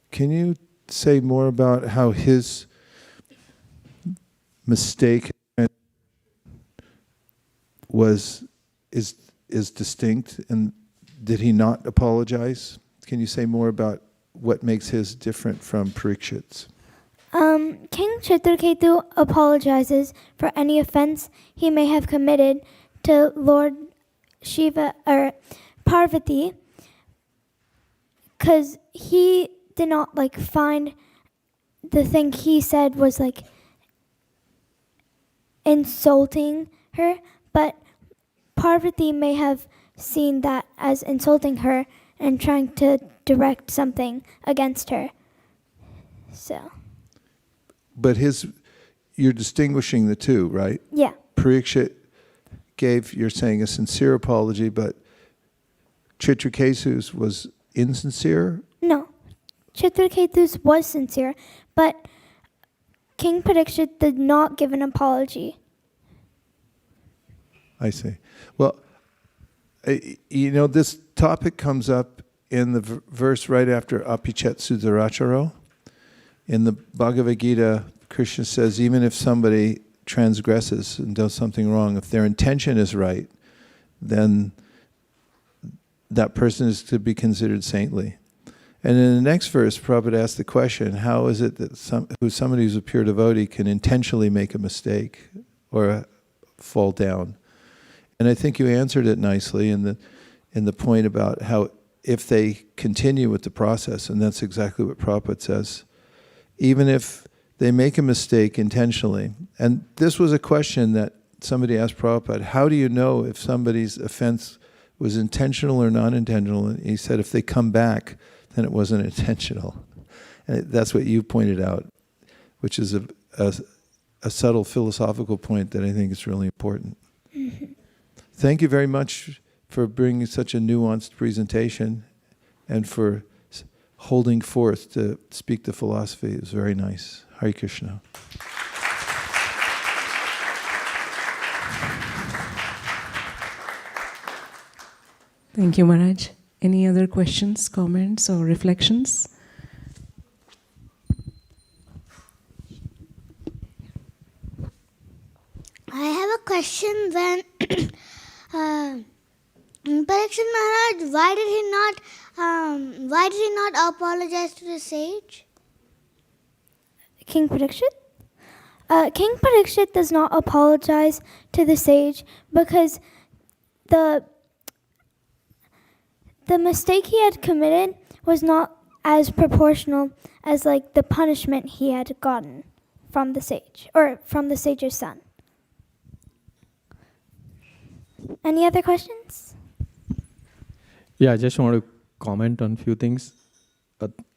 Can you say more about how his mistake is distinct, and did he not apologize? Can you say more about what makes his different from Parikshit's? King Chitraketu apologizes for any offense he may have committed to Lord Shiva or Parvati, because he did not find the thing he said was insulting her, but Parvati may have seen that as insulting her and trying to direct something against her. So. But you're distinguishing the two, right? Yeah. Parikshit gave, you're saying, a sincere apology, but Chitraketu's was insincere? No. Chitraketu's was sincere, but King Parikshit did not give an apology. I see. Well, this topic comes up in the verse right after Apichet Sudaracharo. In the Bhagavad Gita, Krishna says, even if somebody transgresses and does something wrong, if their intention is right, then that person is to be considered saintly. And in the next verse, Prabhupada asked the question, how is it that somebody who's a pure devotee can intentionally make a mistake or fall down? And I think you answered it nicely in the point about how if they continue with the process, and that's exactly what Prabhupada says, even if they make a mistake intentionally. And this was a question that somebody asked Prabhupada, how do you know if somebody's offense was intentional or non-intentional? And he said, if they come back, then it wasn't intentional. And that's what you pointed out, which is a subtle philosophical point that I think is really important. Mm-hmm. Thank you very much for bringing such a nuanced presentation and for holding forth to speak the philosophy. It was very nice. Hare Krishna. Thank you, Maharaj. Any other questions, comments, or reflections? I have a question. When Parikshit Maharaj, why did he not apologize to the sage? King Parikshit? King Parikshit does not apologize to the sage because the mistake he had committed was not as proportional as the punishment he had gotten from the sage, or from the sage's son. Any other questions? Yeah, I just want to comment on a few things.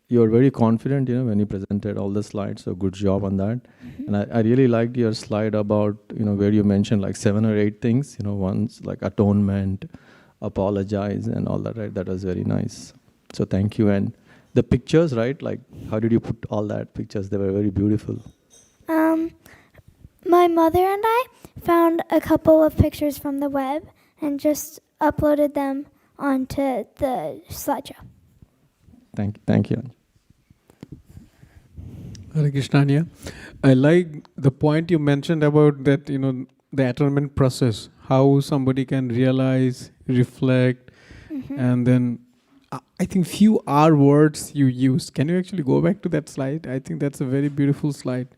You were very confident, when you presented all the slides, so good job on that. Mm-hmm. And I really liked your slide about, where you mentioned 7 or 8 things, one's like atonement, apologize and all that, right? That was very nice. So thank you. And the pictures, right? Like, how did you put all that pictures? They were very beautiful. My mother and I found a couple of pictures from the web and just uploaded them onto the slideshow. Thank you. Hare Krishna, Anya. I like the point you mentioned about that, the atonement process, how somebody can realize, reflect, and then I think few are words you use. Can you actually go back to that slide? I think that's a very beautiful slide.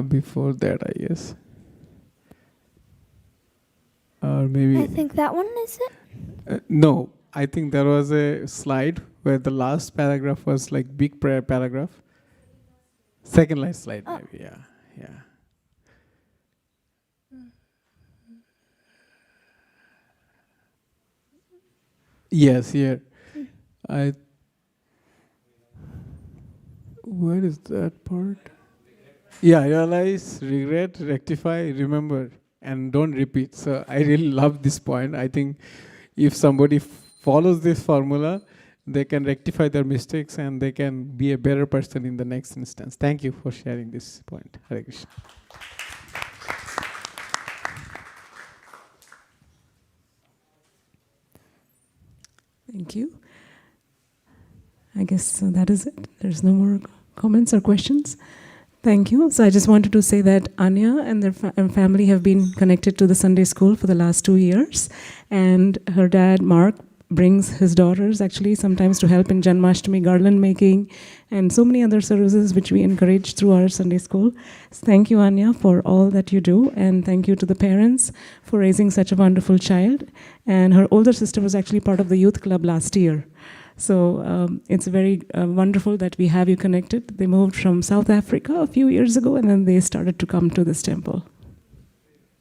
Before that, I guess. Or maybe... I think that one is it? No, I think there was a slide where the last paragraph was like big paragraph. Second last slide, maybe, yeah. Yes, here. Where is that part? Yeah, realize, regret, rectify, remember, and don't repeat. So I really love this point. I think if somebody follows this formula, they can rectify their mistakes and they can be a better person in the next instance. Thank you for sharing this point. Hare Krishna. Thank you. I guess that is it. There's no more comments or questions. Thank you. So I just wanted to say that Anya and their family have been connected to the Sunday school for the last 2 years. And her dad, Mark, brings his daughters actually sometimes to help in Janmashtami garland making and so many other services which we encourage through our Sunday school. So thank you, Anya, for all that you do. And thank you to the parents for raising such a wonderful child. And her older sister was actually part of the youth club last year. So it's very wonderful that we have you connected. They moved from South Africa a few years ago, and then they started to come to this temple.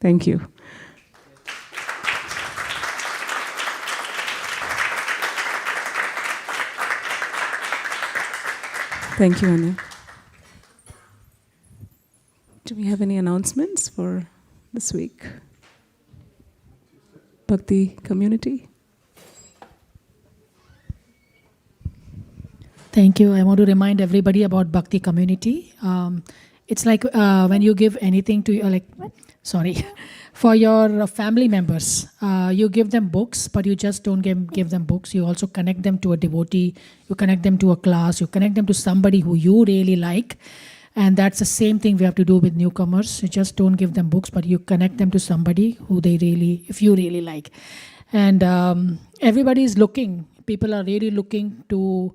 Thank you. Thank you, Anya. Do we have any announcements for this week? Bhakti community? Thank you. I want to remind everybody about Bhakti community. It's like when you give anything to for your family members, you give them books, but you just don't give them books. You also connect them to a devotee, you connect them to a class, you connect them to somebody who you really like. And that's the same thing we have to do with newcomers. You just don't give them books, but you connect them to somebody who if you really like. And everybody is looking, people are really looking to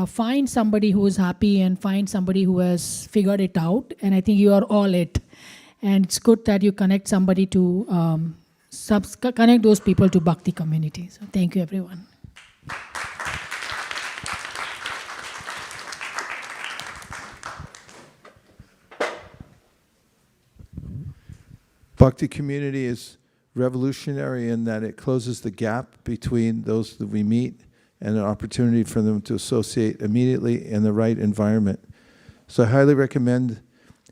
find somebody who is happy and find somebody who has figured it out. And I think you are all it. And it's good that you connect somebody to, connect those people to Bhakti community. So thank you, everyone. Bhakti community is revolutionary in that it closes the gap between those that we meet and an opportunity for them to associate immediately in the right environment. So I highly recommend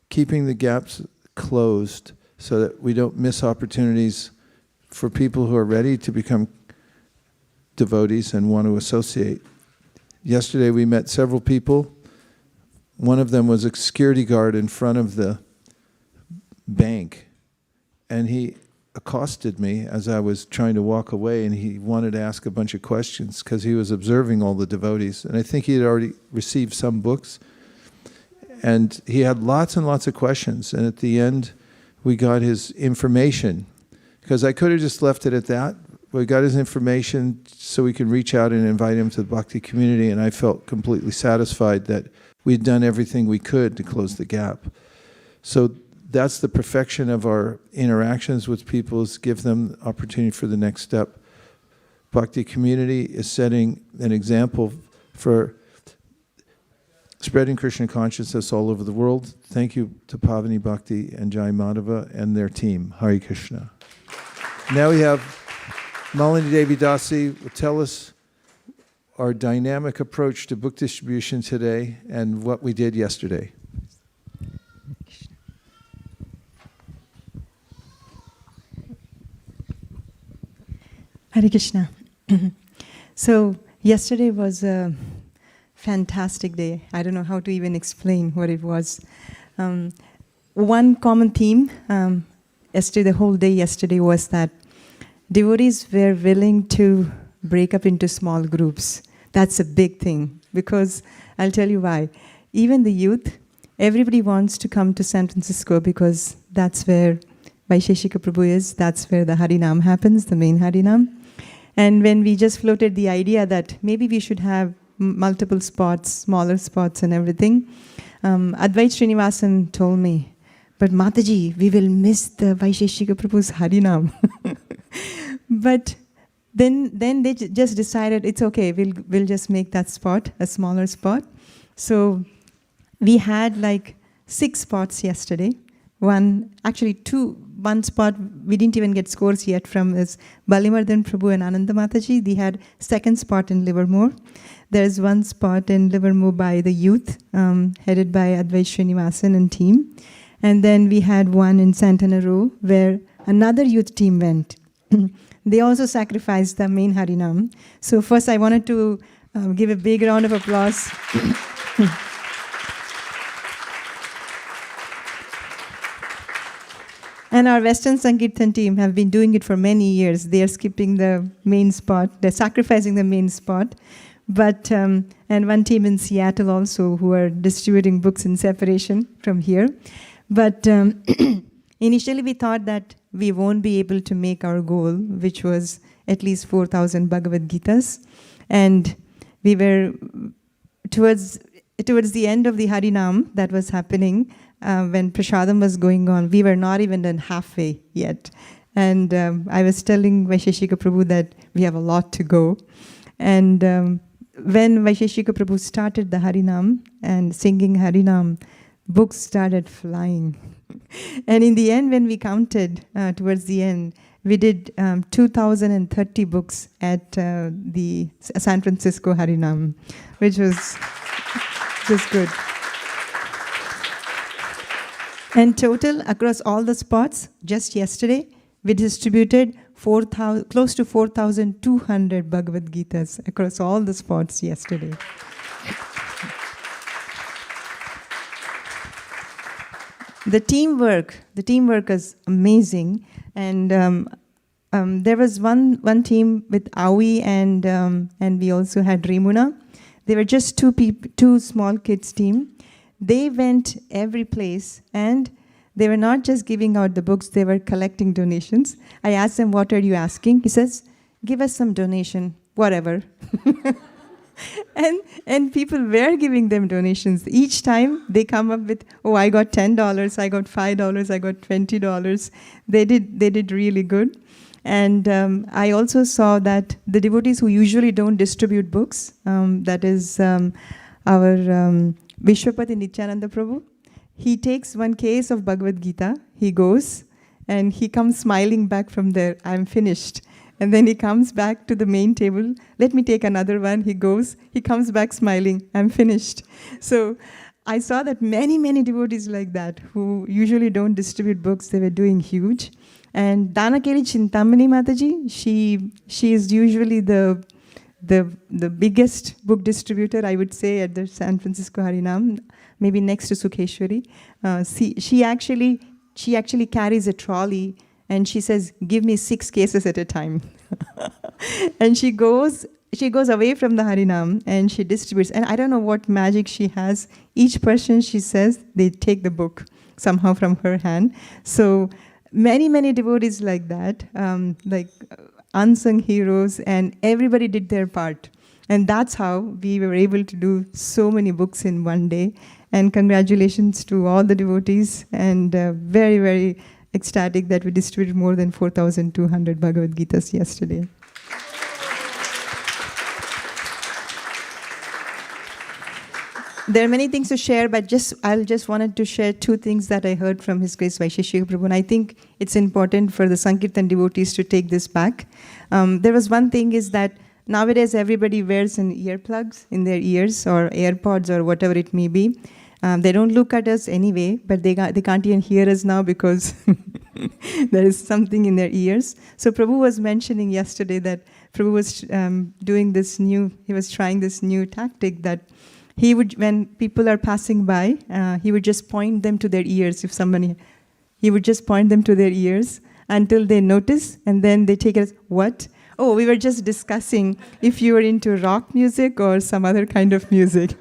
keeping the gaps closed so that we don't miss opportunities for people who are ready to become devotees and want to associate. Yesterday we met several people. One of them was a security guard in front of the bank, and he accosted me as I was trying to walk away, and he wanted to ask a bunch of questions because he was observing all the devotees. And I think he had already received some books, and he had lots and lots of questions. And at the end, we got his information, because I could have just left it at that. We got his information so we could reach out and invite him to the Bhakti community, and I felt completely satisfied that we'd done everything we could to close the gap. So that's the perfection of our interactions with people, is give them the opportunity for the next step. Bhakti community is setting an example for spreading Krishna consciousness all over the world. Thank you to Pavani Bhakti and Jai Madhava and their team. Hare Krishna. Now we have Malini Devi Dasi will tell us our dynamic approach to book distribution today and what we did yesterday. Hare Krishna. So yesterday was a fantastic day. I don't know how to even explain what it was. One common theme yesterday, the whole day yesterday, was that devotees were willing to break up into small groups. That's a big thing, because I'll tell you why. Even the youth, everybody wants to come to San Francisco because that's where Vaisesika Prabhu is, that's where the Harinam happens, the main Harinam. And when we just floated the idea that maybe we should have multiple spots, smaller spots and everything, Advait Srinivasan told me, but Mataji, we will miss the Vaisesika Prabhu's Harinam. But then they just decided, it's okay, we'll just make that spot a smaller spot. So we had like 6 spots yesterday. One spot we didn't even get scores yet from is Balimardhan Prabhu and Ananda Mataji. They had 2nd spot in Livermore. There's 1 spot in Livermore by the youth, headed by Advait Srinivasan and team. And then we had one in Santana Row where another youth team went. They also sacrificed the main Harinam. So first I wanted to give a big round of applause. And our Western Sankirtan team have been doing it for many years. They are skipping the main spot. They're sacrificing the main spot. But and one team in Seattle also who are distributing books in separation from here. But initially we thought that we won't be able to make our goal, which was at least 4,000 Bhagavad Gitas. And we were towards the end of the Harinam that was happening, when Prasadam was going on, we were not even done halfway yet. And I was telling Vaisesika Prabhu that we have a lot to go. And when Vaisesika Prabhu started the Harinam and singing Harinam, books started flying. And in the end, when we counted towards the end, we did 2,030 books at the San Francisco Harinam, which was just good. And total, across all the spots, just yesterday, we distributed close to 4,200 Bhagavad Gitas across all the spots yesterday. The teamwork is amazing. And there was one team with Aui and we also had Rimuna. They were just two small kids team. They went every place, and they were not just giving out the books, they were collecting donations. I asked them, what are you asking? He says, give us some donation, whatever. And people were giving them donations. Each time they come up with, oh, I got $10, I got $5, I got $20. They did really good. And I also saw that the devotees who usually don't distribute books, that is our Vishwapati Nityananda Prabhu, he takes one case of Bhagavad Gita, he goes, and he comes smiling back from there, I'm finished. And then he comes back to the main table, let me take another one, he goes, he comes back smiling, I'm finished. So I saw that many devotees like that, who usually don't distribute books, they were doing huge. And Danakeli Chintamani Mataji, she is usually the biggest book distributor, I would say, at the San Francisco Harinam, maybe next to Sukheshwari. She actually carries a trolley, and she says, give me 6 cases at a time. And she goes away from the Harinam, and she distributes. And I don't know what magic she has. Each person, she says, they take the book somehow from her hand. So many devotees like that, like unsung heroes, and everybody did their part. And that's how we were able to do so many books in one day. And congratulations to all the devotees, and very ecstatic that we distributed more than 4,200 Bhagavad Gitas yesterday. There are many things to share, but I'll just wanted to share 2 things that I heard from His Grace Vaisesika Prabhu, and I think it's important for the Sankirtan devotees to take this back. There was one thing is that nowadays everybody wears an earplugs in their ears or AirPods or whatever it may be. They don't look at us anyway, but they can't even hear us now because there is something in their ears. So Prabhu was mentioning yesterday that Prabhu was he was trying this new tactic that he would, when people are passing by, he would just point them to their ears. He would just point them to their ears until they notice, and then they take it as, what? Oh, we were just discussing if you were into rock music or some other kind of music.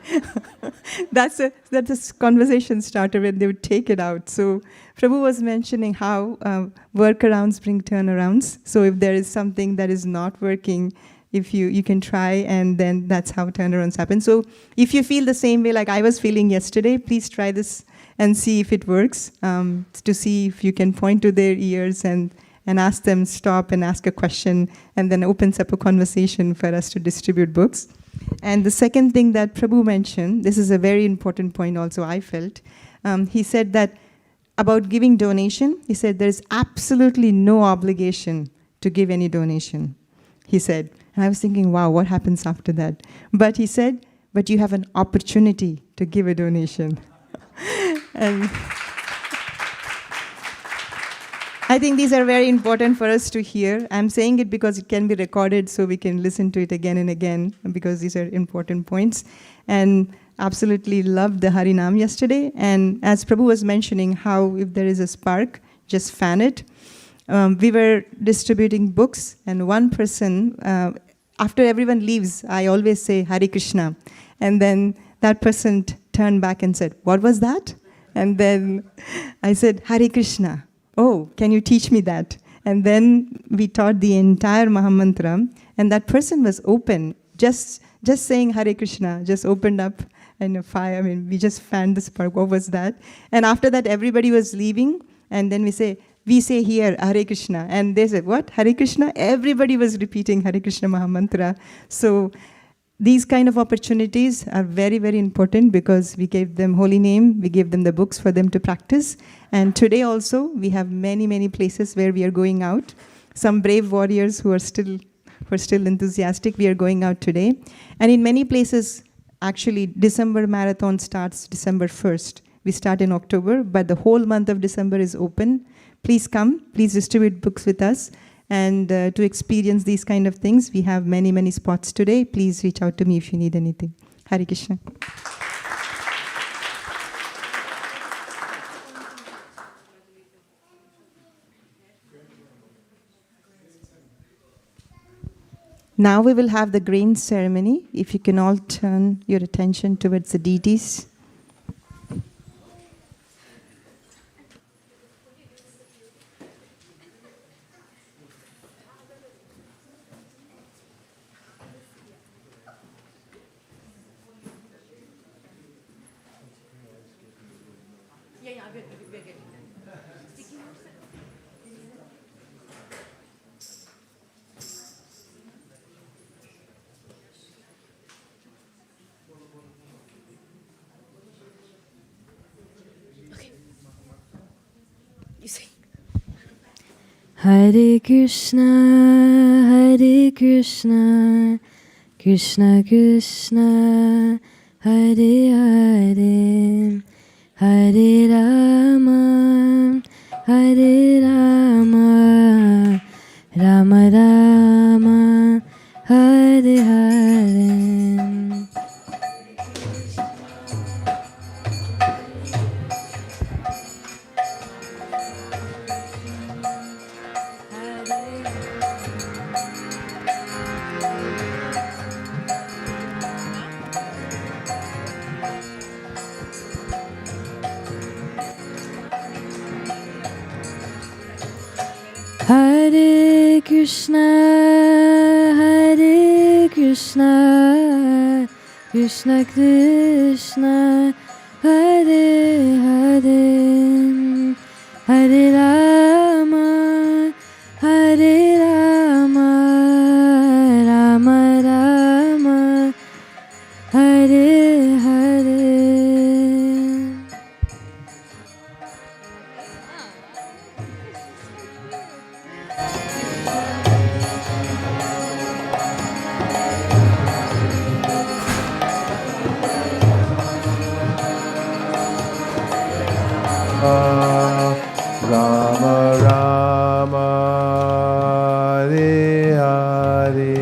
That's a conversation starter when they would take it out. So Prabhu was mentioning how workarounds bring turnarounds. So if there is something that is not working, if you can try, and then that's how turnarounds happen. So if you feel the same way like I was feeling yesterday, please try this and see if it works, to see if you can point to their ears and ask them stop and ask a question, and then opens up a conversation for us to distribute books. And the second thing that Prabhu mentioned, this is a very important point also I felt, he said that about giving donation, he said there's absolutely no obligation to give any donation, he said. And I was thinking, wow, what happens after that? But he said, but you have an opportunity to give a donation. And I think these are very important for us to hear. I'm saying it because it can be recorded so we can listen to it again and again, because these are important points. And absolutely loved the Harinam yesterday. And as Prabhu was mentioning, how if there is a spark, just fan it. We were distributing books, and one person, after everyone leaves, I always say, Hare Krishna. And then that person turned back and said, what was that? And then I said, Hare Krishna. Oh, can you teach me that? And then we taught the entire Mahamantra, and that person was open. Just saying Hare Krishna just opened up in a fire. I mean, we just fanned the spark. What was that? And after that, everybody was leaving, and then we say here, Hare Krishna. And they said, what? Hare Krishna? Everybody was repeating Hare Krishna Mahamantra. So these kind of opportunities are very, very important, because we gave them holy name, we gave them the books for them to practice. And today also, we have many, many places where we are going out. Some brave warriors who are still enthusiastic, we are going out today. And in many places, actually, December marathon starts December 1st. We start in October, but the whole month of December is open. Please come, please distribute books with us. And to experience these kind of things, we have many, many spots today. Please reach out to me if you need anything. Hare Krishna. Now we will have the grain ceremony. If you can all turn your attention towards the deities. Hare Krishna, Krishna Krishna, Hare Hare, Hare Rama, Hare Rama, Rama Rama, Hare Hare. Hare Krishna, Krishna Krishna, Hare Hare, Hare Rama, Hare Rama, Rama Rama, Hare Hare. Rama Rama Hare Hare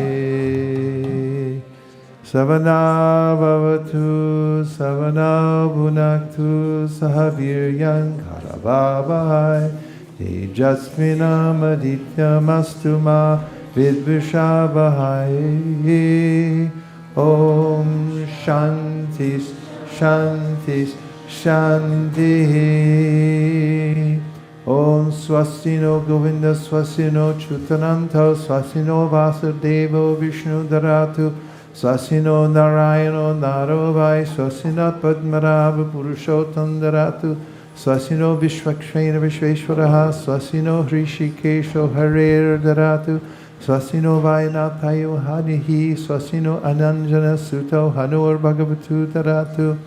Savana Bhavatu Savana Bhunaktu Sahaviryam Karavavahai Tejasvinamadityamastu ma Vidvishabhai. Om Shanti Shanti Shanti. Om Swastino Govinda Swastino Chutananto Swastino Vasudeva Vishnu Dharatu Swastino Narayano Narovai Swastino Padmarabha Purushottam Dharatu Swastino Vishvakshena Vishveshwaraha Swastino Hrishikesho Harer Dharatu Swastino Vayanatayo Hanihi Swastino Ananjana Suto Hanur Bhagavatu Dharatu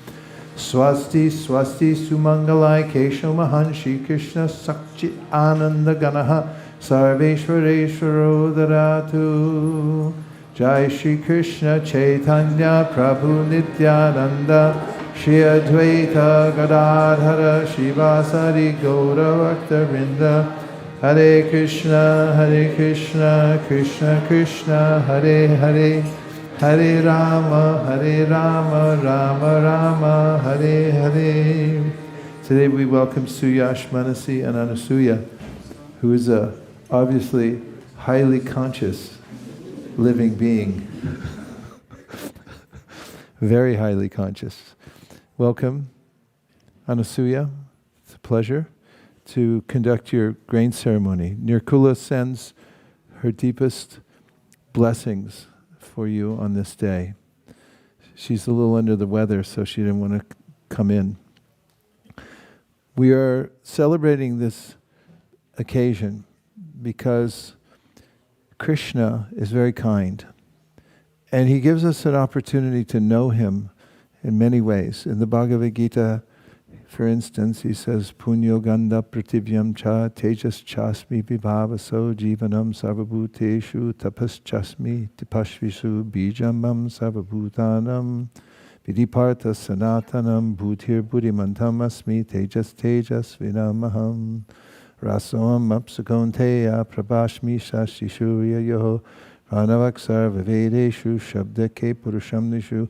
Swasti Swasti Sumangalai Kesho Mahan Shri Krishna Sakchit Ananda Ganaha Sarveshwareshwaro Dharatu. Jai Shri Krishna Chaitanya Prabhu Nityananda Shri Advaita Gadadhara Shivasari Gaura Bhakta Hare Krishna Krishna Krishna Hare Hare Hare Rama Rama Rama Hare Hare. Today we welcome Suyash Manasi and Anasuya, who is a obviously highly conscious living being. Very highly conscious. Welcome, Anasuya. It's a pleasure to conduct your grain ceremony. Nirkula sends her deepest blessings for you on this day. She's a little under the weather, so she didn't want to come in. We are celebrating this occasion because Krishna is very kind, and he gives us an opportunity to know him in many ways. In the Bhagavad Gita, for instance, he says, Punyo Ganda Prativyam Cha Tejas Chasmi Vibhavaso Jivanam Sarvabhuteshu Tapas Chasmi Tipashvisu Bijamam Sarvabhutanam Vidipartha Sanatanam Bhutir Buddhimantam Asmi Tejas Tejas Vinamaham Rasoam Apsakonteya Prabhashmi Shashishurya Yoho Pranavaksar Vivedeshu Shabdake Purusham Nishu.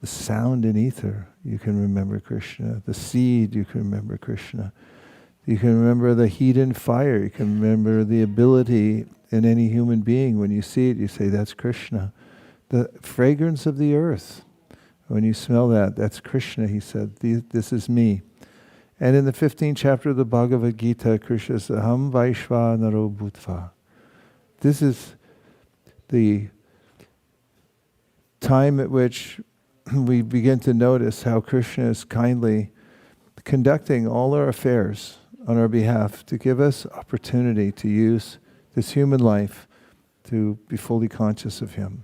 The sound in ether, you can remember Krishna. The seed, you can remember Krishna. You can remember the heat and fire. You can remember the ability in any human being. When you see it, you say, that's Krishna. The fragrance of the earth, when you smell that, that's Krishna, he said. This is me. And in the 15th chapter of the Bhagavad Gita, Krishna says, Aham Vaishvanaro Bhutva. This is the time at which we begin to notice how Krishna is kindly conducting all our affairs on our behalf to give us opportunity to use this human life to be fully conscious of him.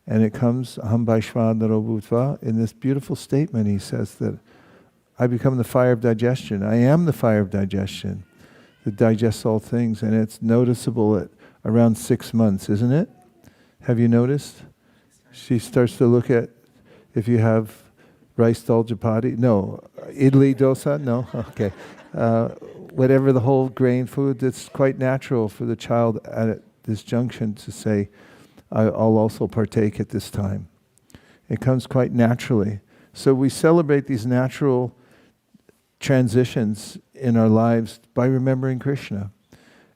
And it comes, Aham Vaishvanaro Bhutva, in this beautiful statement. He says that I become the fire of digestion. I am the fire of digestion that digests all things. And it's noticeable at around 6 months, isn't it? Have you noticed? She starts to look at if you have rice dal chapati. No. Idli dosa? No? Okay. Whatever the whole grain food, it's quite natural for the child at this junction to say, I'll also partake at this time. It comes quite naturally. So we celebrate these natural transitions in our lives by remembering Krishna.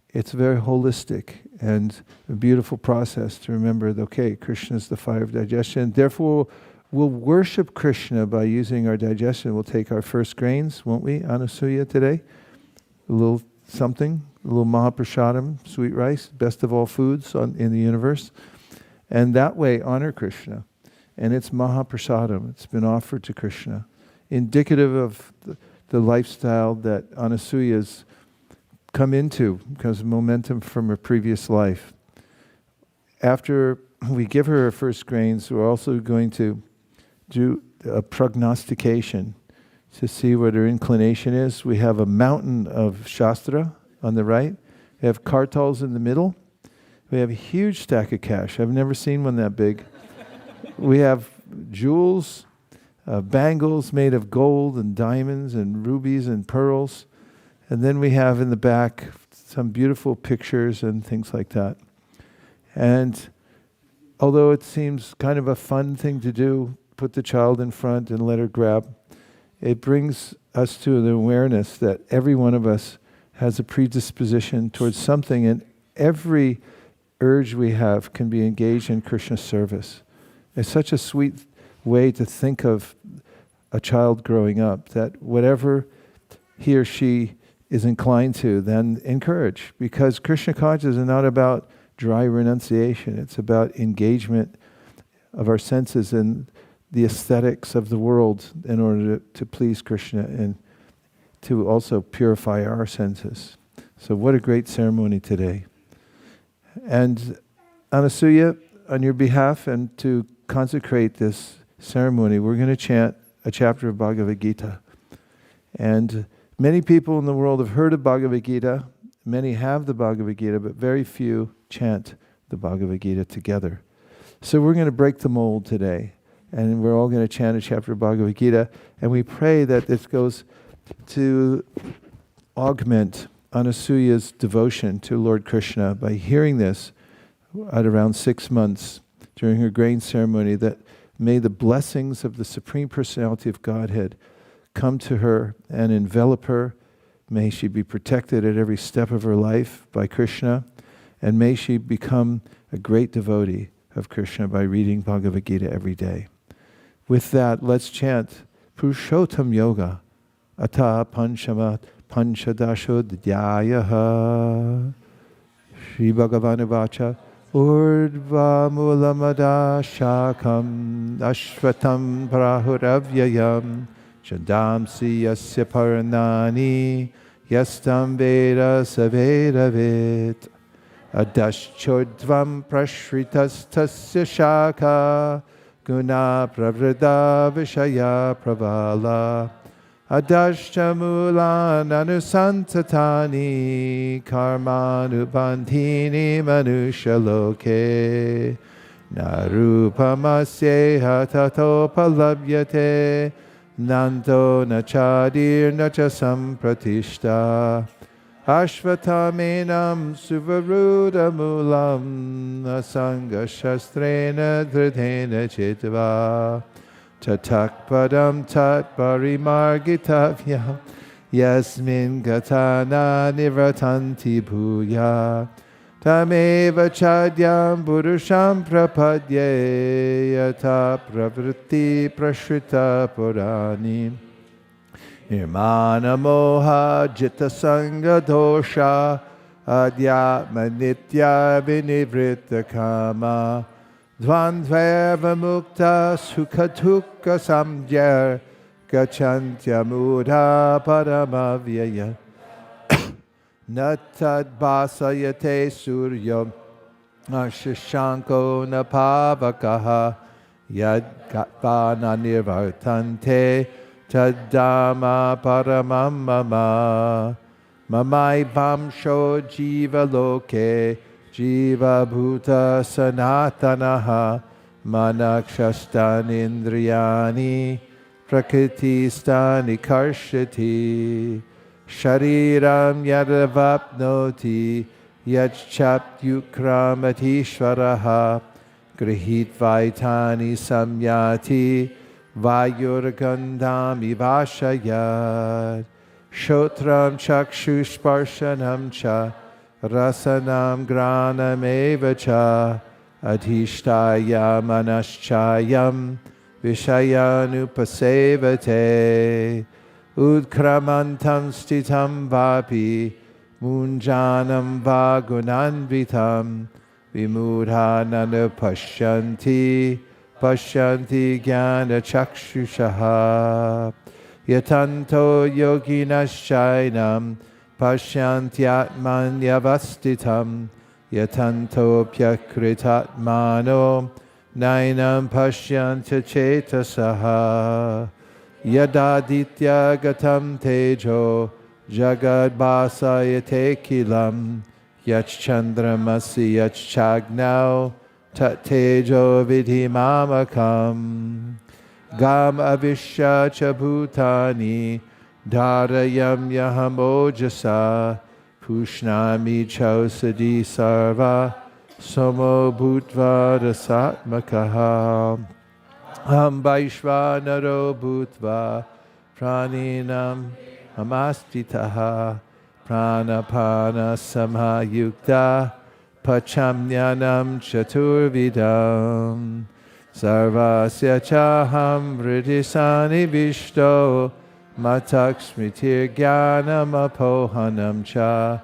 It's very holistic and a beautiful process to remember that, okay, Krishna is the fire of digestion. Therefore, we'll worship Krishna by using our digestion. We'll take our first grains, won't we, Anasuya, today? A little something, a little Mahaprasadam, sweet rice, best of all foods in the universe. And that way, honor Krishna. And it's Mahaprasadam. It's been offered to Krishna. Indicative of the lifestyle that Anasuya's come into because of momentum from her previous life. After we give her first grains, we're also going to do a prognostication to see what her inclination is. We have a mountain of Shastra on the right. We have kartals in the middle. We have a huge stack of cash. I've never seen one that big. We have jewels, bangles made of gold and diamonds and rubies and pearls. And then we have in the back some beautiful pictures and things like that. And although it seems kind of a fun thing to do, put the child in front and let her grab, it brings us to the awareness that every one of us has a predisposition towards something, and every urge we have can be engaged in Krishna service. It's such a sweet way to think of a child growing up, that whatever he or she is inclined to, then encourage. Because Krishna consciousness is not about dry renunciation. It's about engagement of our senses in the aesthetics of the world in order to please Krishna and to also purify our senses. So what a great ceremony today. And Anasuya, on your behalf and to consecrate this ceremony, we're going to chant a chapter of Bhagavad Gita. And many people in the world have heard of Bhagavad Gita. Many have the Bhagavad Gita, but very few chant the Bhagavad Gita together. So we're going to break the mold today. And we're all going to chant a chapter of Bhagavad Gita. And we pray that this goes to augment Anasuya's devotion to Lord Krishna by hearing this at around 6 months during her grain ceremony, that may the blessings of the Supreme Personality of Godhead come to her and envelop her. May she be protected at every step of her life by Krishna, and may she become a great devotee of Krishna by reading Bhagavad Gita every day. With that, let's chant Purushottam Yoga Ata Panchamat Panchadashodhyayaha Shri Bhagavana Vacha Urdhva Mulamada Shakam Ashvatam Prahuravyayam Chandamsi Yasya Paranani Yastam Veda Savedavit Adashchodvam Prashritas Tasya Shaka Guna Pravrida Vishaya Pravala Adashtamulan Anusantatani Karmanubandhini Manushaloke Narupamasyeha Tato Palabhyate Nanto Nachadir Nacha Sampratishta Ashvatamenam Suvarudamulam Asanga Shastrena Dridhena Chitva Tatakpadam Tat Parimargitavyam Yasmin Gatana Nivratanti Bhuya Tameva Chadyam Purusham Prapadye Yata Pravritti Prashrita Purani Nirmana Moha Jita Sangha Dosha Adhyatma Nitya Vinivritta Kama Dvandveva Mukta Sukha Dukha Samjaya Gachantya Mudha Paramavyaya Natad Basayate Surya Ashashanko Napavakaha Yad Gatvana Nirvartante Tadama Paramam Mama Mamai Bamsho Jiva Loke Jiva Bhuta Sanatanaha Manakshastani Indriyani Prakriti Stani Karshati Shariram Yadavapnoti Yachapyukramatishvaraha Grihit Vaitani Samyati Vayurgandham Ivashayad Shotram Chakshushparshanam Cha Rasanam Granam Evacha Adhishtaya Manaschayam Vishayanupasevate Udkramantam Stitam Vapi Munjanam Vagunanvitam Vimudhanana Pashyanti Pashyanti Jnana Chakshushaha Yatanto Yoginaschainam Pashyantyatmanyavastitam Yatanto Pyakritatmano Nainam Pashyanta Chetasaha Yadaditya Gatam Tejo Jagadbhasayate Kilam Yachchandramasi Yachchagnau Tat Tejo Vidhimamakam Gam avishya cha bhutani dharayam yaham ojasa pushnami chausadi sarva somo bhutva rasatmakaha ham vaishvanaro bhutva praninam amastitaha pranapana samhayukta pachamnyanam chaturvidam sarvasya chaham vridisani vishto matak smritir jnanam apohanam cha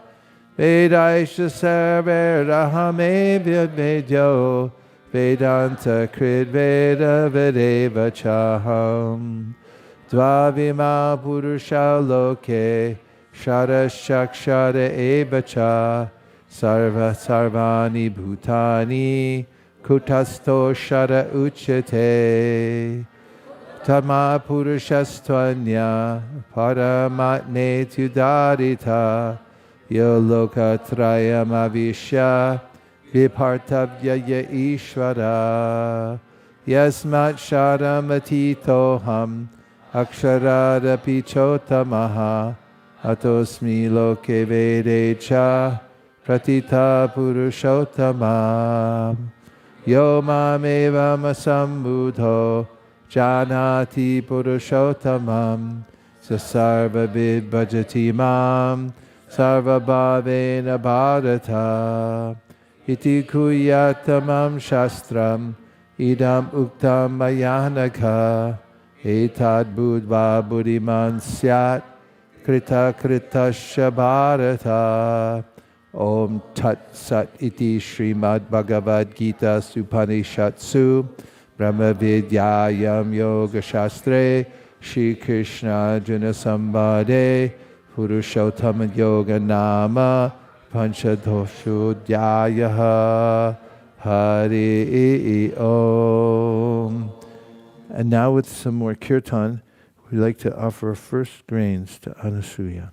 vedaisha sarverahame vedyo vedanta krid veda vedeva chaham dvavima purusha loke shara eva cha sarva sarvani bhutani kutasto shara uchate Tama purushastvanya paramatme tudarita yoloka trayamavishya vipartavya ya ishvara yasmat sharamatitoham aksharada pichotamaha atosmi loke vedecha pratita purushotama yo mameva masambudho Janati Purushottamam Sasarva Vid Bhajati Mam Sarva Bhavena Bharata Iti Kuyatamam Shastram Idam Uktam Mayanaka Etad Budva Buddhiman Syat Krita Kritasya Bharata Om Tat Sat Iti Srimad Bhagavad Gita Supanishatsu Brahma Vidyayam Yoga Shastre Shri Krishna Juna Sambade Purushottama Yoga Nama Panchadoshodhyayaha Hari Om. And now with some more kirtan, we'd like to offer first grains to Anasuya.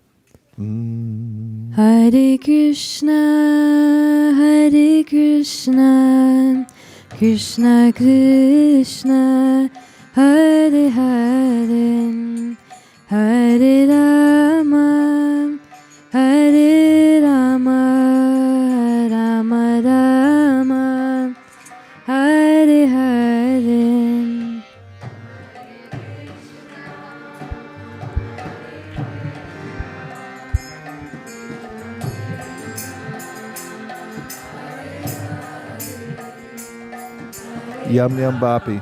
Hare Krishna, Hare Krishna, Krishna Krishna, Hare Hare, Hare Rama, Hare Rama, Rama Rama, Hare Hare. Yum Yum Bapi.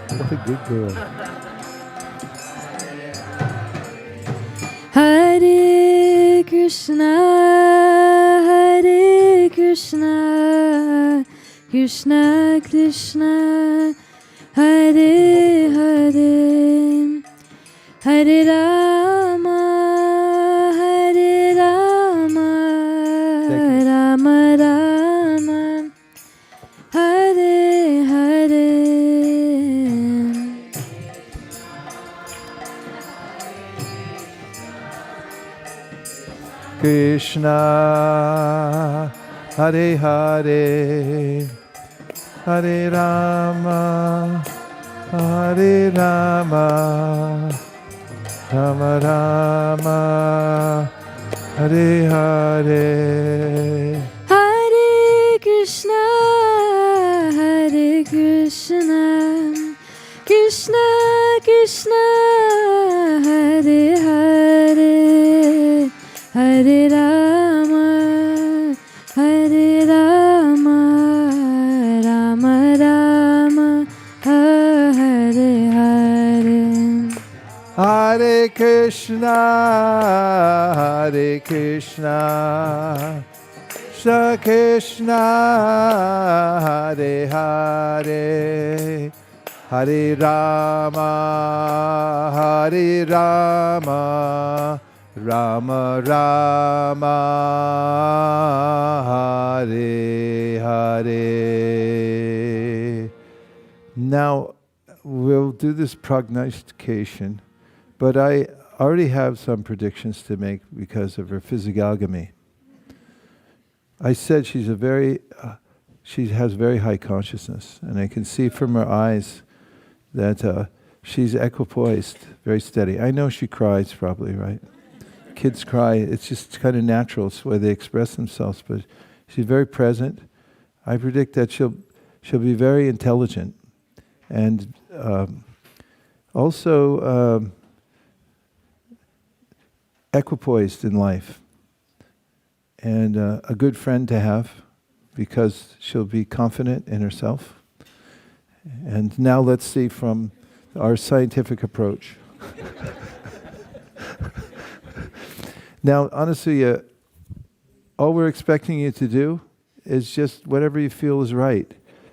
What a good girl. Hare Krishna, Hare Krishna, Krishna Krishna, Hare Hare, Hare Rama, Hare Rama, Rama Rama, Hare Hare. Krishna Hare Hare Hare Rama Hare Rama Rama Rama Hare Hare. Hare Krishna, Hare Krishna, Krishna Krishna, Hare Hare, Hare Rama, Hare Rama, Rama Rama, Hare Hare. Hare Krishna, Hare Krishna, Krishna Krishna, Hare Hare, Hare Rama, Hare Rama, Rama Rama, Hare Hare. Now we'll do this prognostication, but I already have some predictions to make because of her physiognomy. I said she's a very she has very high consciousness, and I can see from her eyes that she's equipoised, very steady. I know she cries probably, right? Kids cry, it's just kind of natural, it's the way they express themselves, but she's very present. I predict that she'll be very intelligent, and also equipoised in life, and a good friend to have, because she'll be confident in herself. And now let's see from our scientific approach. Now, Anasuya, all we're expecting you to do is just whatever you feel is right.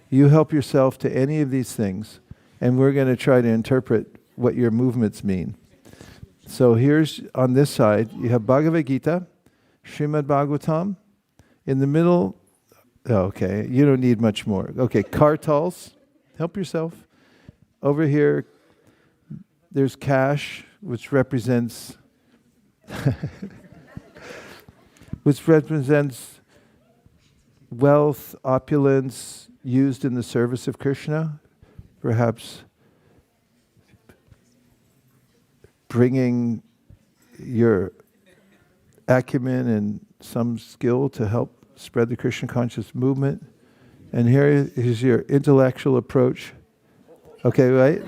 You help yourself to any of these things, and we're going to try to interpret what your movements mean. So here's, on this side, you have Bhagavad Gita, Srimad Bhagvatam. In the middle, okay, you don't need much more. Okay, kartals, help yourself. Over here, there's cash, which represents wealth, opulence, used in the service of Krishna, perhaps bringing your acumen and some skill to help spread the Krishna conscious movement. And here is your intellectual approach. Okay, right?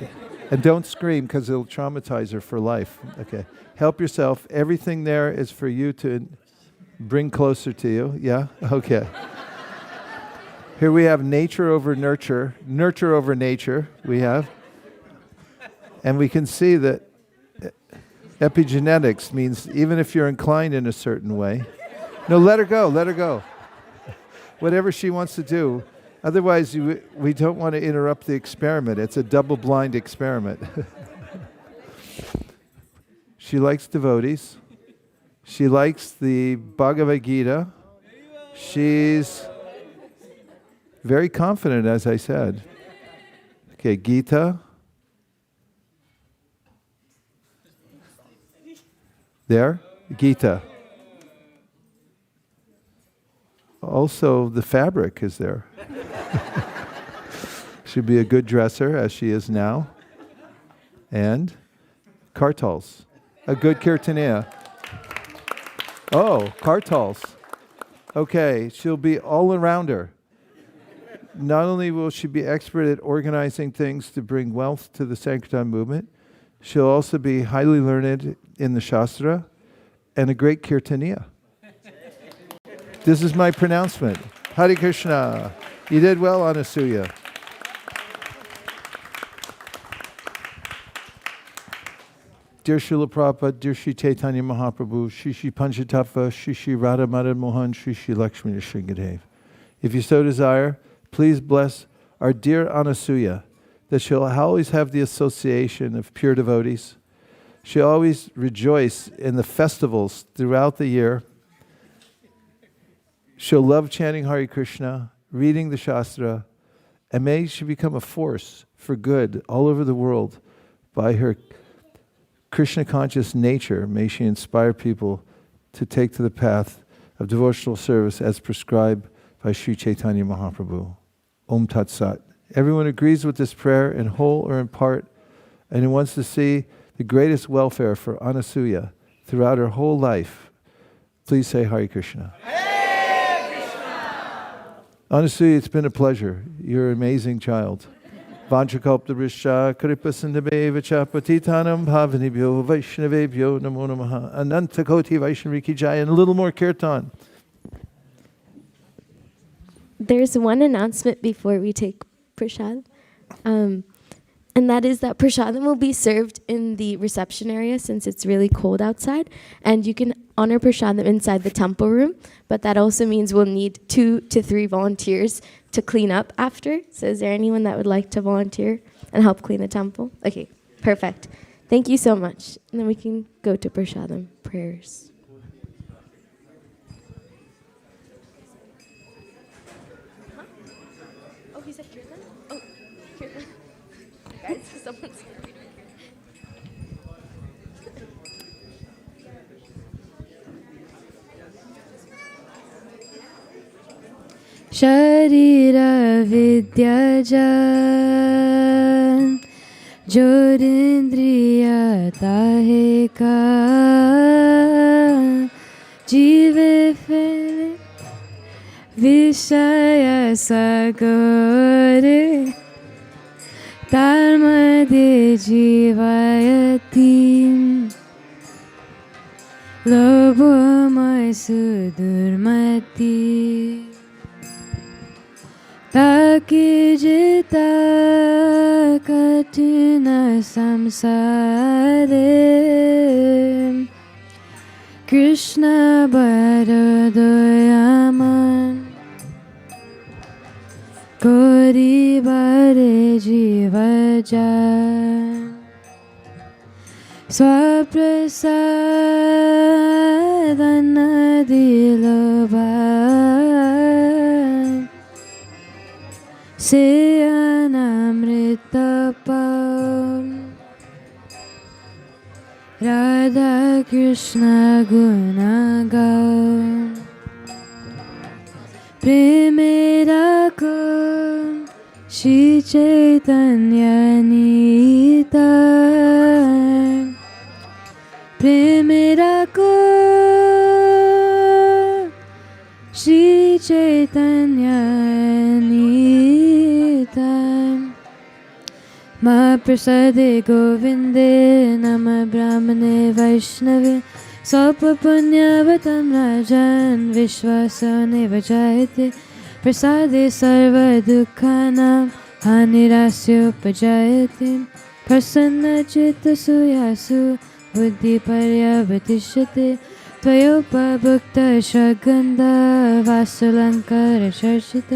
And don't scream, because it'll traumatize her for life. Okay. Help yourself. Everything there is for you to bring closer to you. Yeah? Okay. Here we have nature over nurture. Nurture over nature, we have. And we can see that epigenetics means even if you're inclined in a certain way, no, let her go, let her go. Whatever she wants to do. Otherwise, we don't want to interrupt the experiment. It's a double-blind experiment. She likes devotees. She likes the Bhagavad Gita. She's very confident, as I said. Okay, Gita. There, Gita. Also, the fabric is there. Should be a good dresser, as she is now. And kartals, a good kirtaniya. Oh, kartals. Okay, she'll be all-arounder. Not only will she be expert at organizing things to bring wealth to the Sankirtan movement, she'll also be highly learned in the Shastra and a great kirtaniya. This is my pronouncement. Hare Krishna. You did well, Anasuya. Dear Srila Prabhupada, dear Shri Chaitanya Mahaprabhu, Shri Shri Panchatattva, Shri Shri Radha Madan Mohan, Shri Shri Lakshmi Nrsingadev. If you so desire, please bless our dear Anasuya, that she'll always have the association of pure devotees. She'll always rejoice in the festivals throughout the year. She'll love chanting Hare Krishna, reading the Shastra, and may she become a force for good all over the world by her Krishna conscious nature. May she inspire people to take to the path of devotional service as prescribed by Sri Chaitanya Mahaprabhu. Om Tat Sat. Everyone agrees with this prayer in whole or in part, and who wants to see the greatest welfare for Anasuya throughout her whole life, please say Hare Krishna. Hare Krishna. Anasuya, it's been a pleasure. You're an amazing child. Vanchakalptarishya kripasindhabevacha patitanam bhavanibhyo vaishnavebhyo namo namaha anantakoti vaishnaviki jaya. And a little more kirtan. There's one announcement before we take prasad, and that is that prasadam will be served in the reception area since it's really cold outside, and you can honor prasadam inside the temple room, but that also means we'll need 2 to 3 volunteers to clean up after. So is there anyone that would like to volunteer and help clean the temple? Okay, perfect. Thank you so much. And then we can go to prasadam prayers. Oh, he said kirtan? Oh, kirtan. Guys, someone's... शरीर विद्याजन जोरिंद्रिय ताहे का जीवे फिर विषय सगोरे तार्मदे जीवयति लोभमय सुदुर्मति ताकि जिता कठिन संसारे कृष्ण बरदयामन कोरी बारे जीव जान स्वप्रसादन दिलोबान से अनामृत पान राधा कृष्ण गुण गान प्रेमेरा को श्री चैतन्य नीता प्रेमेरा को श्री चैतन्य नीता मा प्रसादे गोविंदे नम ब्राह्मणे वैष्णवे स्वपुण्यवतं राजन् विश्वासनेव जायते प्रसादे सर्वदुःखानां हानिरास्योपजायते प्रसन्नचित्तसु यासु बुद्धिपर्यवतिष्ठते त्वयोपभुक्तशगन्धा वासुलङ्कारचर्चित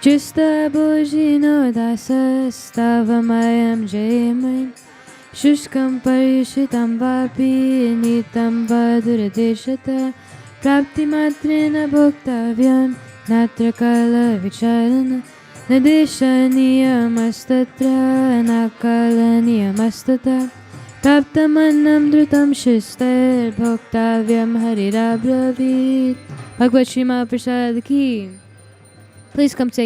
चिस्तभोजिनो दासस्तावमयं जयमयम् शुष्कं परिषितं वापि नीतं वधुरदेशत प्राप्तिमात्रेण भोक्तव्यं नात्र कालविचारण न देशनियमस्तत्र न कालनियमस्तथा प्राप्तमन्नं द्रुतं शिस्तैर्भोक्तव्यं हरिराब्रवीत् Bhagavad Srimad Prasad ki. Please come take